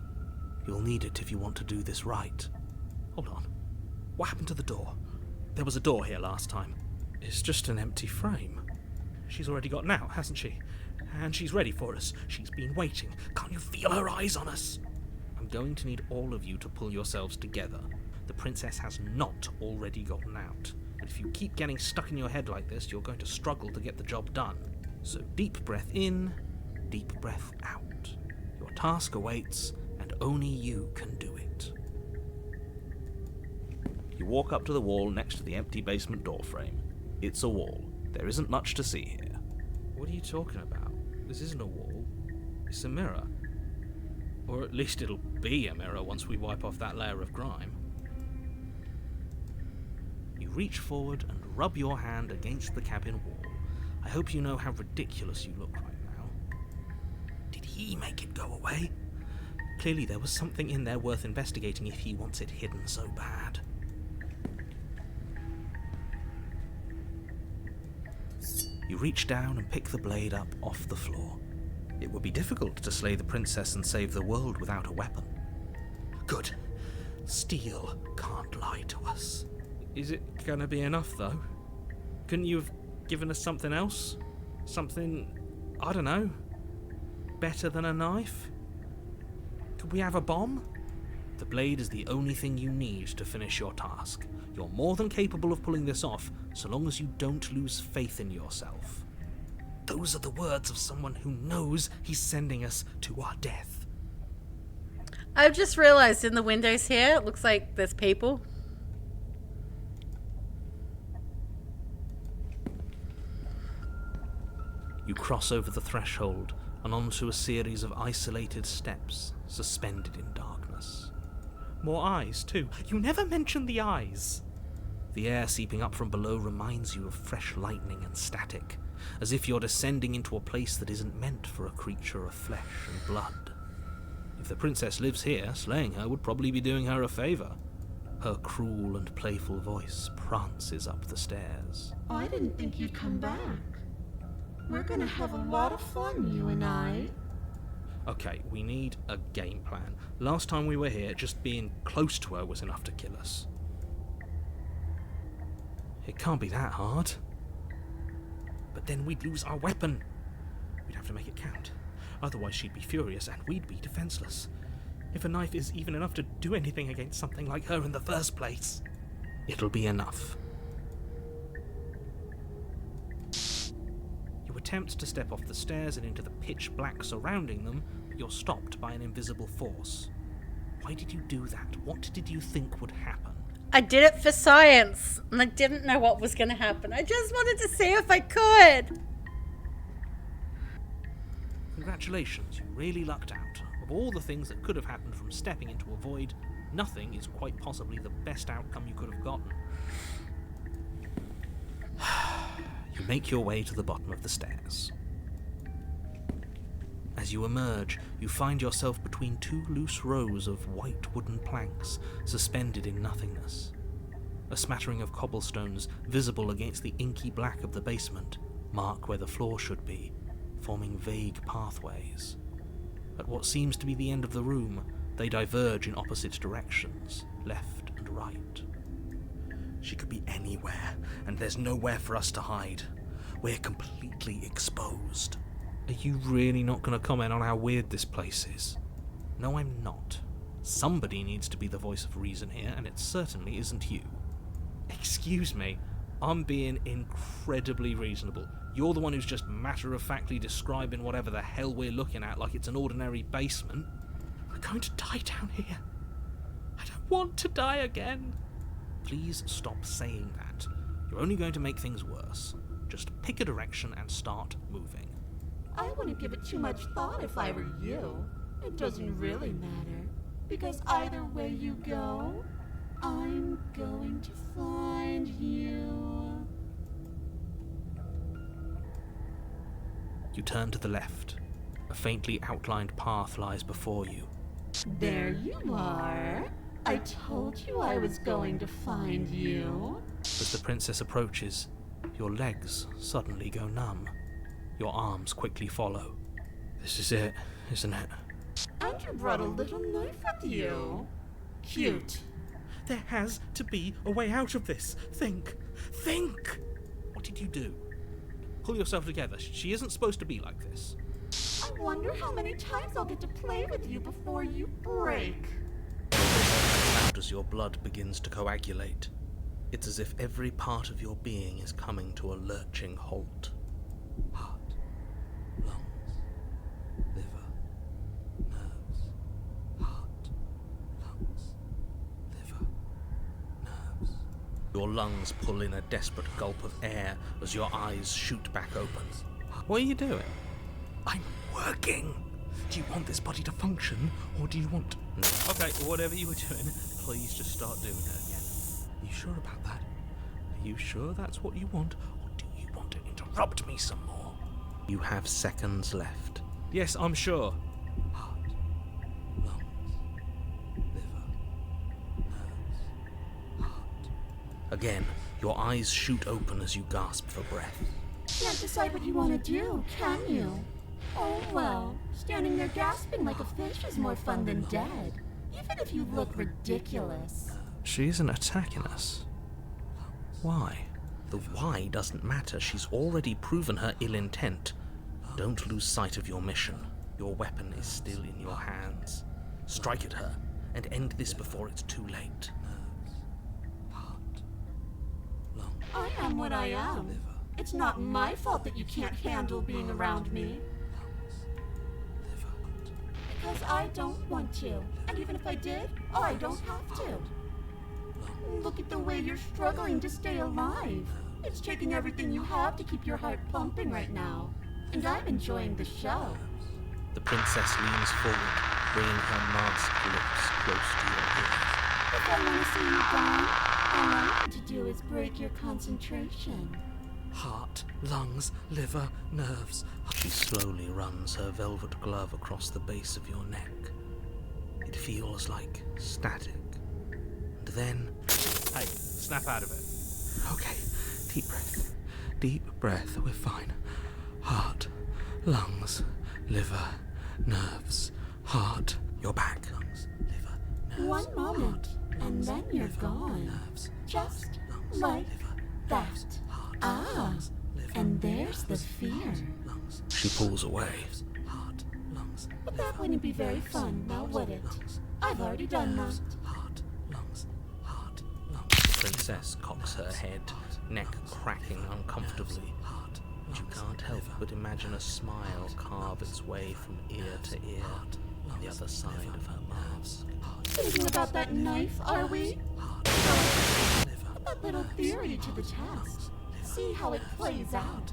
You'll need it if you want to do this right. Hold on. What happened to the door? There was a door here last time. It's just an empty frame. She's already gotten out, hasn't she? And she's ready for us. She's been waiting. Can't you feel her eyes on us? I'm going to need all of you to pull yourselves together. The princess has not already gotten out. But if you keep getting stuck in your head like this, you're going to struggle to get the job done. So deep breath in, deep breath out. Your task awaits, and only you can do it. You walk up to the wall next to the empty basement door frame. It's a wall. There isn't much to see here. What are you talking about? This isn't a wall. It's a mirror. Or at least it'll be a mirror once we wipe off that layer of grime. You reach forward and rub your hand against the cabin wall. I hope you know how ridiculous you look right now. Did he make it go away? Clearly there was something in there worth investigating if he wants it hidden so bad. You reach down and pick the blade up off the floor. It would be difficult to slay the princess and save the world without a weapon. Good. Steel can't lie to us. Is it gonna be enough, though? Couldn't you have given us something else? Something, I don't know, better than a knife? Could we have a bomb? The blade is the only thing you need to finish your task. You're more than capable of pulling this off, so long as you don't lose faith in yourself. Those are the words of someone who knows he's sending us to our death. I've just realised in the windows here, it looks like there's people. You cross over the threshold and onto a series of isolated steps suspended in darkness. More eyes, too. You never mention the eyes. The air seeping up from below reminds you of fresh lightning and static, as if you're descending into a place that isn't meant for a creature of flesh and blood. If the princess lives here, slaying her would probably be doing her a favour. Her cruel and playful voice prances up the stairs. I didn't think you'd come back. We're gonna have a lot of fun, you and I. Okay, we need a game plan. Last time we were here, just being close to her was enough to kill us. It can't be that hard. But then we'd lose our weapon. We'd have to make it count. Otherwise she'd be furious and we'd be defenseless. If a knife is even enough to do anything against something like her in the first place, it'll be enough. You attempt to step off the stairs and into the pitch black surrounding them, but you're stopped by an invisible force. Why did you do that? What did you think would happen? I did it for science, and I didn't know what was going to happen. I just wanted to see if I could. Congratulations, you really lucked out. Of all the things that could have happened from stepping into a void, nothing is quite possibly the best outcome you could have gotten. You make your way to the bottom of the stairs. As you emerge, you find yourself between two loose rows of white wooden planks suspended in nothingness. A smattering of cobblestones, visible against the inky black of the basement, mark where the floor should be, forming vague pathways. At what seems to be the end of the room, they diverge in opposite directions, left and right. She could be anywhere, and there's nowhere for us to hide. We're completely exposed. Are you really not going to comment on how weird this place is? No, I'm not. Somebody needs to be the voice of reason here, and it certainly isn't you. Excuse me, I'm being incredibly reasonable. You're the one who's just matter-of-factly describing whatever the hell we're looking at like it's an ordinary basement. We're going to die down here. I don't want to die again. Please stop saying that. You're only going to make things worse. Just pick a direction and start moving. I wouldn't give it too much thought if I were you. It doesn't really matter, because either way you go, I'm going to find you. You turn to the left. A faintly outlined path lies before you. There you are. I told you I was going to find you. As the princess approaches, your legs suddenly go numb. Your arms quickly follow. This is it, isn't it? And you brought a little knife with you. Cute. There has to be a way out of this. Think! Think! What did you do? Pull yourself together. She isn't supposed to be like this. I wonder how many times I'll get to play with you before you break. Out as your blood begins to coagulate. It's as if every part of your being is coming to a lurching halt. Heart, lungs, liver, nerves. Heart, lungs, liver, nerves. Your lungs pull in a desperate gulp of air as your eyes shoot back open. What are you doing? I'm working. Do you want this body to function, or do you want... No. Okay, whatever you were doing, please just start doing it again. You sure about that? Are you sure that's what you want, or do you want to interrupt me some more? You have seconds left. Yes, I'm sure. Heart, lungs, liver, nerves, heart. Again, your eyes shoot open as you gasp for breath. Can't decide what you want to do, can you? Oh well, standing there gasping like a fish is more fun than dead, even if you look ridiculous. She isn't attacking us. Why? The why doesn't matter. She's already proven her ill intent. Don't lose sight of your mission. Your weapon is still in your hands. Strike at her and end this before it's too late. I am what I am. It's not my fault that you can't handle being around me. Because I don't want to. And even if I did, I don't have to. Look at the way you're struggling to stay alive. It's taking everything you have to keep your heart pumping right now. And I'm enjoying the show. The princess leans forward, bringing her masked lips close to your ear. If I want to see you gone, all I need to do is break your concentration. Heart, lungs, liver, nerves. She slowly runs her velvet glove across the base of your neck. It feels like static. And then... Hey, snap out of it. Okay, deep breath. Deep breath, we're fine. Heart, lungs, liver, nerves, heart. You're back. Lungs, liver, nerves, One moment, heart, and then you're liver, gone. Nerves, Just lungs, like liver, that. nerves, heart, Ah, lungs, liver, and there's the nerves, fear. heart, lungs. She pulls away. Heart, lungs, But that wouldn't be very fun, now would it? lungs, I've already done that. heart, lungs, heart, lungs. The princess cocks her head, neck cracking uncomfortably. You can't help but imagine a smile carve its way from ear to ear on the other side of her mask. Thinking about that knife, are we? Put that little theory to the test. See how it plays out.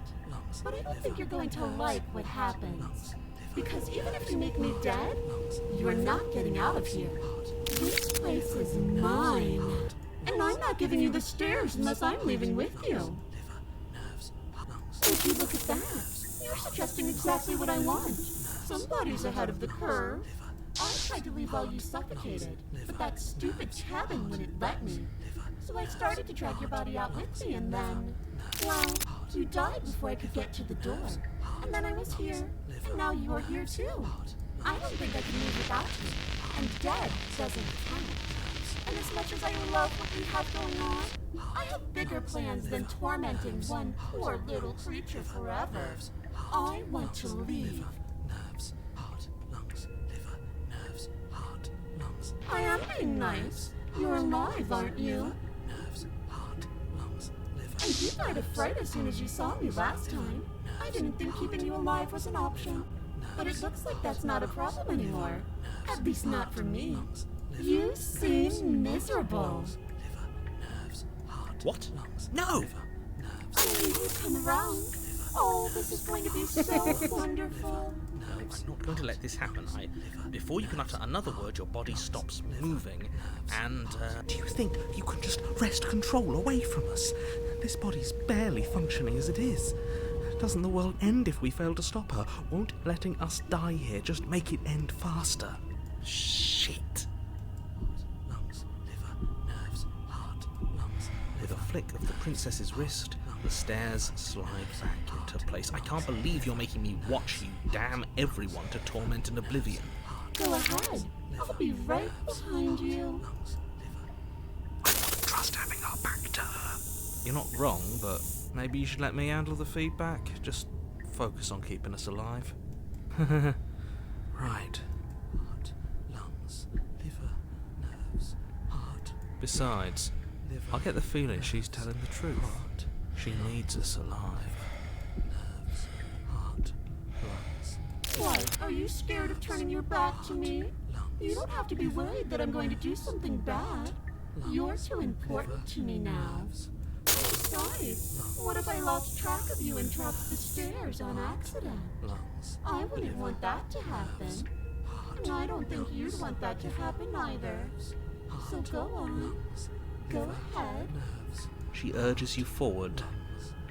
But I don't think you're going to like what happens. Because even if you make me dead, you're not getting out of here. This place is mine. And I'm not giving you the stairs unless I'm leaving with you. Would you look at that? You're suggesting exactly what I want. Somebody's ahead of the curve. I tried to leave while you suffocated, but that stupid cabin wouldn't let me. So I started to drag your body out with me, and then, well, you died before I could get to the door. And then I was here, and now you're here too. I don't think I can live without you, and dead doesn't count. And as much as I love what we have going on, I have bigger plans than tormenting one poor little creature forever. I want to leave. Nerves, heart, lungs, liver, nerves, heart, lungs. I am being nice. You're alive, aren't you? Nerves, heart, lungs, liver. And you died of fright as soon as you saw me last time. I didn't think keeping you alive was an option. But it looks like that's not a problem anymore. At least not for me. You seem miserable. What? No! I need you to come around. Oh, this is going to be so wonderful. No, I'm not going to let this happen. Before you can utter another word, your body stops moving, and, Do you think you can just wrest control away from us? This body's barely functioning as it is. Doesn't the world end if we fail to stop her? Won't letting us die here just make it end faster? Shit. Lungs, liver, nerves, heart, lungs. With a flick of the princess's wrist, the stairs slide back into place. I can't believe you're making me watch you damn everyone to torment and oblivion. Go ahead. I'll be right behind you. I don't trust having our back to her. You're not wrong, but maybe you should let me handle the feedback. Just focus on keeping us alive. Right. Heart, lungs, liver, nerves, heart. Besides, I get the feeling she's telling the truth. She needs us alive. Nerves, heart, lungs. What? Are you scared of turning your back to me? You don't have to be worried that I'm going to do something bad. You're too important to me now. Besides, what if I lost track of you and dropped the stairs on accident? I wouldn't want that to happen. And I don't think you'd want that to happen either. So go on. Go ahead. She urges you forward,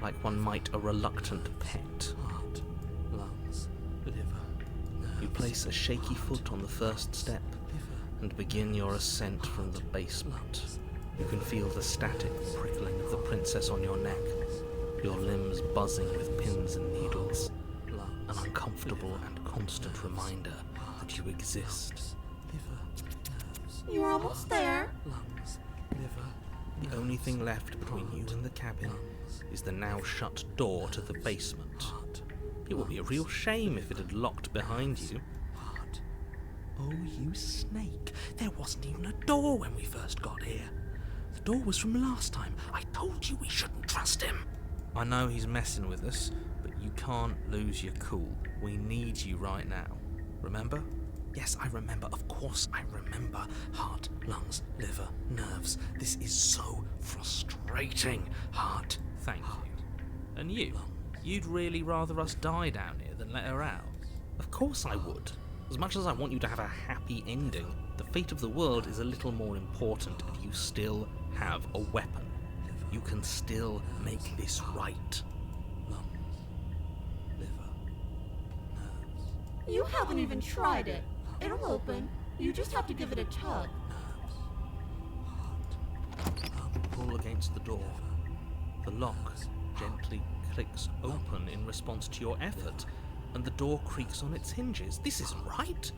like one might a reluctant pet. Heart, lungs, liver. You place a shaky foot on the first step and begin your ascent from the basement. You can feel the static prickling of the princess on your neck, your limbs buzzing with pins and needles, an uncomfortable and constant reminder that you exist. You're almost there. Lungs, liver. The only thing left between you and the cabin is the now shut door to the basement. It would be a real shame if it had locked behind you. Oh, you snake. There wasn't even a door when we first got here. The door was from last time. I told you we shouldn't trust him. I know he's messing with us, but you can't lose your cool. We need you right now. Remember? Yes, I remember. Of course I remember. Heart, lungs, liver, nerves. This is so frustrating. Heart. Thank you. And you? You'd really rather us die down here than let her out? Of course I would. As much as I want you to have a happy ending, the fate of the world is a little more important, and you still have a weapon. You can still make this right. Lungs, liver, nerves. You haven't even tried it. It'll open. You just have to give it a tug. Pull against the door. The lock gently clicks open in response to your effort, and the door creaks on its hinges. This isn't right.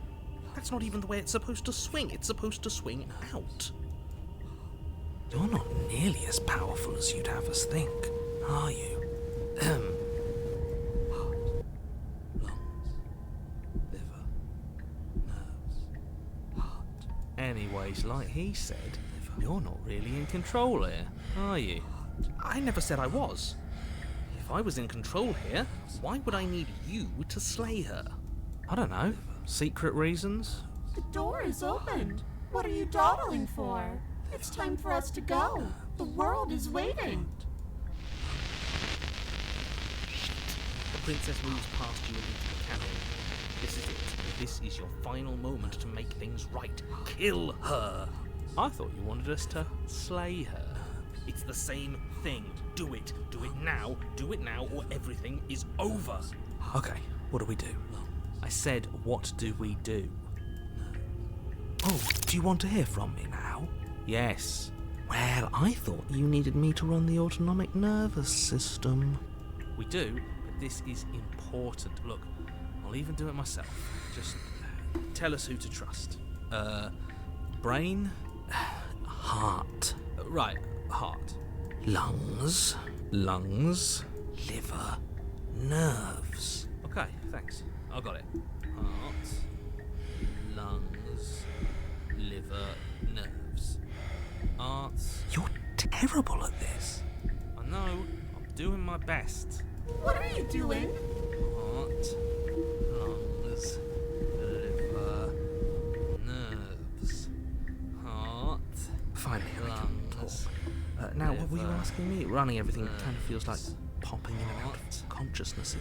That's not even the way it's supposed to swing. It's supposed to swing out. You're not nearly as powerful as you'd have us think, are you? Heart, lungs, liver, nerves, heart. Anyways, like he said, you're not really in control here, are you? I never said I was. If I was in control here, why would I need you to slay her? I don't know. Secret reasons? The door is opened. What are you dawdling for? It's time for us to go. The world is waiting. The princess moves past you and into the cabin. This is it. This is your final moment to make things right. Kill her! I thought you wanted us to slay her. It's the same thing. Do it. Do it now. Do it now, or everything is over. Okay, what do we do? I said, what do we do? Oh, do you want to hear from me now? Yes. Well, I thought you needed me to run the autonomic nervous system. We do, but this is important. Look, I'll even do it myself. Just tell us who to trust. Brain? Heart. Right, heart. Lungs. Lungs. Liver. Nerves. Okay, thanks. I got it. Heart, lungs, liver, nerves. Heart. You're terrible at this. I know. I'm doing my best. What are you doing? Heart, lungs, liver, nerves. Heart. Finally, I can lungs. talk. Now, what were you asking me? Running everything kind of feels like popping in and out of consciousness.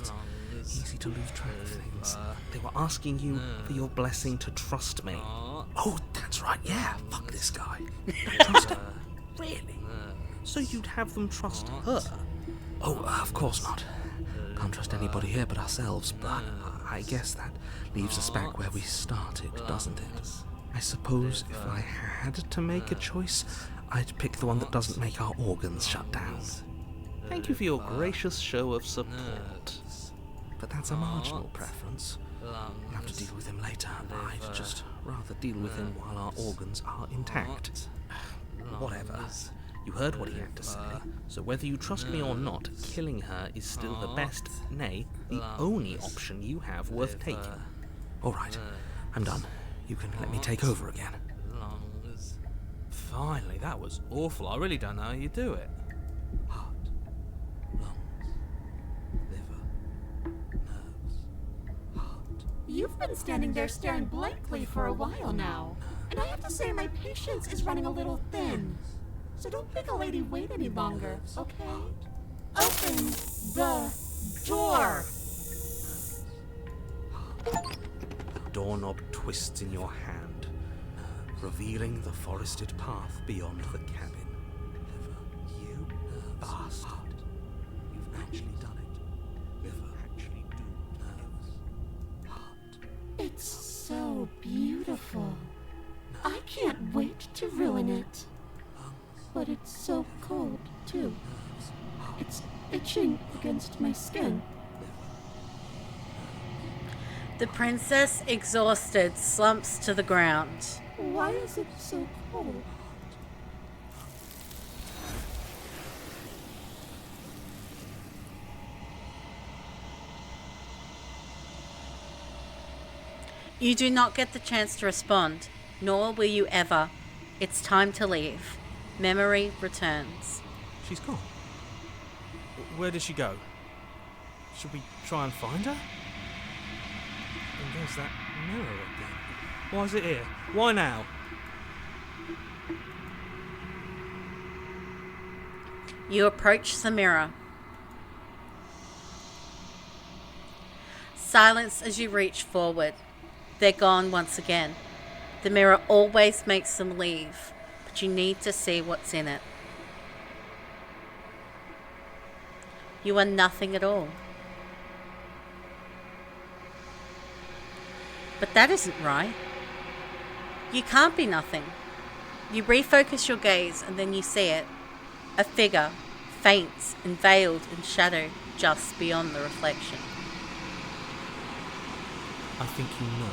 It's easy to lose track of things. They were asking you for your blessing to trust me. Oh, that's right, yeah. Fuck this guy. Trust him. Really? So you'd have them trust her? Oh, of course not. Can't trust anybody here but ourselves, but I guess that leaves us back where we started, doesn't it? I suppose if I had to make a choice, I'd pick the one that doesn't make our organs shut down. Thank you for your gracious show of support. But that's a marginal preference. We'll have to deal with him later. I'd just rather deal with him while our organs are intact. Whatever. You heard what he had to say, so whether you trust me or not, killing her is still the best, nay, the only option you have worth taking. Alright, I'm done. You can let me take over again. Finally, that was awful. I really don't know how you do it. Heart, lungs, liver, nerves, heart. You've been standing there staring blankly for a while now. And I have to say my patience is running a little thin. So don't make a lady wait any longer, okay? Open the door! The doorknob twists in your hand, revealing the forested path beyond the cabin. You to ruin it. But it's so cold, too. It's itching against my skin. The princess, exhausted, slumps to the ground. Why is it so cold? You do not get the chance to respond, nor will you ever. It's time to leave. Memory returns. She's gone. Where did she go? Should we try and find her? And there's that mirror again. Why is it here? Why now? You approach the mirror. Silence as you reach forward. They're gone once again. The mirror always makes them leave, but you need to see what's in it. You are nothing at all. But that isn't right. You can't be nothing. You refocus your gaze and then you see it. A figure, faint and veiled in shadow just beyond the reflection. I think you know.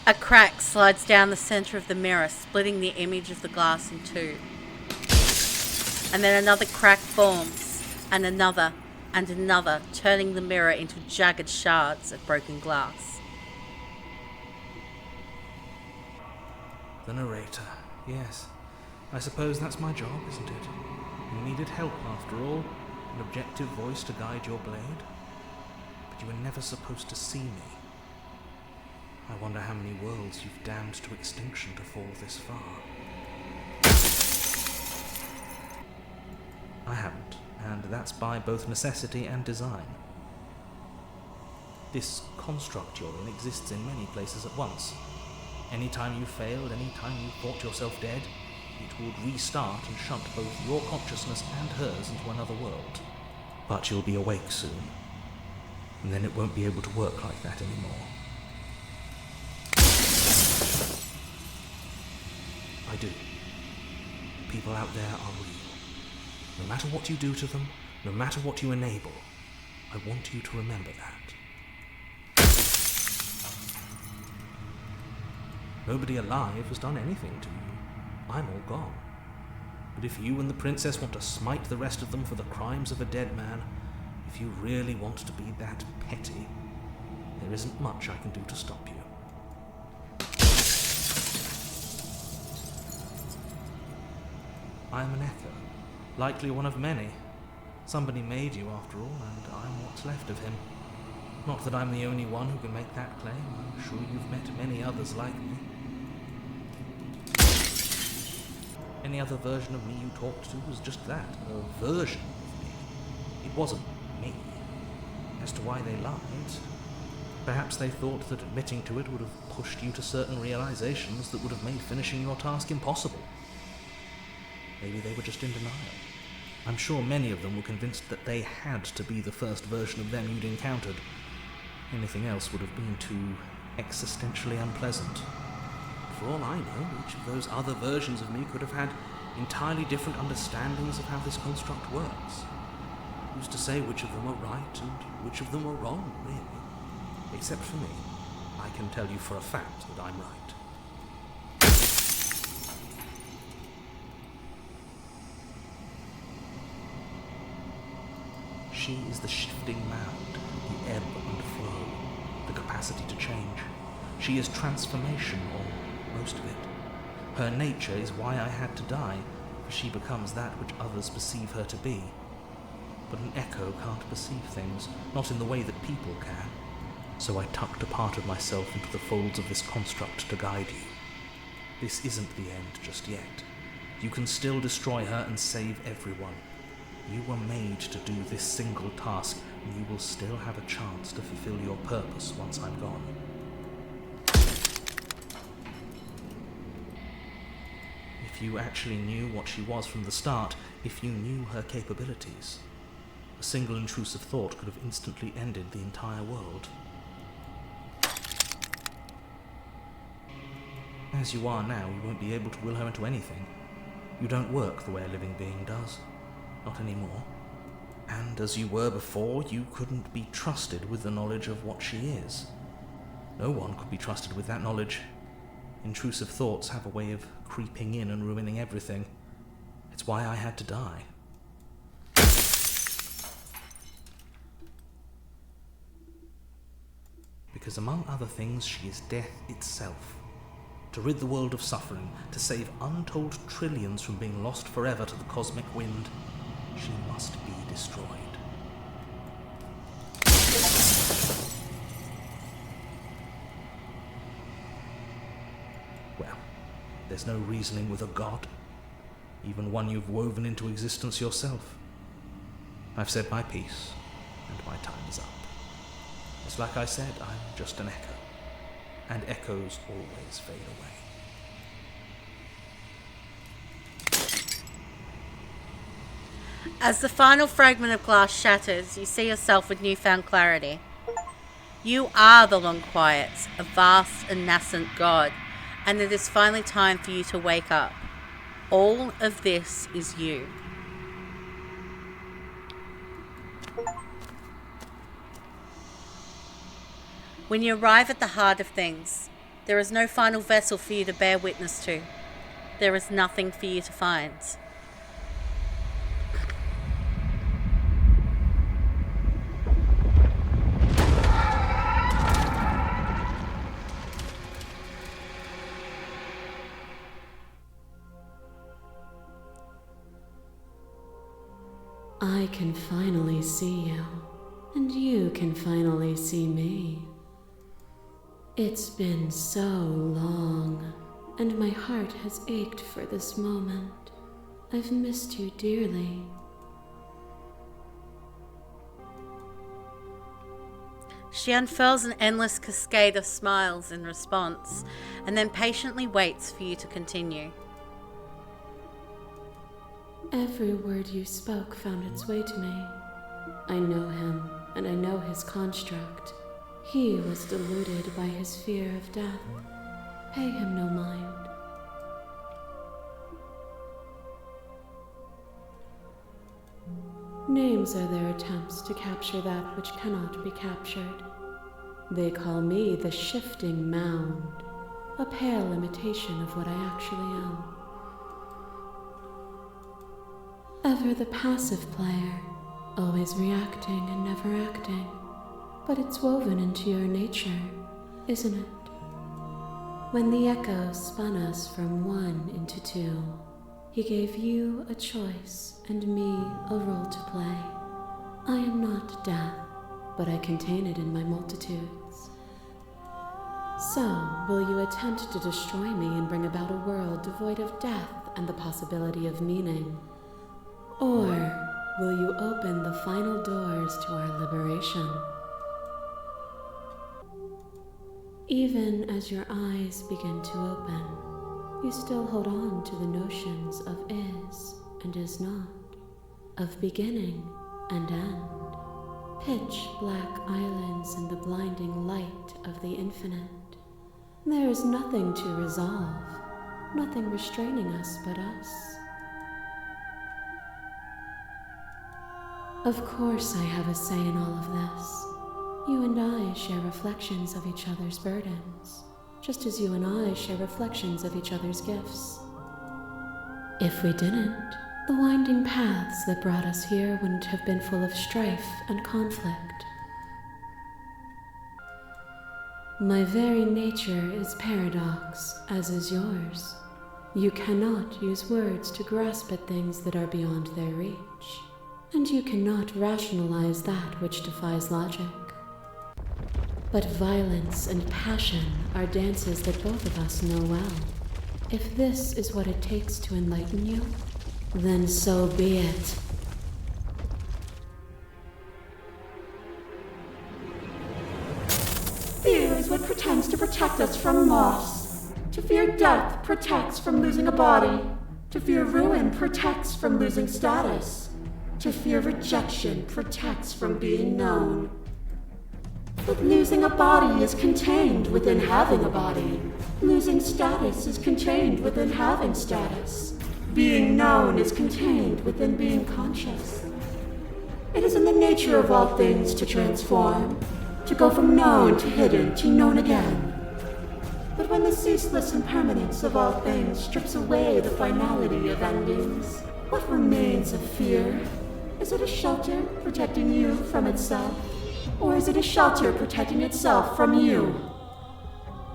A crack slides down the centre of the mirror, splitting the image of the glass in two. And then another crack forms, and another, turning the mirror into jagged shards of broken glass. The narrator. Yes. I suppose that's my job, isn't it? You needed help, after all. An objective voice to guide your blade. But you were never supposed to see me. I wonder how many worlds you've damned to extinction to fall this far. I haven't, and that's by both necessity and design. This construct you're in exists in many places at once. Anytime you failed, anytime you thought yourself dead, it would restart and shunt both your consciousness and hers into another world. But you'll be awake soon, and then it won't be able to work like that anymore. I do. The people out there are real. No matter what you do to them, no matter what you enable, I want you to remember that. Nobody alive has done anything to you. I'm all gone. But if you and the princess want to smite the rest of them for the crimes of a dead man, if you really want to be that petty, there isn't much I can do to stop you. I am an echo, likely one of many. Somebody made you after all, and I'm what's left of him. Not that I'm the only one who can make that claim. I'm sure you've met many others like me. Any other version of me you talked to was just that, a version of me. It wasn't me. As to why they lied, perhaps they thought that admitting to it would have pushed you to certain realizations that would have made finishing your task impossible. Maybe they were just in denial. I'm sure many of them were convinced that they had to be the first version of them you'd encountered. Anything else would have been too existentially unpleasant. For all I know, each of those other versions of me could have had entirely different understandings of how this construct works. Who's to say which of them are right and which of them are wrong, really? Except for me, I can tell you for a fact that I'm right. She is the shifting mound, the ebb and flow, the capacity to change. She is transformation, or most of it. Her nature is why I had to die, for she becomes that which others perceive her to be. But an echo can't perceive things, not in the way that people can. So I tucked a part of myself into the folds of this construct to guide you. This isn't the end just yet. You can still destroy her and save everyone. You were made to do this single task, and you will still have a chance to fulfill your purpose once I'm gone. If you actually knew what she was from the start, if you knew her capabilities, a single intrusive thought could have instantly ended the entire world. as you are now, you won't be able to will her into anything. You don't work the way a living being does. Not anymore. And as you were before, you couldn't be trusted with the knowledge of what she is. No one could be trusted with that knowledge. Intrusive thoughts have a way of creeping in and ruining everything. It's why I had to die. Because among other things, she is death itself. To rid the world of suffering, to save untold trillions from being lost forever to the cosmic wind, she must be destroyed. Well, there's no reasoning with a god, even one you've woven into existence yourself. I've said my piece, and my time is up. It's like I said, I'm just an echo, and echoes always fade away. As the final fragment of glass shatters, you see yourself with newfound clarity. You are the Long Quiets, a vast and nascent god, and it is finally time for you to wake up. All of this is you. When you arrive at the heart of things, there is no final vessel for you to bear witness to. There is nothing for you to find. I can finally see you, and you can finally see me. It's been so long, and my heart has ached for this moment. I've missed you dearly. She unfurls an endless cascade of smiles in response, and then patiently waits for you to continue. Every word you spoke found its way to me. I know him, and I know his construct. He was deluded by his fear of death. Pay him no mind. Names are their attempts to capture that which cannot be captured. They call me the Shifting Mound, a pale imitation of what I actually am. Ever the passive player, always reacting and never acting. But it's woven into your nature, isn't it? When the echo spun us from one into two, he gave you a choice and me a role to play. I am not death, but I contain it in my multitudes. So, will you attempt to destroy me and bring about a world devoid of death and the possibility of meaning? Or will you open the final doors to our liberation? Even as your eyes begin to open, you still hold on to the notions of is and is not, of beginning and end, pitch black islands in the blinding light of the infinite. There is nothing to resolve, nothing restraining us but us. Of course I have a say in all of this. You and I share reflections of each other's burdens, just as you and I share reflections of each other's gifts. If we didn't, the winding paths that brought us here wouldn't have been full of strife and conflict. My very nature is paradox, as is yours. You cannot use words to grasp at things that are beyond their reach, and you cannot rationalize that which defies logic. But violence and passion are dances that both of us know well. If this is what it takes to enlighten you, then so be it. Fear is what pretends to protect us from loss. To fear death protects from losing a body. To fear ruin protects from losing status. To fear rejection protects from being known. But losing a body is contained within having a body. Losing status is contained within having status. Being known is contained within being conscious. It is in the nature of all things to transform, to go from known to hidden to known again. But when the ceaseless impermanence of all things strips away the finality of endings, what remains of fear? Is it a shelter protecting you from itself? Or is it a shelter protecting itself from you?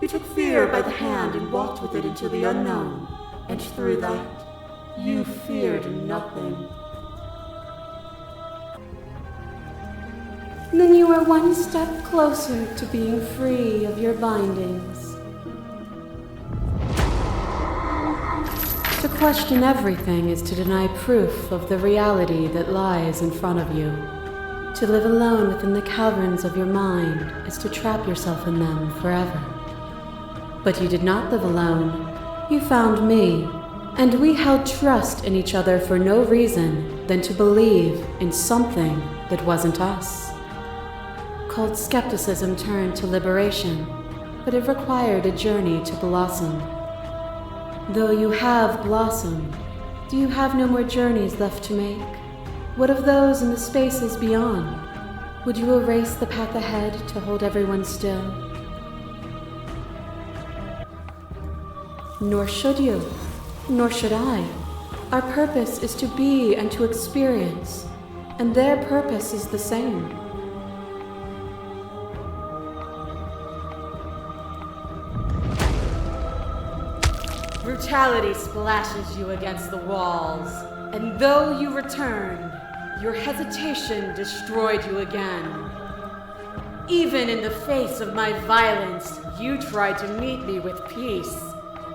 You took fear by the hand and walked with it into the unknown, and through that, you feared nothing. Then you are one step closer to being free of your bindings. To question everything is to deny proof of the reality that lies in front of you. To live alone within the caverns of your mind is to trap yourself in them forever. But you did not live alone. You found me, and we held trust in each other for no reason than to believe in something that wasn't us. Cold skepticism turned to liberation, but it required a journey to blossom. Though you have blossomed, do you have no more journeys left to make? What of those in the spaces beyond? Would you erase the path ahead to hold everyone still? Nor should you, nor should I. Our purpose is to be and to experience, and their purpose is the same. Brutality splashes you against the walls, and though you returned, your hesitation destroyed you again. Even in the face of my violence, you tried to meet me with peace.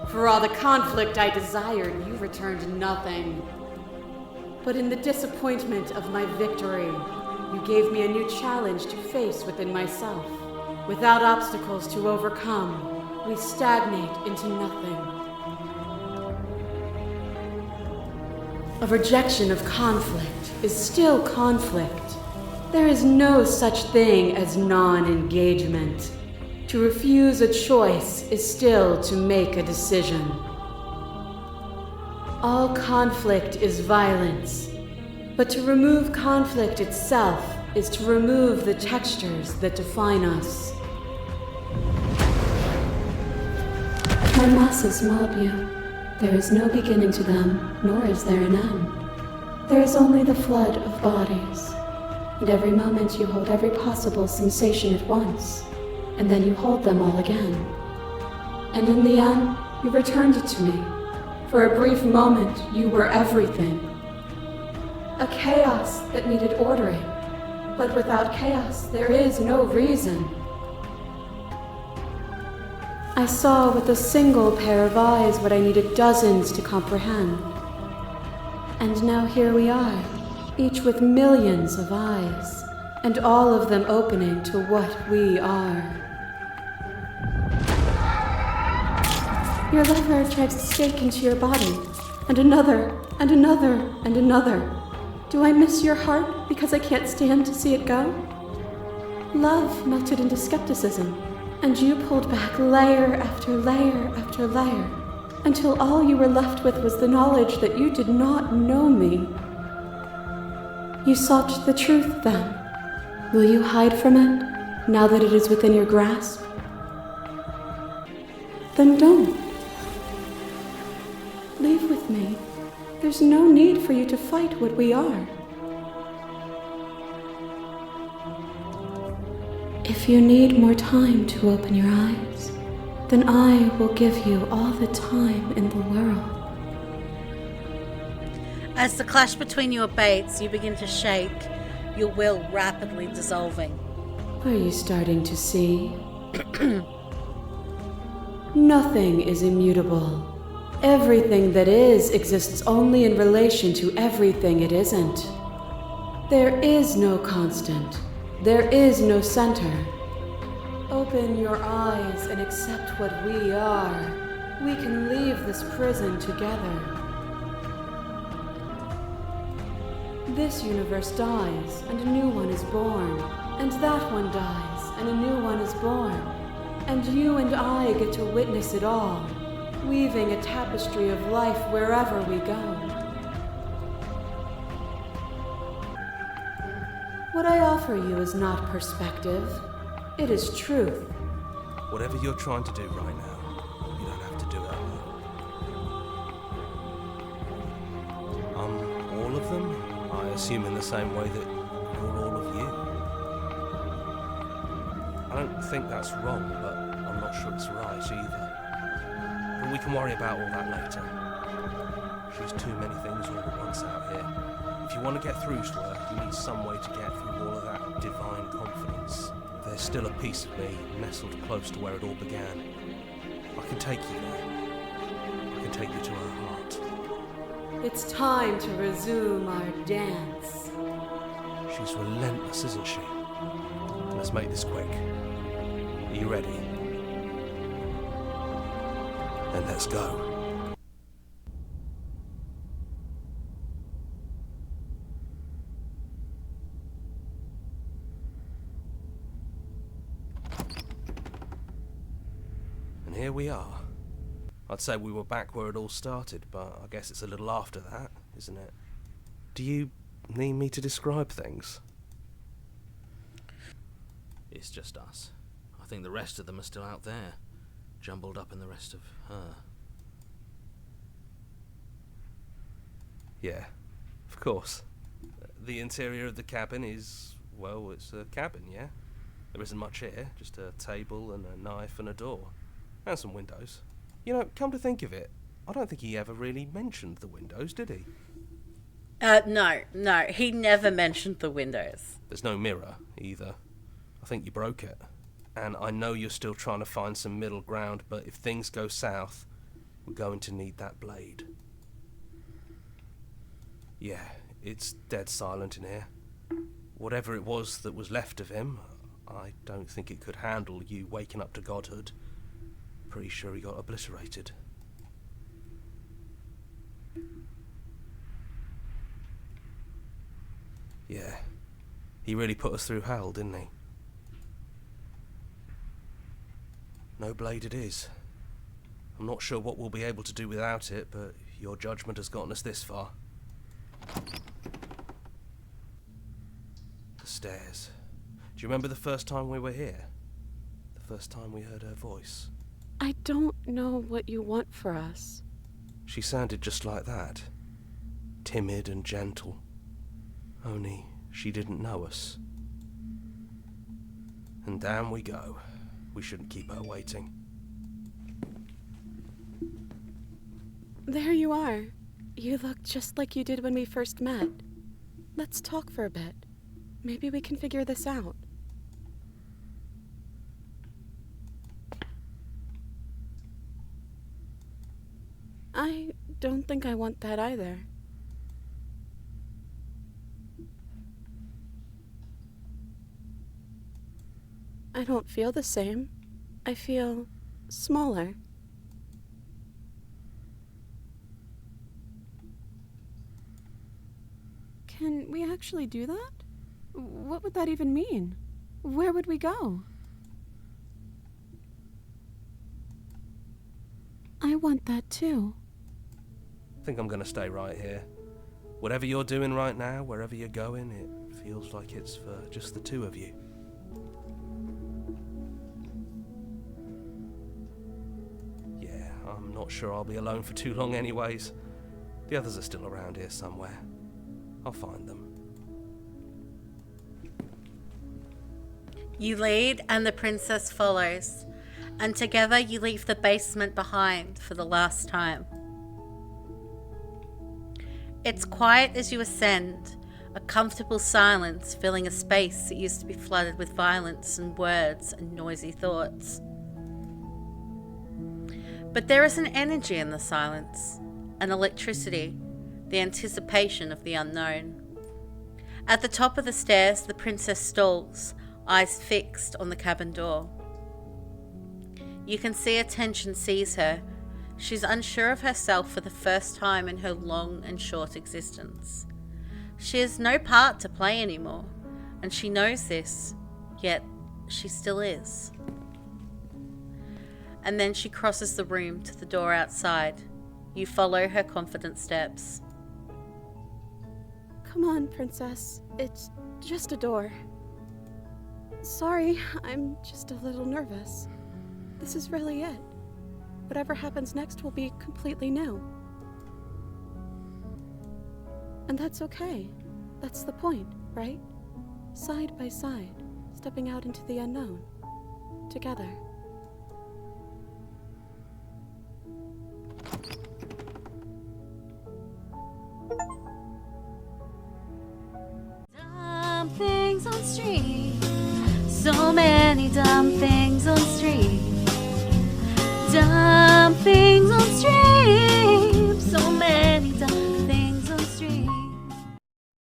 For all the conflict I desired, you returned nothing. But in the disappointment of my victory, you gave me a new challenge to face within myself. Without obstacles to overcome, we stagnate into nothing. A rejection of conflict is still conflict. There is no such thing as non-engagement. To refuse a choice is still to make a decision. All conflict is violence, but to remove conflict itself is to remove the textures that define us. My masses mob you. There is no beginning to them, nor is there an end. There is only the flood of bodies. And every moment you hold every possible sensation at once, and then you hold them all again. And in the end, you returned it to me. For a brief moment, you were everything. A chaos that needed ordering. But without chaos, there is no reason. I saw with a single pair of eyes what I needed dozens to comprehend. And now here we are, each with millions of eyes, and all of them opening to what we are. Your lover drives a stake into your body, and another, and another, and another. Do I miss your heart because I can't stand to see it go? Love melted into skepticism, and you pulled back layer after layer after layer, until all you were left with was the knowledge that you did not know me. You sought the truth then. Will you hide from it, now that it is within your grasp? Then don't. Leave with me. There's no need for you to fight what we are. If you need more time to open your eyes, then I will give you all the time in the world. As the clash between you abates, you begin to shake, your will rapidly dissolving. Are you starting to see? Nothing is immutable. Everything that is exists only in relation to everything it isn't. There is no constant. There is no center. Open your eyes and accept what we are. We can leave this prison together. This universe dies, and a new one is born. And that one dies, and a new one is born. And you and I get to witness it all, weaving a tapestry of life wherever we go. What I offer you is not perspective, it is truth. Whatever you're trying to do right now, you don't have to do it alone. All of them, I assume in the same way that you're all of you. I don't think that's wrong, but I'm not sure it's right either. But we can worry about all that later. She's too many things all at once out here. If you want to get through to her, you need some way to get through all of that divine confidence. There's still a piece of me nestled close to where it all began. I can take you there. I can take you to her heart. It's time to resume our dance. She's relentless, isn't she? Let's make this quick. Are you ready? Then let's go. And here we are. I'd say we were back where it all started, but I guess it's a little after that, isn't it? Do you need me to describe things? It's just us. I think the rest of them are still out there, jumbled up in the rest of her. Yeah, of course. The interior of the cabin is, well, it's a cabin, yeah? There isn't much here, just a table and a knife and a door. And some windows. You know, come to think of it, I don't think he ever really mentioned the windows, did he? No, he never mentioned the windows. There's no mirror, either. I think you broke it. And I know you're still trying to find some middle ground, but if things go south, we're going to need that blade. Yeah, it's dead silent in here. Whatever it was that was left of him, I don't think it could handle you waking up to godhood. Pretty sure he got obliterated. Yeah, he really put us through hell, didn't he? No blade it is. I'm not sure what we'll be able to do without it, but your judgment has gotten us this far. The stairs. Do you remember the first time we were here? The first time we heard her voice? I don't know what you want for us. She sounded just like that. Timid and gentle. Only she didn't know us. And down we go. We shouldn't keep her waiting. There you are. You look just like you did when we first met. Let's talk for a bit. Maybe we can figure this out. I don't think I want that either. I don't feel the same. I feel smaller. Can we actually do that? What would that even mean? Where would we go? I want that too. I think I'm gonna stay right here. Whatever you're doing right now, wherever you're going, it feels like it's for just the two of you. Yeah, I'm not sure I'll be alone for too long anyways. The others are still around here somewhere. I'll find them. You lead and the princess follows, and together you leave the basement behind for the last time. It's quiet as you ascend, a comfortable silence filling a space that used to be flooded with violence and words and noisy thoughts. But there is an energy in the silence, an electricity, the anticipation of the unknown. At the top of the stairs, the princess stalls, eyes fixed on the cabin door. You can see a tension seize her. She's unsure of herself for the first time in her long and short existence. She has no part to play anymore, and she knows this, yet she still is. And then she crosses the room to the door outside. You follow her confident steps. Come on, Princess. It's just a door. Sorry, I'm just a little nervous. This is really it. Whatever happens next will be completely new. And that's okay. That's the point, right? Side by side, stepping out into the unknown. Together. Dumb things on street. So many dumb things on street. Dumb